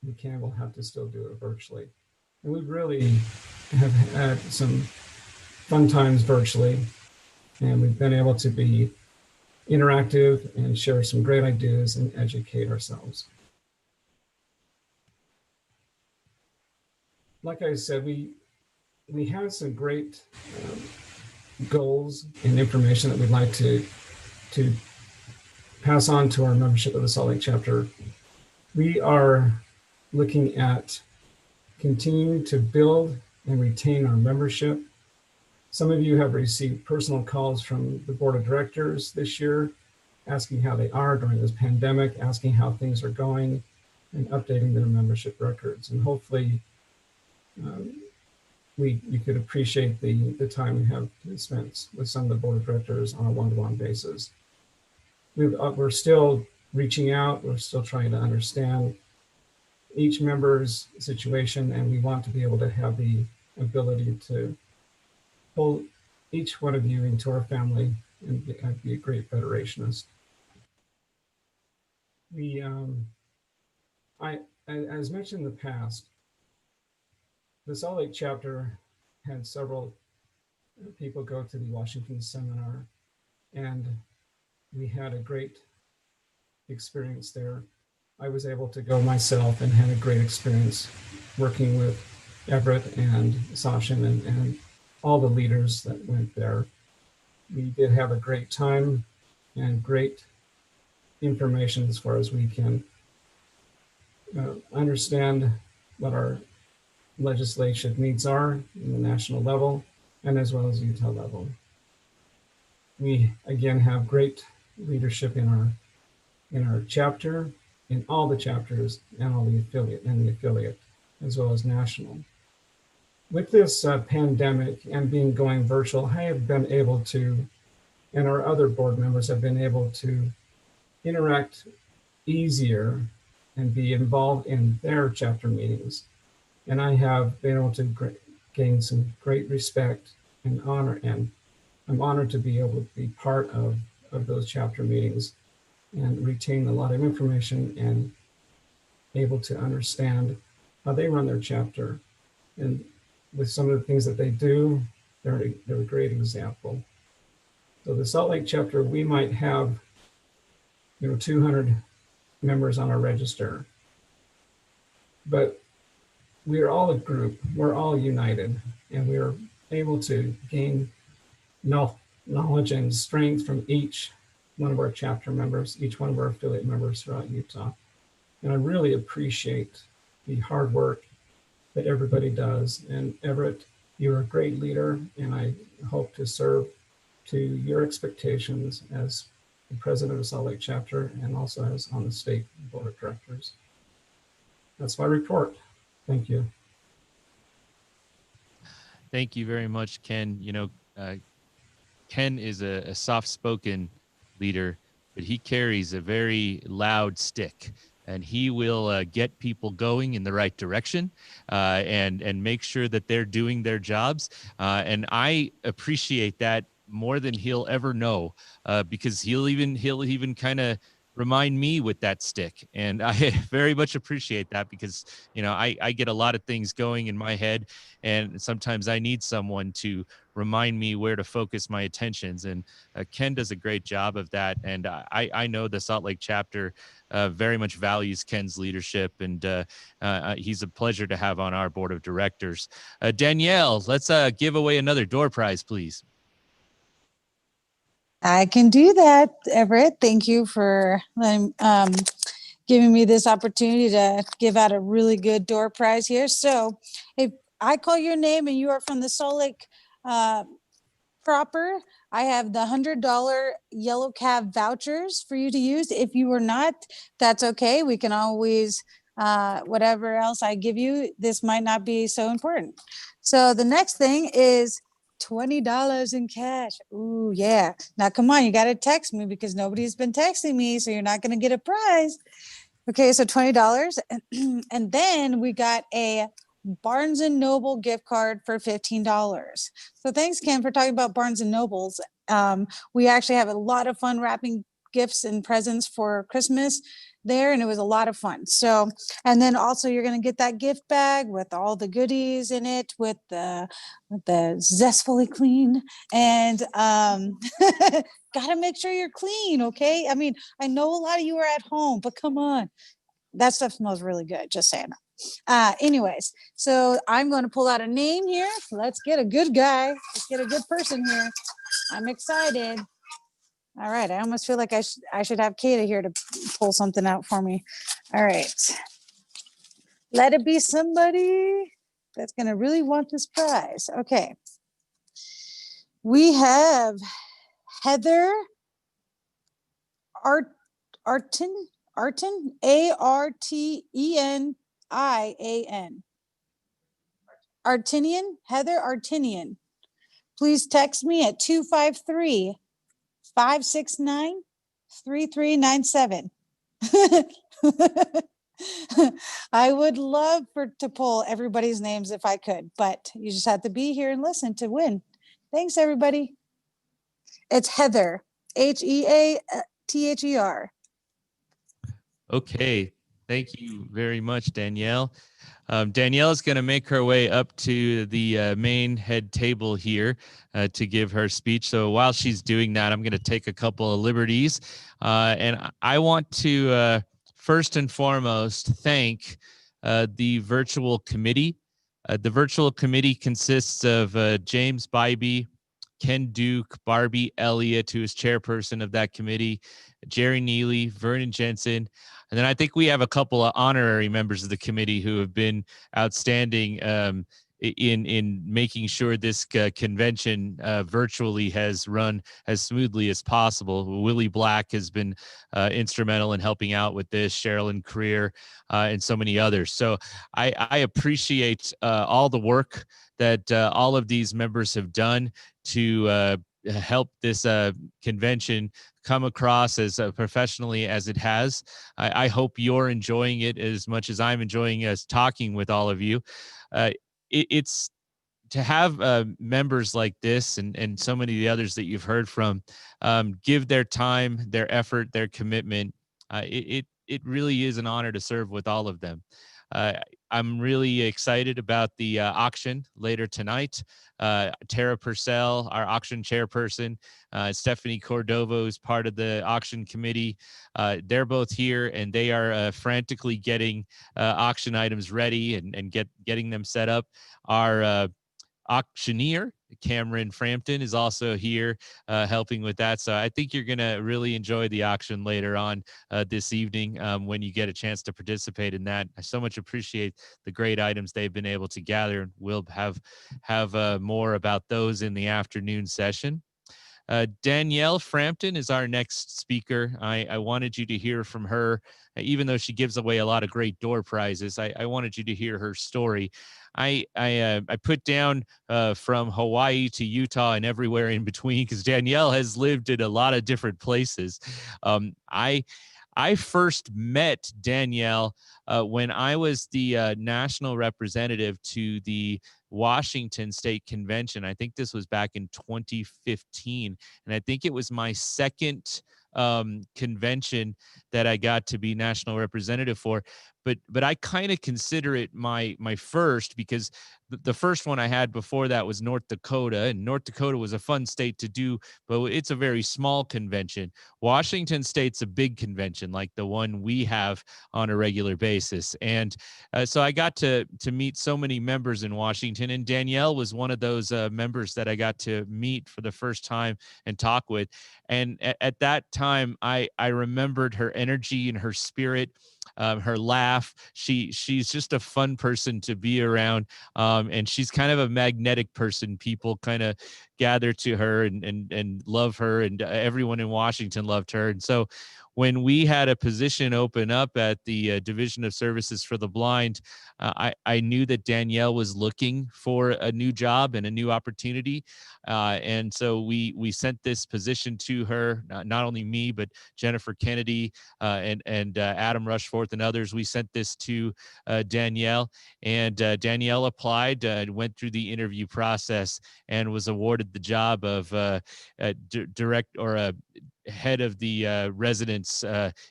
we can, we'll have to still do it virtually. And we really have had some fun times virtually, and we've been able to be interactive and share some great ideas and educate ourselves. Like I said, we have some great goals and information that we'd like to pass on to our membership of the Salt Lake chapter. We are looking at continuing to build and retain our membership. Some of you have received personal calls from the board of directors this year, asking how they are during this pandemic, asking how things are going, and updating their membership records. And hopefully we could appreciate the time we have spent with some of the board of directors on a one-to-one basis. We're still reaching out, we're still trying to understand each member's situation, and we want to be able to have the ability to pull each one of you into our family and be a great federationist. As mentioned in the past, the Salt Lake chapter had several people go to the Washington seminar, and we had a great experience there. I was able to go myself and had a great experience working with Everett and Sachin and all the leaders that went there. We did have a great time and great information as far as we can understand what our legislation needs are in the national level and as well as Utah level. We again have great leadership in our chapter, in all the chapters and all the affiliate, as well as national. With this pandemic and being going virtual, I have been able to, and our other board members have been able to interact easier and be involved in their chapter meetings. And I have been able to gain some great respect and honor, and I'm honored to be able to be part of those chapter meetings and retain a lot of information and able to understand how they run their chapter. And with some of the things that they do, they're a great example. So the Salt Lake chapter, we might have 200 members on our register, but we are all a group, we're all united, and we are able to gain knowledge and strength from each one of our chapter members, each one of our affiliate members throughout Utah. And I really appreciate the hard work that everybody does. And Everett, you're a great leader, and I hope to serve to your expectations as the president of Salt Lake chapter and also as on the state board of directors. That's my report. Thank you. Thank you very much, Ken. Ken is a soft-spoken leader, but he carries a very loud stick, and he will get people going in the right direction and make sure that they're doing their jobs. And I appreciate that more than he'll ever know, because he'll even kind of remind me with that stick. And I very much appreciate that because, I get a lot of things going in my head, and sometimes I need someone to remind me where to focus my attentions. And Ken does a great job of that. And I know the Salt Lake chapter very much values Ken's leadership, and he's a pleasure to have on our board of directors. Danielle, let's give away another door prize, please. I can do that, Everett. Thank you for giving me this opportunity to give out a really good door prize here. So if I call your name and you are from the Salt Lake proper, I have the $100 yellow cab vouchers for you to use. If you are not, that's okay. We can always Whatever else I give you, this might not be so important. So the next thing is $20 in cash. Ooh, yeah. Now, come on, you got to text me because nobody's been texting me, so you're not going to get a prize. Okay, so $20. And then we got a Barnes and Noble gift card for $15. So thanks, Kim, for talking about Barnes and Nobles. We actually have a lot of fun wrapping gifts and presents for Christmas there, and it was a lot of fun. So, and then also you're going to get that gift bag with all the goodies in it, with the zestfully clean, and got to make sure you're clean. Okay, I mean, I know a lot of you are at home, but come on, that stuff smells really good, just saying. Anyways, so I'm going to pull out a name here. Let's get a good guy. Let's get a good person here. I'm excited. All right, I almost feel like I should have Kata here to pull something out for me. All right. Let it be somebody that's going to really want this prize. Okay. We have Heather Artin, Artenian. Artinian, Heather Artinian. Please text me at 253-569-3397. I would love to pull everybody's names if I could, but you just have to be here and listen to win. Thanks, everybody. It's Heather, Heather. Okay. Thank you very much, Danielle. Danielle is going to make her way up to the main head table here to give her speech. So while she's doing that, I'm going to take a couple of liberties. And I want to first and foremost thank the virtual committee. The virtual committee consists of James Bybee, Ken Duke, Barbie Elliott, who is chairperson of that committee, Jerry Neely, Vernon Jensen. And then I think we have a couple of honorary members of the committee who have been outstanding in making sure this convention virtually has run as smoothly as possible. Willie Black has been instrumental in helping out with this, Sherilyn Creer, and so many others. So I appreciate all the work that all of these members have done to help this convention come across as professionally as it has. I hope you're enjoying it as much as I'm enjoying us talking with all of you. It's to have members like this and so many of the others that you've heard from give their time, their effort, their commitment. It really is an honor to serve with all of them. I'm really excited about the auction later tonight. Tara Purcell, our auction chairperson, Stephanie Cordova is part of the auction committee. They're both here, and they are frantically getting auction items ready and getting them set up. Our auctioneer, Cameron Frampton, is also here helping with that. So I think you're going to really enjoy the auction later on this evening when you get a chance to participate in that. I so much appreciate the great items they've been able to gather. We'll have more about those in the afternoon session. Danielle Frampton is our next speaker. I wanted you to hear from her, even though she gives away a lot of great door prizes. I wanted you to hear her story. I put down from Hawaii to Utah and everywhere in between because Danielle has lived in a lot of different places. I first met Danielle when I was the national representative to the Washington State Convention. I think this was back in 2015, and I think it was my second convention that I got to be national representative for. But I kind of consider it my first because the first one I had before that was North Dakota, and North Dakota was a fun state to do, but it's a very small convention. Washington State's a big convention like the one we have on a regular basis. And so I got to meet so many members in Washington, and Danielle was one of those members that I got to meet for the first time and talk with. And at that time, I remembered her energy and her spirit, her laugh. She's just a fun person to be around, and she's kind of a magnetic person. People kind of gather to her and love her, and everyone in Washington loved her. And so when we had a position open up at the Division of Services for the Blind, I knew that Danielle was looking for a new job and a new opportunity. And so we sent this position to her, not only me, but Jennifer Kennedy and Adam Rushforth and others. We sent this to Danielle, and Danielle applied, went through the interview process, and was awarded the job of head of the residents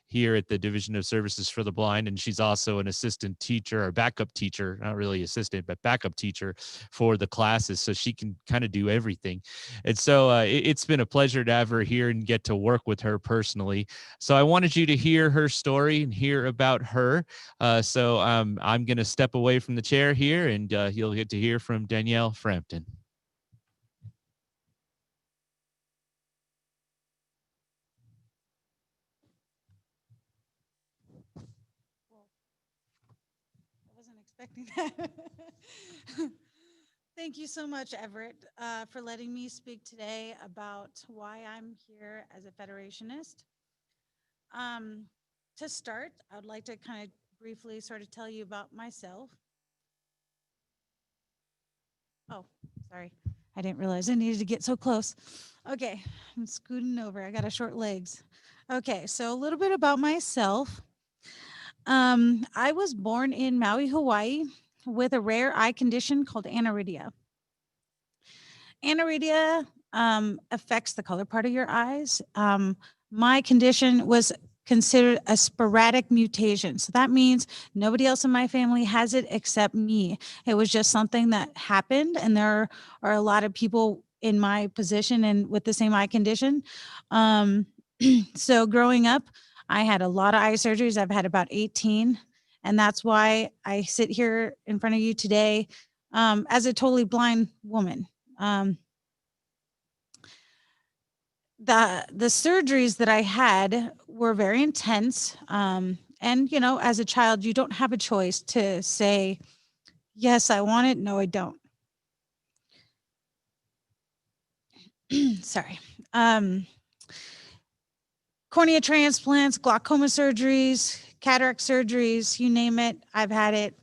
here at the Division of Services for the Blind. And she's also an assistant teacher or backup teacher, not really assistant, but backup teacher for the classes. So she can kind of do everything. And so it's been a pleasure to have her here and get to work with her personally. So I wanted you to hear her story and hear about her. So I'm going to step away from the chair here, and you'll get to hear from Danielle Frampton. Expecting that. Thank you so much, Everett, for letting me speak today about why I'm here as a Federationist. To start, I'd like to kind of briefly sort of tell you about myself. Oh, sorry. I didn't realize I needed to get so close. Okay, I'm scooting over. I got short legs. Okay, so a little bit about myself. I was born in Maui, Hawaii, with a rare eye condition called aniridia. Aniridia affects the color part of your eyes. My condition was considered a sporadic mutation. So that means nobody else in my family has it except me. It was just something that happened, and there are a lot of people in my position and with the same eye condition. So growing up, I had a lot of eye surgeries. I've had about 18, and that's why I sit here in front of you today as a totally blind woman. The surgeries that I had were very intense. And, you know, as a child, you don't have a choice to say, yes, I want it. No, I don't. Sorry. Cornea transplants, glaucoma surgeries, cataract surgeries, you name it, I've had it.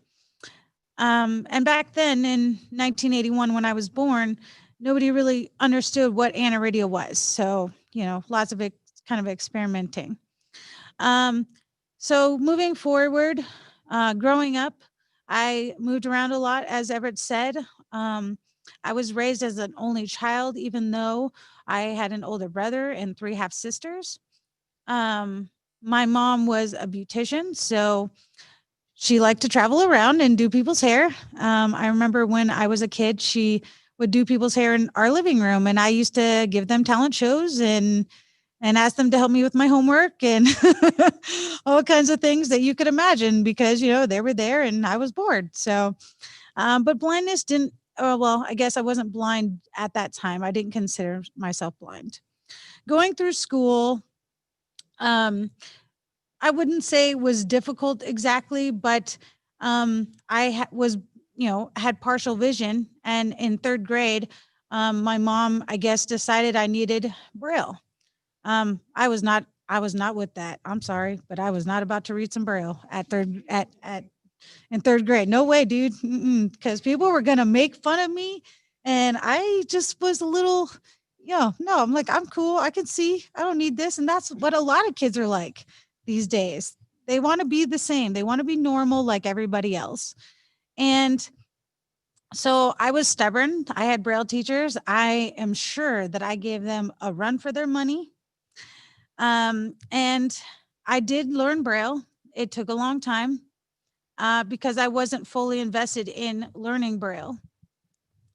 And back then in 1981, when I was born, nobody really understood what aniridia was. So, you know, lots of kind of experimenting. So moving forward, growing up, I moved around a lot, as Everett said. I was raised as an only child, even though I had an older brother and 3 half sisters. My mom was a beautician, so she liked to travel around and do people's hair. I remember when I was a kid, she would do people's hair in our living room, and I used to give them talent shows and ask them to help me with my homework and all kinds of things that you could imagine, because, you know, they were there and I was bored. So, but blindness didn't, well, I guess I wasn't blind at that time. I didn't consider myself blind. Going through school, I wouldn't say it was difficult exactly, but I was, you know, had partial vision. And in 3rd grade, my mom, I guess, decided I needed Braille. I was not with that. I'm sorry, but I was not about to read some Braille in 3rd grade. No way, dude. Because people were going to make fun of me. And I just was a little, no, I'm like, I'm cool. I can see, I don't need this. And that's what a lot of kids are like these days. They want to be the same. They want to be normal like everybody else. And so I was stubborn. I had Braille teachers. I am sure that I gave them a run for their money. And I did learn Braille. It took a long time because I wasn't fully invested in learning Braille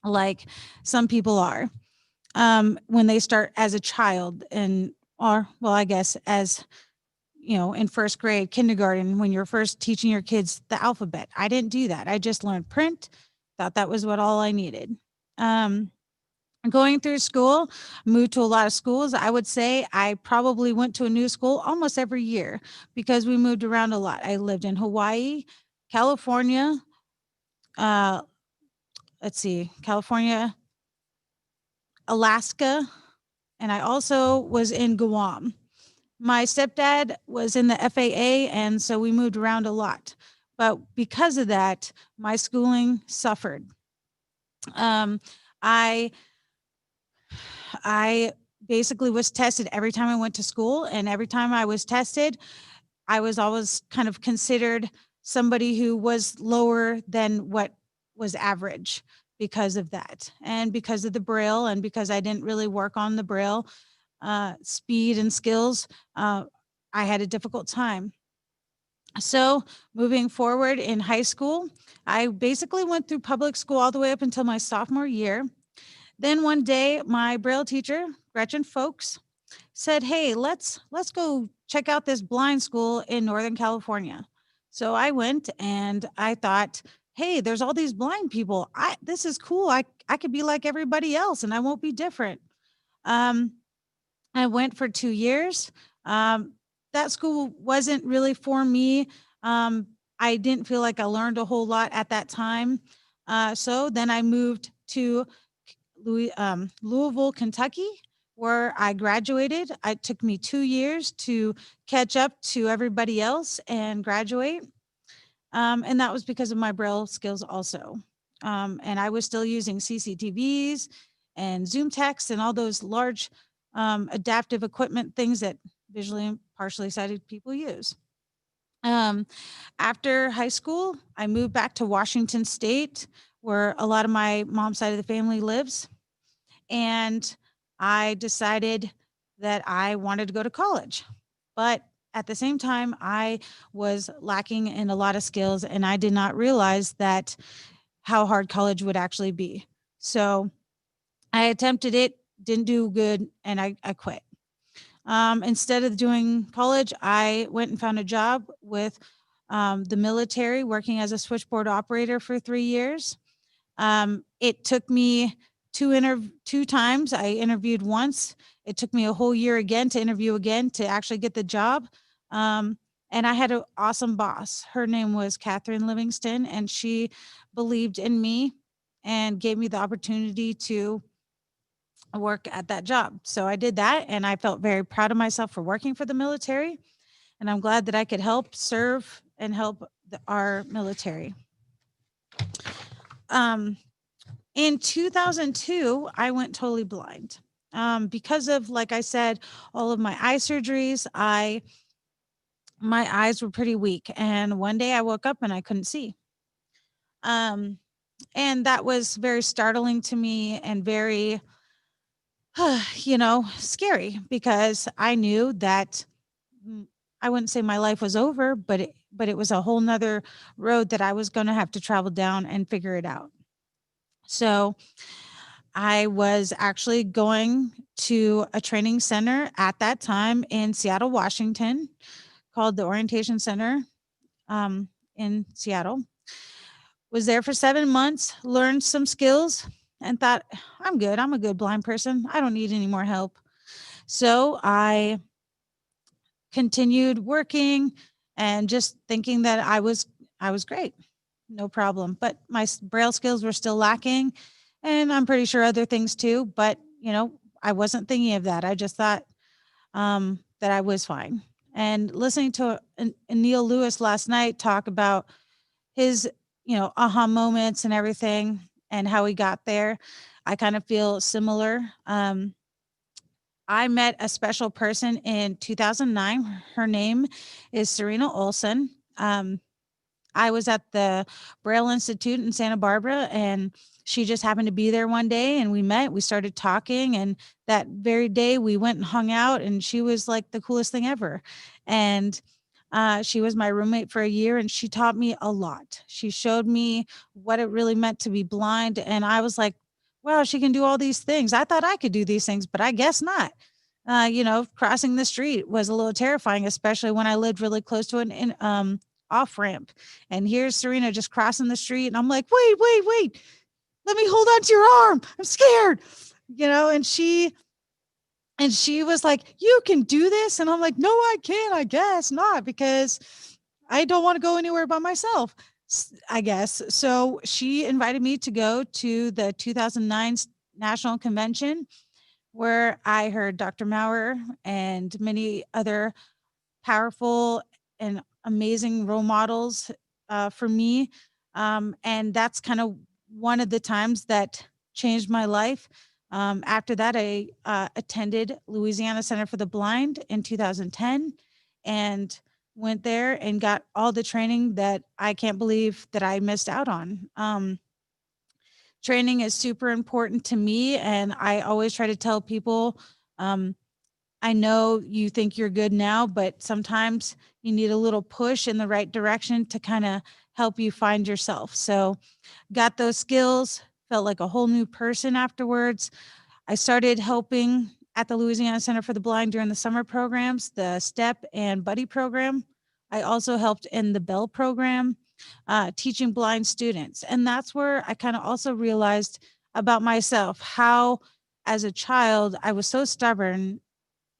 like some people are when they start as a child, or I guess as, you know, in 1st grade, kindergarten, when you're first teaching your kids the alphabet. I didn't do that. I just learned print, thought that was all I needed. Going through school, moved to a lot of schools. I would say I probably went to a new school almost every year because we moved around a lot. I lived in Hawaii, California, California, Alaska, and I also was in Guam. My stepdad was in the FAA, and so we moved around a lot. But because of that, my schooling suffered. I basically was tested every time I went to school, and every time I was tested, I was always kind of considered somebody who was lower than what was average because of that, and because of the Braille, and because I didn't really work on the Braille speed and skills. I had a difficult time. So moving forward in high school, I basically went through public school all the way up until my sophomore year. Then one day, my Braille teacher, Gretchen Folks, said, "Hey, let's go check out this blind school in Northern California." So I went, and I thought, "Hey, there's all these blind people. This is cool. I could be like everybody else, and I won't be different." I went for 2 years. That school wasn't really for me. I didn't feel like I learned a whole lot at that time. So then I moved to Louisville, Kentucky, where I graduated. It took me 2 years to catch up to everybody else and graduate. And that was because of my Braille skills also. And I was still using CCTVs and Zoom text and all those large adaptive equipment things that visually and partially sighted people use. After high school, I moved back to Washington State, where a lot of my mom's side of the family lives. And I decided that I wanted to go to college. But at the same time, I was lacking in a lot of skills, and I did not realize that how hard college would actually be. So I attempted it, didn't do good, and I quit. Instead of doing college, I went and found a job with the military, working as a switchboard operator for 3 years. It took me two times. I interviewed once. It took me a whole year again to interview again to actually get the job. And I had an awesome boss. Her name was Catherine Livingston, and she believed in me and gave me the opportunity to work at that job. So I did that, and I felt very proud of myself for working for the military. And I'm glad that I could help serve and help our military. In 2002, I went totally blind. Because of, like I said, all of my eye surgeries, my eyes were pretty weak. And one day I woke up and I couldn't see. And that was very startling to me and very, scary, because I knew that I wouldn't say my life was over, but it was a whole nother road that I was going to have to travel down and figure it out. So I was actually going to a training center at that time in Seattle, Washington, called the Orientation Center in Seattle. Was there for 7 months, learned some skills, and thought, I'm good. I'm a good blind person. I don't need any more help. So I continued working and just thinking that I was great, no problem. But my Braille skills were still lacking, and I'm pretty sure other things too. But I wasn't thinking of that. I just thought that I was fine. And listening to Neil Lewis last night talk about his aha moments and everything and how he got there, I kind of feel similar. I met a special person in 2009. Her name is Serena Olson. I was at the Braille Institute in Santa Barbara, and she just happened to be there one day, and we met. We started talking, and that very day we went and hung out, and she was like the coolest thing ever. And she was my roommate for a year, and she taught me a lot. She showed me what it really meant to be blind, and I was like, wow, she can do all these things. I thought I could do these things, but I guess not. Crossing the street was a little terrifying, especially when I lived really close to an off ramp. And here's Serena just crossing the street, and I'm like, wait, let me hold on to your arm. I'm scared, and she was like, you can do this. And I'm like, no, I can't. I guess not, because I don't want to go anywhere by myself, I guess. So she invited me to go to the 2009 National Convention, where I heard Dr. Maurer and many other powerful and amazing role models for me. And that's kind of one of the times that changed my life. After that, I attended Louisiana Center for the Blind in 2010 and went there and got all the training that I can't believe that I missed out on. Training is super important to me, and I always try to tell people, I know you think you're good now, but sometimes you need a little push in the right direction to kind of help you find yourself. So got those skills, felt like a whole new person afterwards. I started helping at the Louisiana Center for the Blind during the summer programs, the STEP and Buddy program. I also helped in the Bell program, teaching blind students. And that's where I kind of also realized about myself, how as a child, I was so stubborn,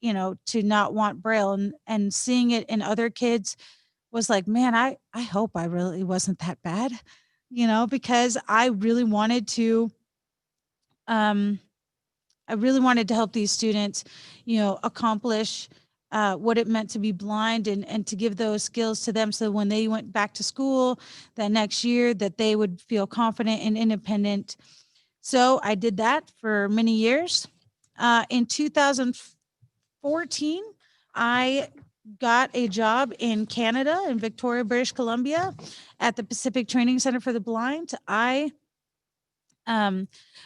you know, to not want Braille, and seeing it in other kids was like, man, I hope I really wasn't that bad, you know, because I really wanted to, help these students, you know, accomplish what it meant to be blind, and to give those skills to them. So when they went back to school that next year, that they would feel confident and independent. So I did that for many years. In 2014, I got a job in Canada, in Victoria, British Columbia, at the Pacific Training Center for the Blind. I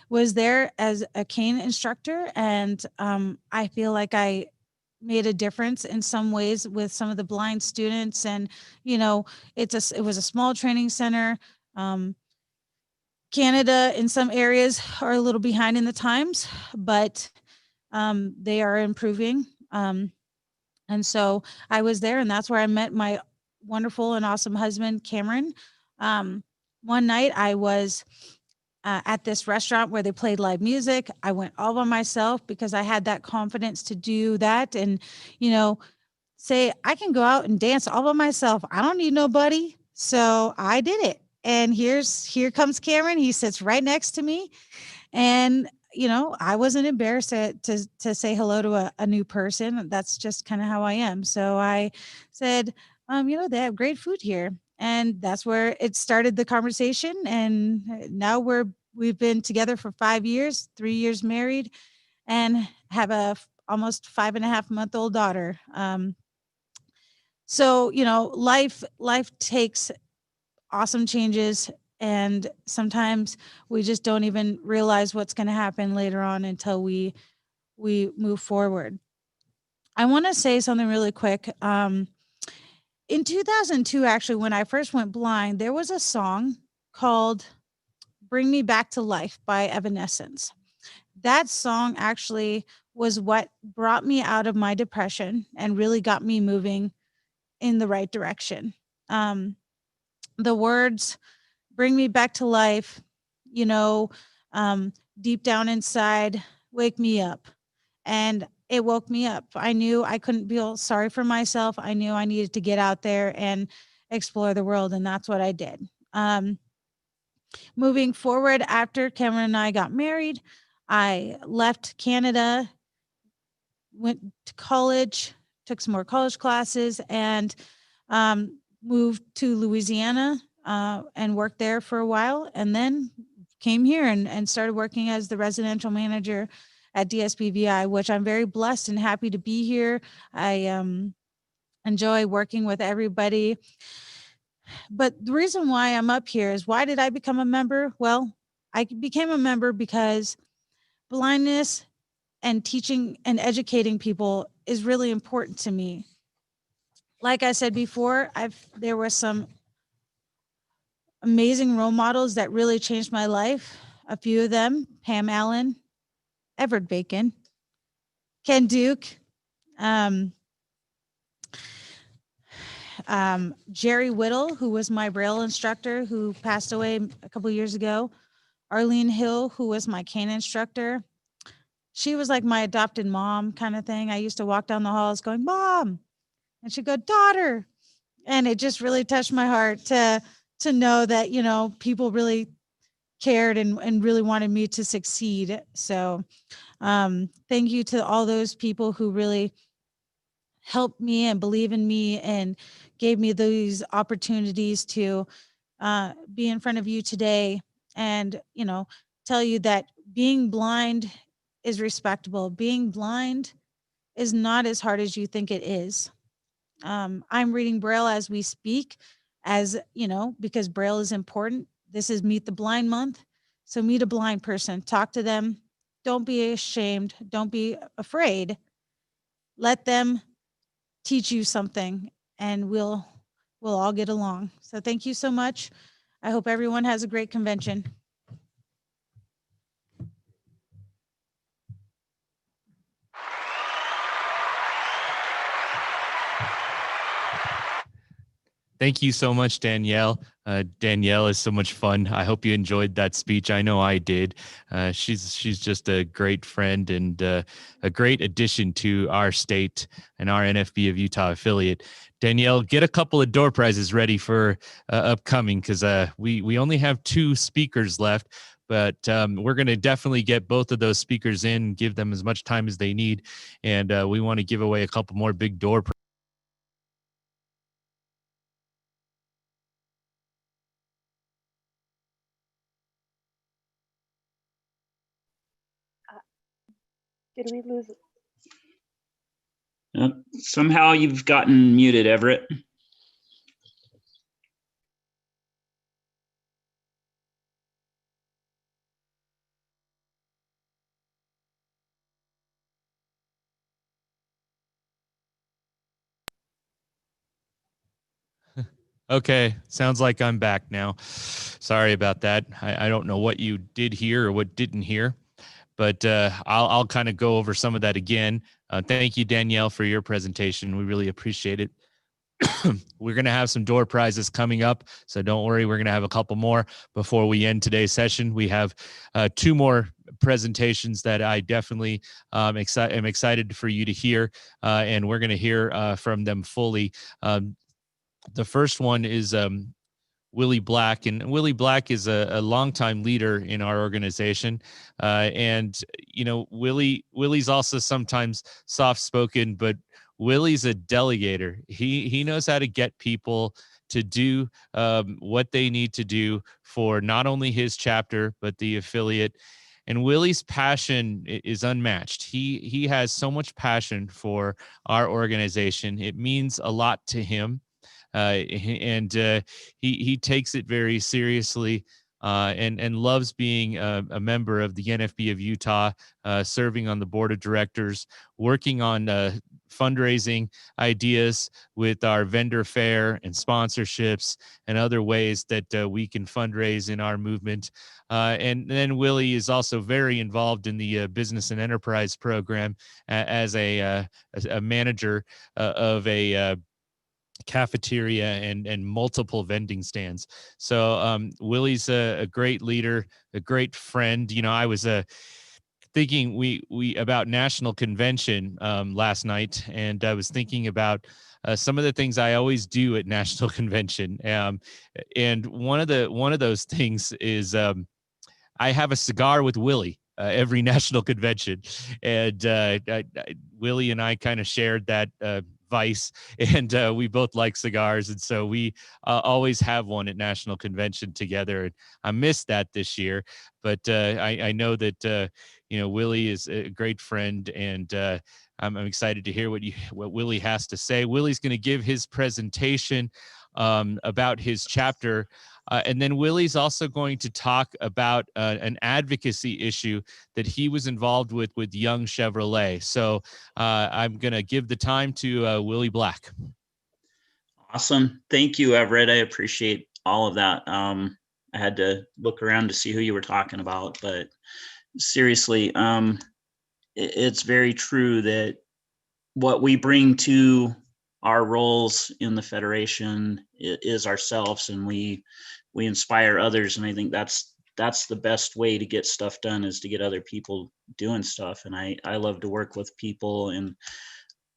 was there as a cane instructor, and I feel like I made a difference in some ways with some of the blind students. And you know, it was a small training center. Canada in some areas are a little behind in the times, but they are improving. And so I was there, and that's where I met my wonderful and awesome husband, Cameron. One night I was at this restaurant where they played live music. I went all by myself because I had that confidence to do that, and, you know, say, I can go out and dance all by myself. I don't need nobody. So I did it. And here comes Cameron. He sits right next to me. And, you know, I wasn't embarrassed to say hello to a new person. That's just kind of how I am. So I said, you know, they have great food here. And that's where it started the conversation. And now we've been together for 5 years, 3 years married, and have a almost 5.5-month-old daughter. So, you know, life takes awesome changes, and sometimes we just don't even realize what's going to happen later on until we move forward. I want to say something really quick. In 2002, actually, when I first went blind, there was a song called Bring Me Back to Life by Evanescence. That song actually was what brought me out of my depression and really got me moving in the right direction. The words bring me back to life, you know, deep down inside, wake me up. And it woke me up. I knew I couldn't feel sorry for myself. I knew I needed to get out there and explore the world. And that's what I did. Moving forward, after Cameron and I got married, I left Canada, went to college, took some more college classes, and moved to Louisiana and worked there for a while, and then came here and started working as the residential manager at DSPVI, which I'm very blessed and happy to be here. I enjoy working with everybody. But the reason why I'm up here is, why did I become a member? Well, I became a member because blindness and teaching and educating people is really important to me. Like I said before, there were some amazing role models that really changed my life. A few of them: Pam Allen, Everett Bacon, Ken Duke, Jerry Whittle, who was my Braille instructor, who passed away a couple years ago, Arlene Hill, who was my cane instructor. She was like my adopted mom kind of thing. I used to walk down the halls going, "Mom," and she'd go, "Daughter." And it just really touched my heart to know that, you know, people really cared and really wanted me to succeed. So thank you to all those people who really helped me and believe in me and gave me these opportunities to be in front of you today and, you know, tell you that being blind is respectable. Being blind is not as hard as you think it is. I'm reading Braille as we speak, as you know, because Braille is important. This is Meet the Blind Month. So meet a blind person, talk to them. Don't be ashamed. Don't be afraid. Let them teach you something and we'll all get along. So thank you so much. I hope everyone has a great convention. Thank you so much, Danielle. Danielle is so much fun. I hope you enjoyed that speech. I know I did. She's just a great friend and a great addition to our state and our NFB of Utah affiliate. Danielle, get a couple of door prizes ready for upcoming, because we only have 2 speakers left. But we're going to definitely get both of those speakers in, give them as much time as they need. And we want to give away a couple more big door prizes. Did we lose? Somehow you've gotten muted, Everett. Okay, sounds like I'm back now. Sorry about that. I don't know what you did hear or what didn't hear, but I'll kind of go over some of that again. Thank you, Danielle, for your presentation. We really appreciate it. We're going to have some door prizes coming up, so don't worry. We're going to have a couple more before we end today's session. We have 2 more presentations that I definitely am excited for you to hear, and we're going to hear from them fully. The first one is Willie Black, and Willie Black is a longtime leader in our organization. And you know, Willie's also sometimes soft-spoken, but Willie's a delegator. He knows how to get people to do what they need to do for not only his chapter but the affiliate. And Willie's passion is unmatched. He has so much passion for our organization. It means a lot to him. And he takes it very seriously, and loves being a member of the NFB of Utah, serving on the board of directors, working on fundraising ideas with our vendor fair and sponsorships and other ways that we can fundraise in our movement. And then Willie is also very involved in the business and enterprise program as a manager of a cafeteria and multiple vending stands. So Willie's a great leader, a great friend. You know, I was thinking we about national convention last night, and I was thinking about some of the things I always do at national convention. And one of those things is I have a cigar with Willie every national convention, and Willie and I kind of shared that vice, and we both like cigars, and so we always have one at national convention together. And I missed that this year, but I know that you know, Willie is a great friend, and I'm excited to hear what Willie has to say. Willie's going to give his presentation about his chapter. And then Willie's also going to talk about an advocacy issue that he was involved with Young Chevrolet. So I'm going to give the time to Willie Black. Awesome. Thank you, Everett. I appreciate all of that. I had to look around to see who you were talking about, but seriously, it's very true that what we bring to our roles in the Federation is ourselves, and we inspire others. And I think that's the best way to get stuff done, is to get other people doing stuff. And I love to work with people, and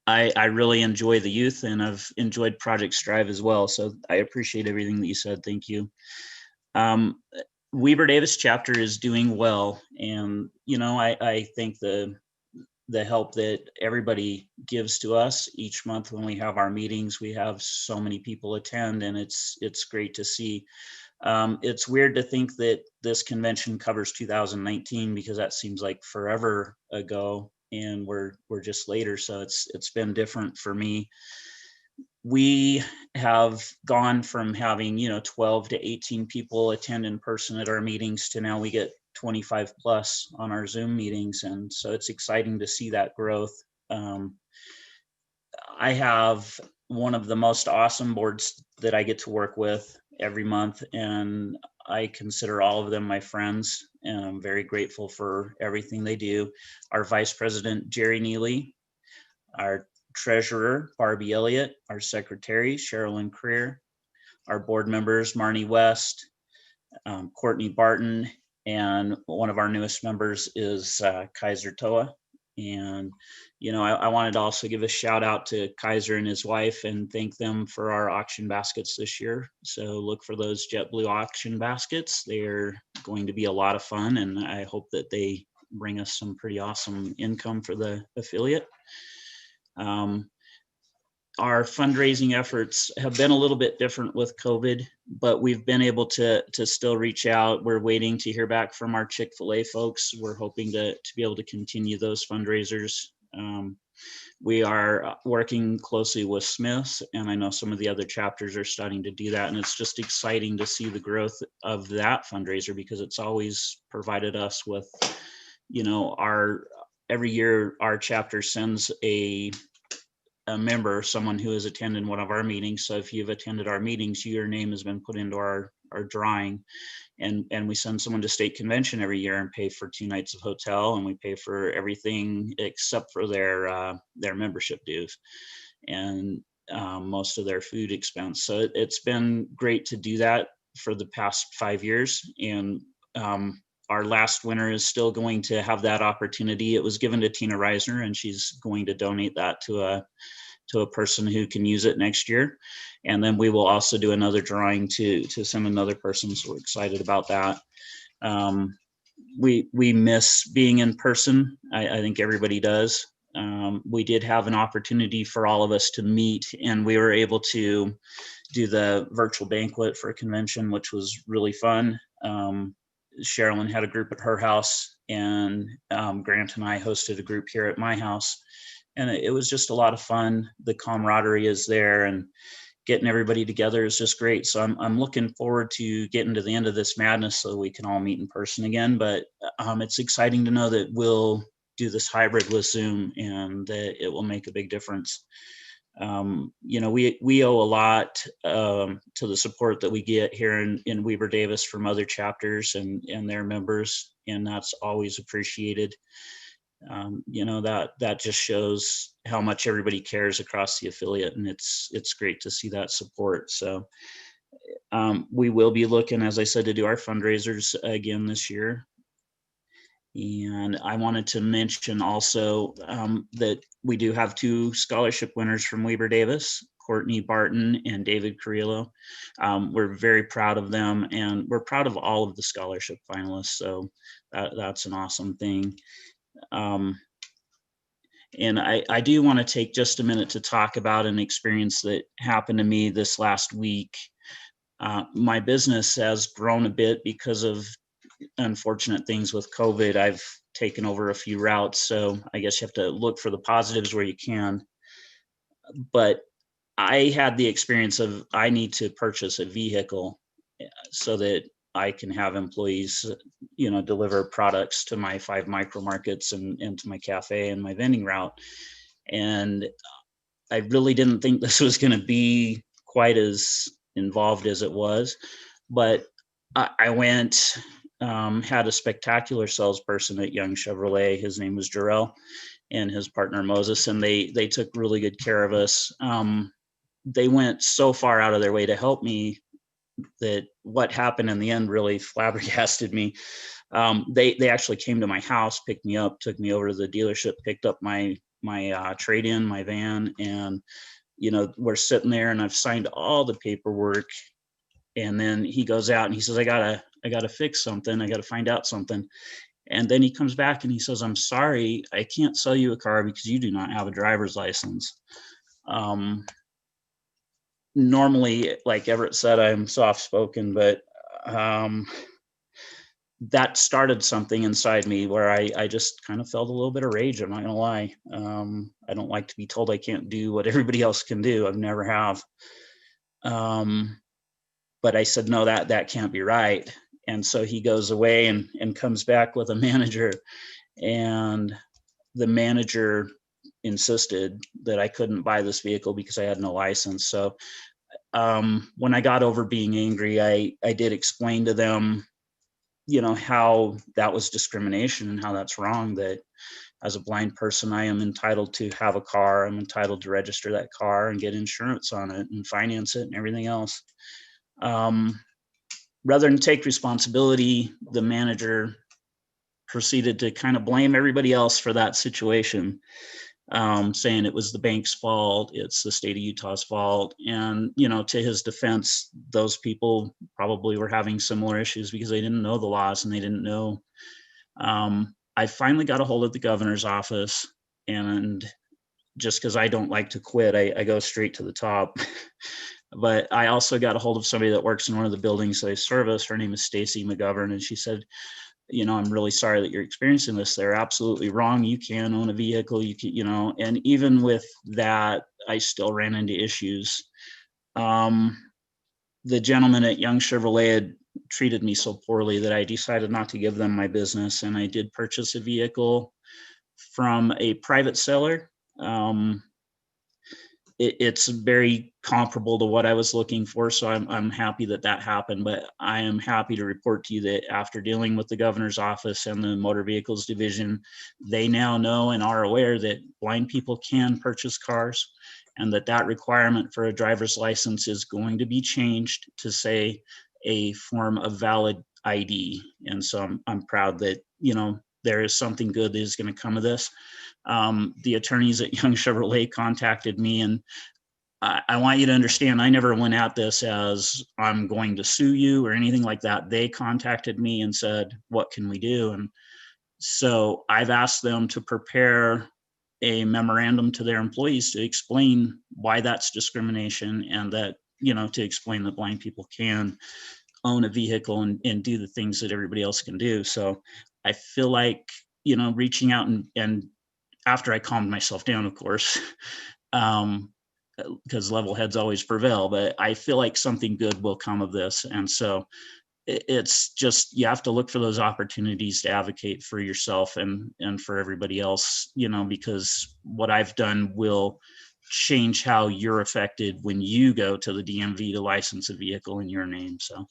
I really enjoy the youth, and I've enjoyed Project Strive as well. So I appreciate everything that you said. Thank you. Weber Davis chapter is doing well, and I think the help that everybody gives to us each month when we have our meetings, we have so many people attend, and it's great to see. It's weird to think that this convention covers 2019 because that seems like forever ago, and we're just later. So it's been different for me. We have gone from having 12 to 18 people attend in person at our meetings to now we get 25 plus on our Zoom meetings, and so it's exciting to see that growth. I have one of the most awesome boards that I get to work with every month, and I consider all of them my friends, and I'm very grateful for everything they do. Our Vice President, Jerry Neely, our Treasurer, Barbie Elliott, our Secretary, Sherilyn Creer, our board members, Marnie West, Courtney Barton, and one of our newest members is Kaiser Toa. And, I wanted to also give a shout out to Kaiser and his wife and thank them for our auction baskets this year. So look for those JetBlue auction baskets. They're going to be a lot of fun, and I hope that they bring us some pretty awesome income for the affiliate. Our fundraising efforts have been a little bit different with COVID, but we've been able to still reach out. We're waiting to hear back from our Chick-fil-A folks. We're hoping to be able to continue those fundraisers. We are working closely with Smith's, and I know some of the other chapters are starting to do that. And it's just exciting to see the growth of that fundraiser because it's always provided us with, every year our chapter sends a member, someone who has attended one of our meetings. So if you've attended our meetings, your name has been put into our drawing, and we send someone to state convention every year and pay for 2 nights of hotel, and we pay for everything except for their membership dues and most of their food expense. So it's been great to do that for the past 5 years. And our last winner is still going to have that opportunity. It was given to Tina Reisner, and she's going to donate that to a person who can use it next year. And then we will also do another drawing to send another person. So we're excited about that. We miss being in person. I think everybody does. We did have an opportunity for all of us to meet, and we were able to do the virtual banquet for a convention, which was really fun. Sherilyn had a group at her house, and Grant and I hosted a group here at my house. And it was just a lot of fun. The camaraderie is there, and getting everybody together is just great. So I'm looking forward to getting to the end of this madness so we can all meet in person again. But it's exciting to know that we'll do this hybrid with Zoom, and that it will make a big difference. We owe a lot to the support that we get here in Weber Davis from other chapters and their members, and that's always appreciated. That just shows how much everybody cares across the affiliate, and it's great to see that support. So we will be looking, as I said, to do our fundraisers again this year. And I wanted to mention also that we do have 2 scholarship winners from Weber Davis, Courtney Barton and David Carrillo. We're very proud of them, and we're proud of all of the scholarship finalists. So that's an awesome thing. And I do want to take just a minute to talk about an experience that happened to me this last week. My business has grown a bit because of unfortunate things with COVID. I've taken over a few routes, so I guess you have to look for the positives where you can. But I had the experience of I need to purchase a vehicle so that I can have employees, deliver products to my 5 micro markets and to my cafe and my vending route. And I really didn't think this was going to be quite as involved as it was, but I went, had a spectacular salesperson at Young Chevrolet. His name was Jarrell, and his partner Moses, and they took really good care of us. They went so far out of their way to help me that what happened in the end really flabbergasted me. They actually came to my house, picked me up, took me over to the dealership, picked up my trade-in, my van, and we're sitting there, and I've signed all the paperwork. And then he goes out and he says, I got got to fix something. I got to find out something. And then he comes back and he says, I'm sorry, I can't sell you a car because you do not have a driver's license. Normally, like Everett said, I'm soft-spoken, but that started something inside me where I just kind of felt a little bit of rage. I'm not gonna lie. I don't like to be told I can't do what everybody else can do. I've never have. But I said, no, that can't be right. And so he goes away and comes back with a manager, and the manager insisted that I couldn't buy this vehicle because I had no license. So when I got over being angry, I did explain to them, you know, how that was discrimination and how that's wrong, that as a blind person, I am entitled to have a car. I'm entitled to register that car and get insurance on it and finance it and everything else. Rather than take responsibility, the manager proceeded to kind of blame everybody else for that situation, saying it was the bank's fault, it's the state of Utah's fault. And, you know, to his defense, those people probably were having similar issues because they didn't know the laws and they didn't know. I finally got a hold of the governor's office, and just because I don't like to quit, I go straight to the top. But I also got a hold of somebody that works in one of the buildings I service. Her name is Stacy McGovern, and she said, you know, I'm really sorry that you're experiencing this. They're absolutely wrong. You can own a vehicle, you can, you know, and even with that, I still ran into issues. The gentleman at Young Chevrolet had treated me so poorly that I decided not to give them my business. And I did purchase a vehicle from a private seller. It's very comparable to what I was looking for. So I'm happy that that happened, but I am happy to report to you that after dealing with the governor's office and the motor vehicles division, they now know and are aware that blind people can purchase cars, and that requirement for a driver's license is going to be changed to say a form of valid ID. And so I'm proud that, you know, there is something good that is going to come of this. The attorneys at Young Chevrolet contacted me, and I want you to understand, I never went at this as I'm going to sue you or anything like that. They contacted me and said, what can we do? And so I've asked them to prepare a memorandum to their employees to explain why that's discrimination, and that, you know, to explain that blind people can own a vehicle and do the things that everybody else can do. So I feel like, you know, reaching out and after I calmed myself down, of course, because level heads always prevail, but I feel like something good will come of this. And so it's just, you have to look for those opportunities to advocate for yourself and for everybody else, you know, because what I've done will change how you're affected when you go to the DMV to license a vehicle in your name. So,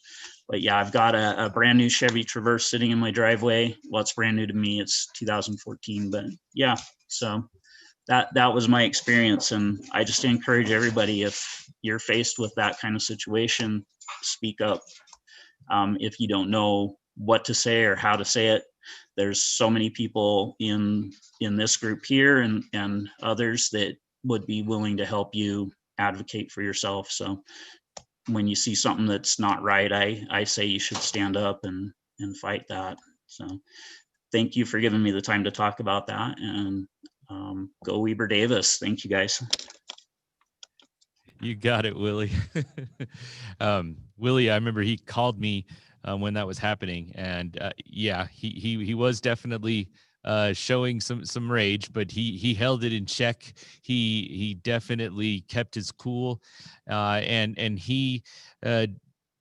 but yeah, I've got a brand new Chevy Traverse sitting in my driveway. Well, it's brand new to me. It's 2014, but yeah, so that was my experience. And I just encourage everybody, if you're faced with that kind of situation, speak up. If you don't know what to say or how to say it, there's so many people in this group here and others that would be willing to help you advocate for yourself. So when you see something that's not right, I say you should stand up and fight that. So thank you for giving me the time to talk about that, and go Weber Davis. Thank you, guys. You got it, Willie. Willie, I remember he called me when that was happening, and yeah, he was definitely showing some rage, but he held it in check. He definitely kept his cool, and he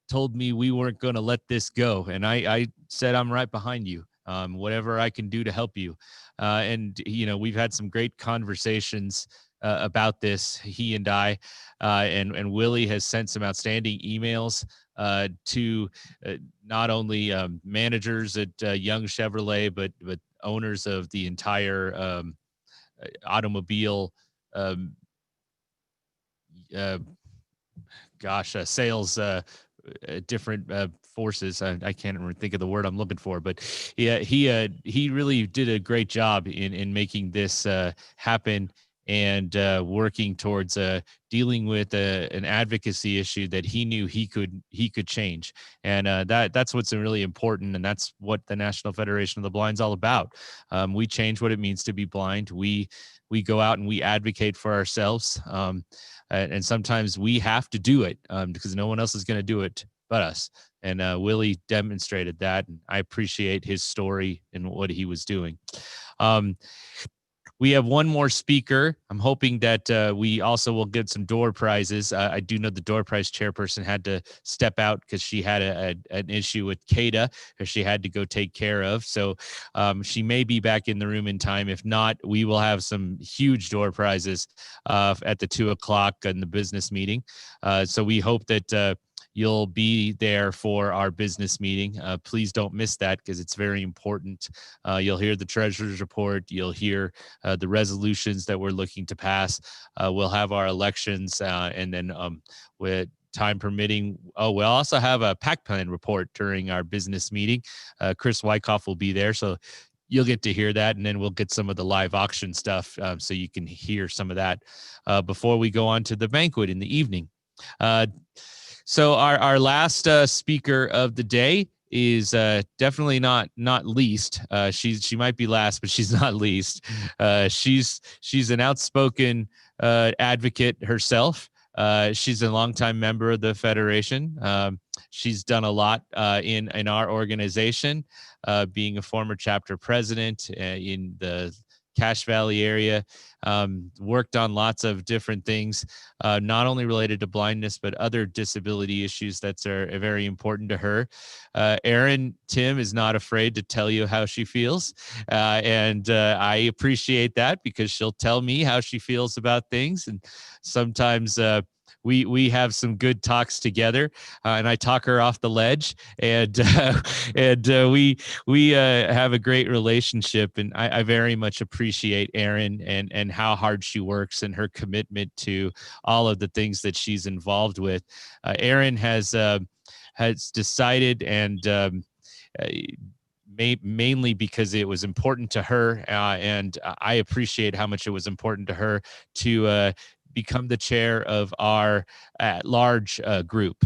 told me we weren't going to let this go, and I said, I'm right behind you. Whatever I can do to help you. And, you know, we've had some great conversations about this, he and I, and Willie has sent some outstanding emails to not only managers at Young Chevrolet, but owners of the entire automobile sales different forces. I can't even think of the word I'm looking for, but yeah, he really did a great job in making this happen. and working towards dealing with an advocacy issue that he knew he could change. And that's what's really important, and that's what the National Federation of the Blind is all about. We change what it means to be blind. We go out and we advocate for ourselves, and sometimes we have to do it because no one else is going to do it but us. And Willie demonstrated that, and I appreciate his story and what he was doing. We have one more speaker. I'm hoping that we also will get some door prizes. I do know the door prize chairperson had to step out because she had an issue with CADA that she had to go take care of. So she may be back in the room in time. If not, we will have some huge door prizes at the 2 o'clock in the business meeting. So we hope that you'll be there for our business meeting. Please don't miss that because it's very important. You'll hear the treasurer's report. You'll hear the resolutions that we're looking to pass. We'll have our elections, and then with time permitting, we'll also have a PAC plan report during our business meeting. Chris Wyckoff will be there, so you'll get to hear that, and then we'll get some of the live auction stuff so you can hear some of that before we go on to the banquet in the evening. So our last speaker of the day is definitely not least. She might be last, but she's not least. She's an outspoken advocate herself. She's a longtime member of the Federation. She's done a lot in our organization, being a former chapter president in the Cache Valley area, worked on lots of different things, not only related to blindness, but other disability issues that are very important to her. Erin Tim is not afraid to tell you how she feels. And I appreciate that because she'll tell me how she feels about things. And sometimes we have some good talks together, and I talk her off the ledge, and we have a great relationship, and I very much appreciate Erin and how hard she works and her commitment to all of the things that she's involved with. Erin has decided, and mainly because it was important to her, and I appreciate how much it was important to her to become the chair of our at-large group.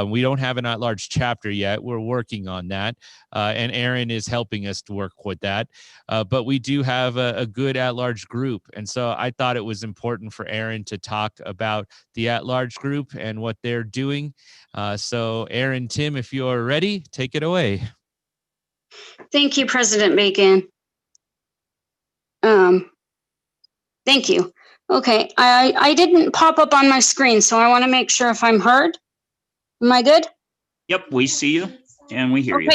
We don't have an at-large chapter yet. We're working on that, and Erin is helping us to work with that. But we do have a good at-large group, and so I thought it was important for Erin to talk about the at-large group and what they're doing. So Erin, Tim, if you are ready, take it away. Thank you, President Bacon. Thank you. Okay, I didn't pop up on my screen, so I want to make sure if I'm heard. Am I good? Yep, we see you and we hear you.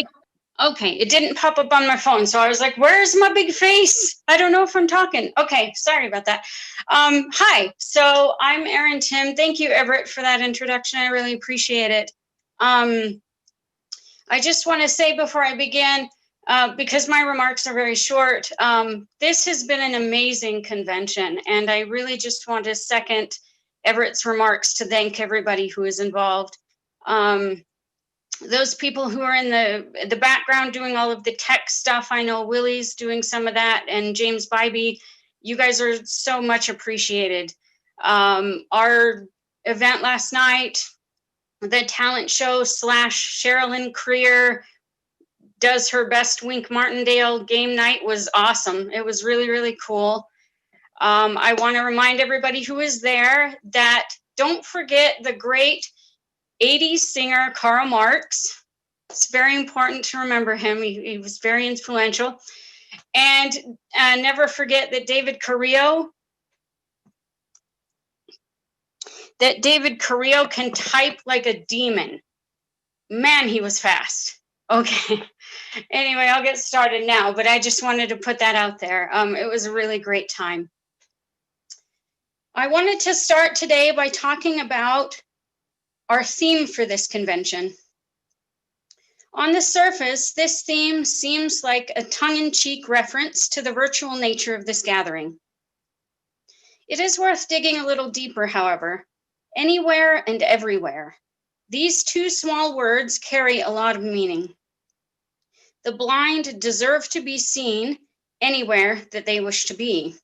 Okay, it didn't pop up on my phone, so I was like, where's my big face? I don't know if I'm talking. Okay, sorry about that. Hi, so I'm Erin Tim. Thank you, Everett, for that introduction. I really appreciate it. I just want to say before I begin, because my remarks are very short, this has been an amazing convention, and I really just want to second Everett's remarks to thank everybody who is involved. Those people who are in the background doing all of the tech stuff, I know Willie's doing some of that, and James Bybee, you guys are so much appreciated. Our event last night, the talent show / Sherilyn Creer does her best Wink Martindale game night was awesome. It was really, really cool. I want to remind everybody who is there that don't forget the great 80s singer Karl Marx. It's very important to remember him. He was very influential. And never forget that David Carrillo can type like a demon. Man, he was fast. Okay. Anyway, I'll get started now, but I just wanted to put that out there. It was a really great time. I wanted to start today by talking about our theme for this convention. On the surface, this theme seems like a tongue-in-cheek reference to the virtual nature of this gathering. It is worth digging a little deeper, however. Anywhere and everywhere. These two small words carry a lot of meaning. The blind deserve to be seen anywhere that they wish to be.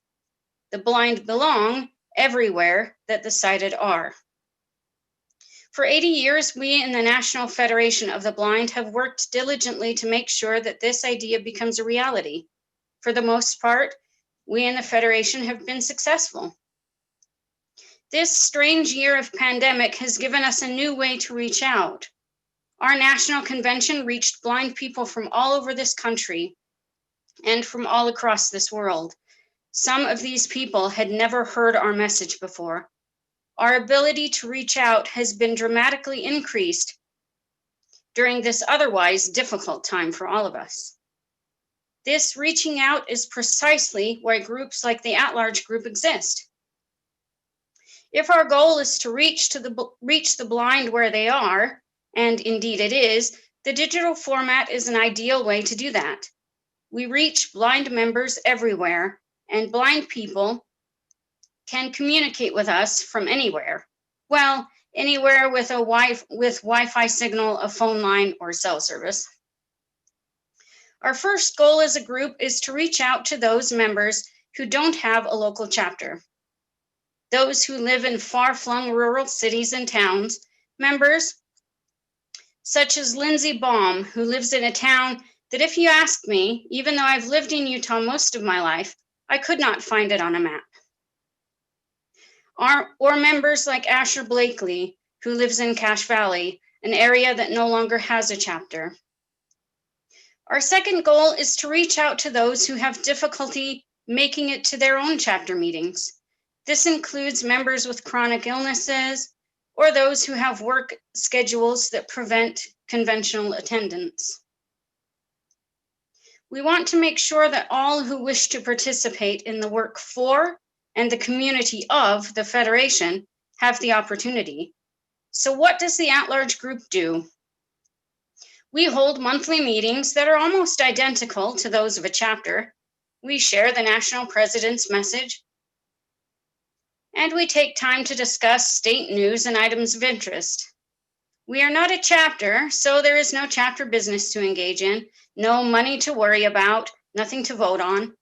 The blind belong everywhere that the sighted are. For 80 years, we in the National Federation of the Blind have worked diligently to make sure that this idea becomes a reality. For the most part, we in the Federation have been successful. This strange year of pandemic has given us a new way to reach out. Our national convention reached blind people from all over this country and from all across this world. Some of these people had never heard our message before. Our ability to reach out has been dramatically increased during this otherwise difficult time for all of us. This reaching out is precisely why groups like the At-Large Group exist. If our goal is to reach the blind where they are, and indeed it is, the digital format is an ideal way to do that. We reach blind members everywhere, and blind people can communicate with us from anywhere. Well, anywhere with Wi-Fi signal, a phone line, or cell service. Our first goal as a group is to reach out to those members who don't have a local chapter. Those who live in far-flung rural cities and towns, members such as Lindsay Baum, who lives in a town that if you ask me, even though I've lived in Utah most of my life, I could not find it on a map. Or members like Asher Blakely, who lives in Cache Valley, an area that no longer has a chapter. Our second goal is to reach out to those who have difficulty making it to their own chapter meetings. This includes members with chronic illnesses or those who have work schedules that prevent conventional attendance. We want to make sure that all who wish to participate in the work for and the community of the Federation have the opportunity. So what does the At-Large Group do? We hold monthly meetings that are almost identical to those of a chapter. We share the national president's message, and we take time to discuss state news and items of interest. We are not a chapter, so there is no chapter business to engage in, no money to worry about, nothing to vote on.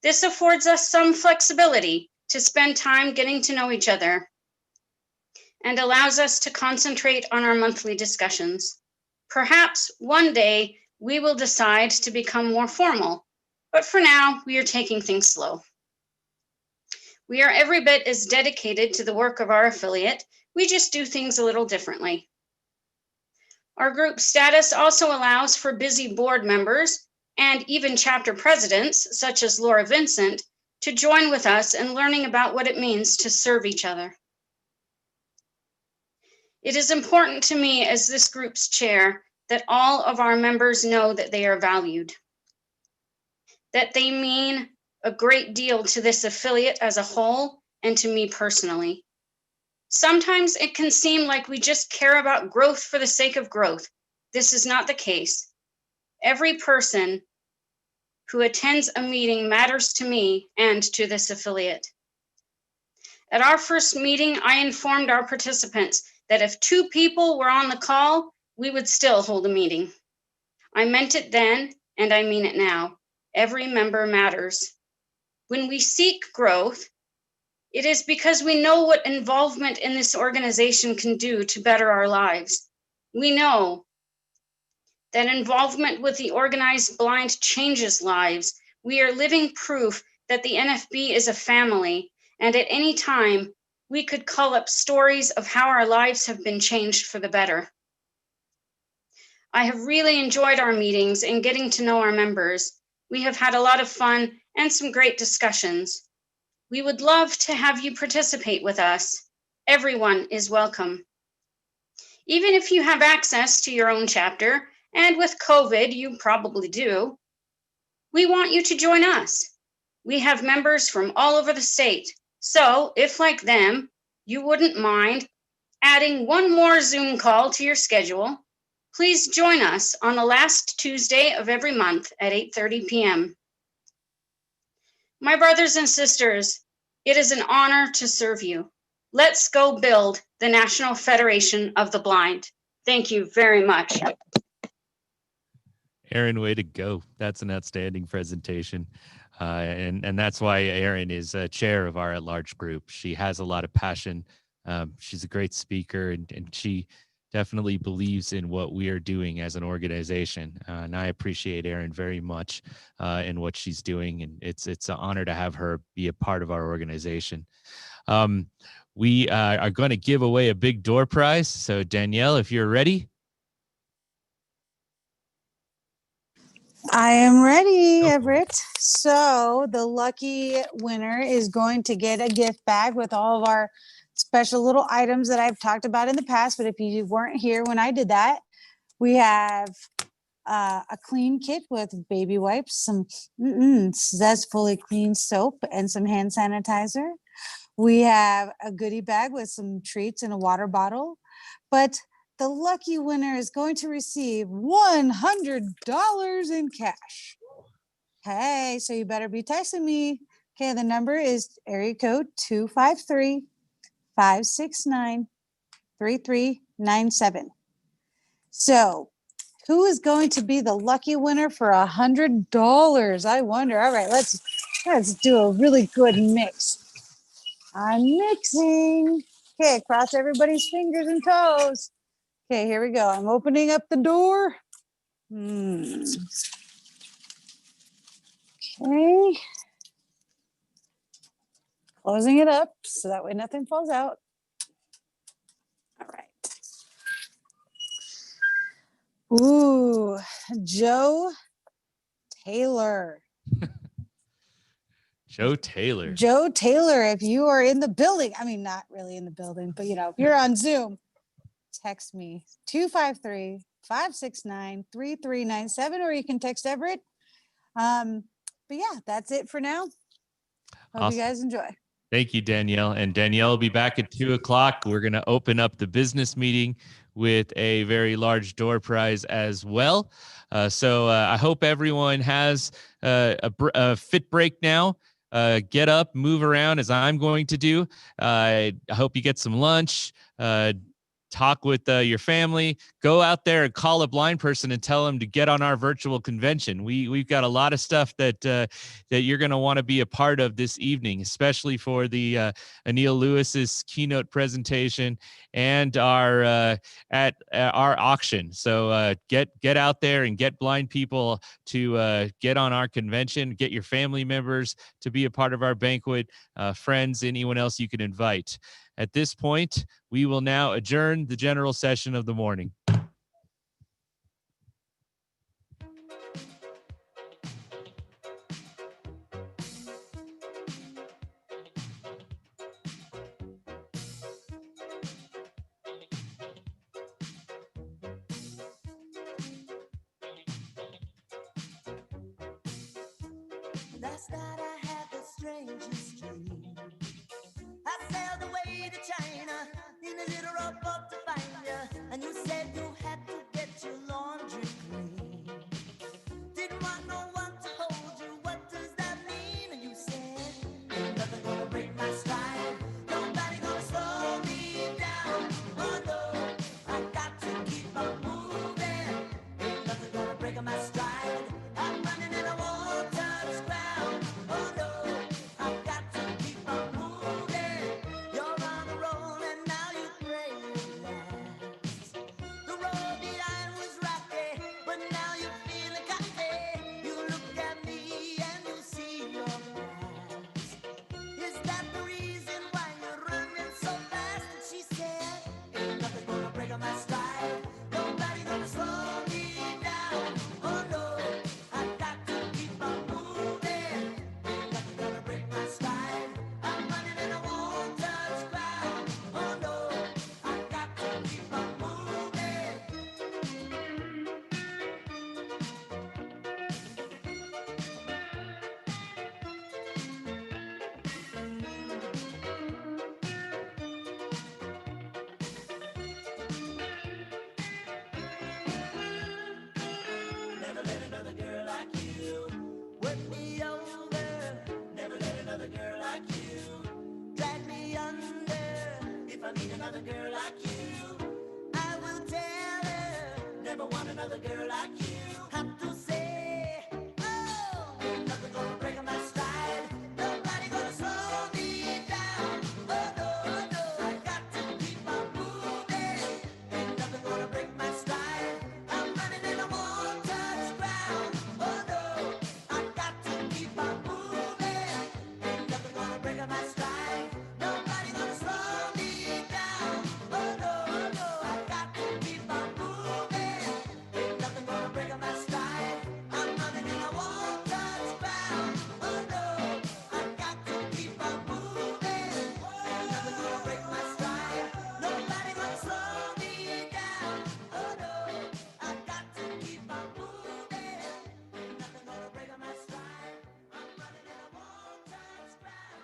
This affords us some flexibility to spend time getting to know each other and allows us to concentrate on our monthly discussions. Perhaps one day we will decide to become more formal, but for now we are taking things slow. We are every bit as dedicated to the work of our affiliate, we just do things a little differently. Our group status also allows for busy board members and even chapter presidents, such as Laura Vincent, to join with us in learning about what it means to serve each other. It is important to me as this group's chair that all of our members know that they are valued, that they mean a great deal to this affiliate as a whole and to me personally. Sometimes it can seem like we just care about growth for the sake of growth. This is not the case. Every person who attends a meeting matters to me and to this affiliate. At our first meeting, I informed our participants that if 2 people were on the call, we would still hold a meeting. I meant it then, and I mean it now. Every member matters. When we seek growth, it is because we know what involvement in this organization can do to better our lives. We know that involvement with the organized blind changes lives. We are living proof that the NFB is a family, and at any time, we could call up stories of how our lives have been changed for the better. I have really enjoyed our meetings and getting to know our members. We have had a lot of fun and some great discussions. We would love to have you participate with us. Everyone is welcome. Even if you have access to your own chapter, and with COVID, you probably do, we want you to join us. We have members from all over the state. So if like them, you wouldn't mind adding one more Zoom call to your schedule, please join us on the last Tuesday of every month at 8:30 p.m. My brothers and sisters, it is an honor to serve you. Let's go build the National Federation of the Blind. Thank you very much. Aaron, way to go. That's an outstanding presentation. And that's why Erin is chair of our at-large group. She has a lot of passion. She's a great speaker, and she definitely believes in what we are doing as an organization. And I appreciate Erin very much in what she's doing. And it's an honor to have her be a part of our organization. We are going to give away a big door prize. So Danielle, if you're ready. I am ready, Everett. So the lucky winner is going to get a gift bag with all of our special little items that I've talked about in the past. But if you weren't here when I did that, we have a clean kit with baby wipes, some zestfully clean soap, and some hand sanitizer. We have a goodie bag with some treats and a water bottle. But the lucky winner is going to receive $100 in cash. Hey, so you better be texting me. Okay, the number is area code 253-569-3397. So who is going to be the lucky winner for $100? I wonder. All right, let's do a really good mix. I'm mixing. Okay, cross everybody's fingers and toes. Okay, here we go. I'm opening up the door. Okay. Closing it up so that way nothing falls out. All right. Ooh, Joe Taylor. Joe Taylor. Joe Taylor, if you are in the building, I mean, not really in the building, but if you're on Zoom, text me 253-569-3397, or you can text Everett. But yeah, that's it for now. Hope you guys enjoy. Thank you, Danielle. And Danielle will be back at 2:00. We're going to open up the business meeting with a very large door prize as well. So I hope everyone has a fit break now. Get up, move around as I'm going to do. I hope you get some lunch. Talk with your family. Go out there and call a blind person and tell them to get on our virtual convention. We've got a lot of stuff that that you're going to want to be a part of this evening, especially for the Anil Lewis's keynote presentation and our at our auction. So get out there and get blind people to get on our convention. Get your family members to be a part of our banquet, friends, anyone else you can invite. At this point, we will now adjourn the general session of the morning. Last night I had the strangest dream. I sailed away to China in a little rowboat to find you, and you said you had to get your laundry clean. Didn't want no one to hold you. What does that mean? And you said, ain't nothing gonna break my stride. Nobody gonna slow me down. Oh no, I got to keep on moving. Ain't nothing gonna break my stride. I'm running and I won't touch ground. Oh no, I've got to keep on moving. You're on a roll and now you pray it lasts. The road behind was rocky, but now you're feeling cocky. You look at me and you see your past. Is that the reason why you're running so fast? And she said, ain't nothing gonna break on my stride. Nobody gonna slow me down. Oh no, I've got to keep on moving. Ain't nothing gonna break my stride. I'm running and I won't touch ground. Oh no, I've got to keep on moving. Never let another girl like you work me over. Never let another girl like you drag me under. If I meet another girl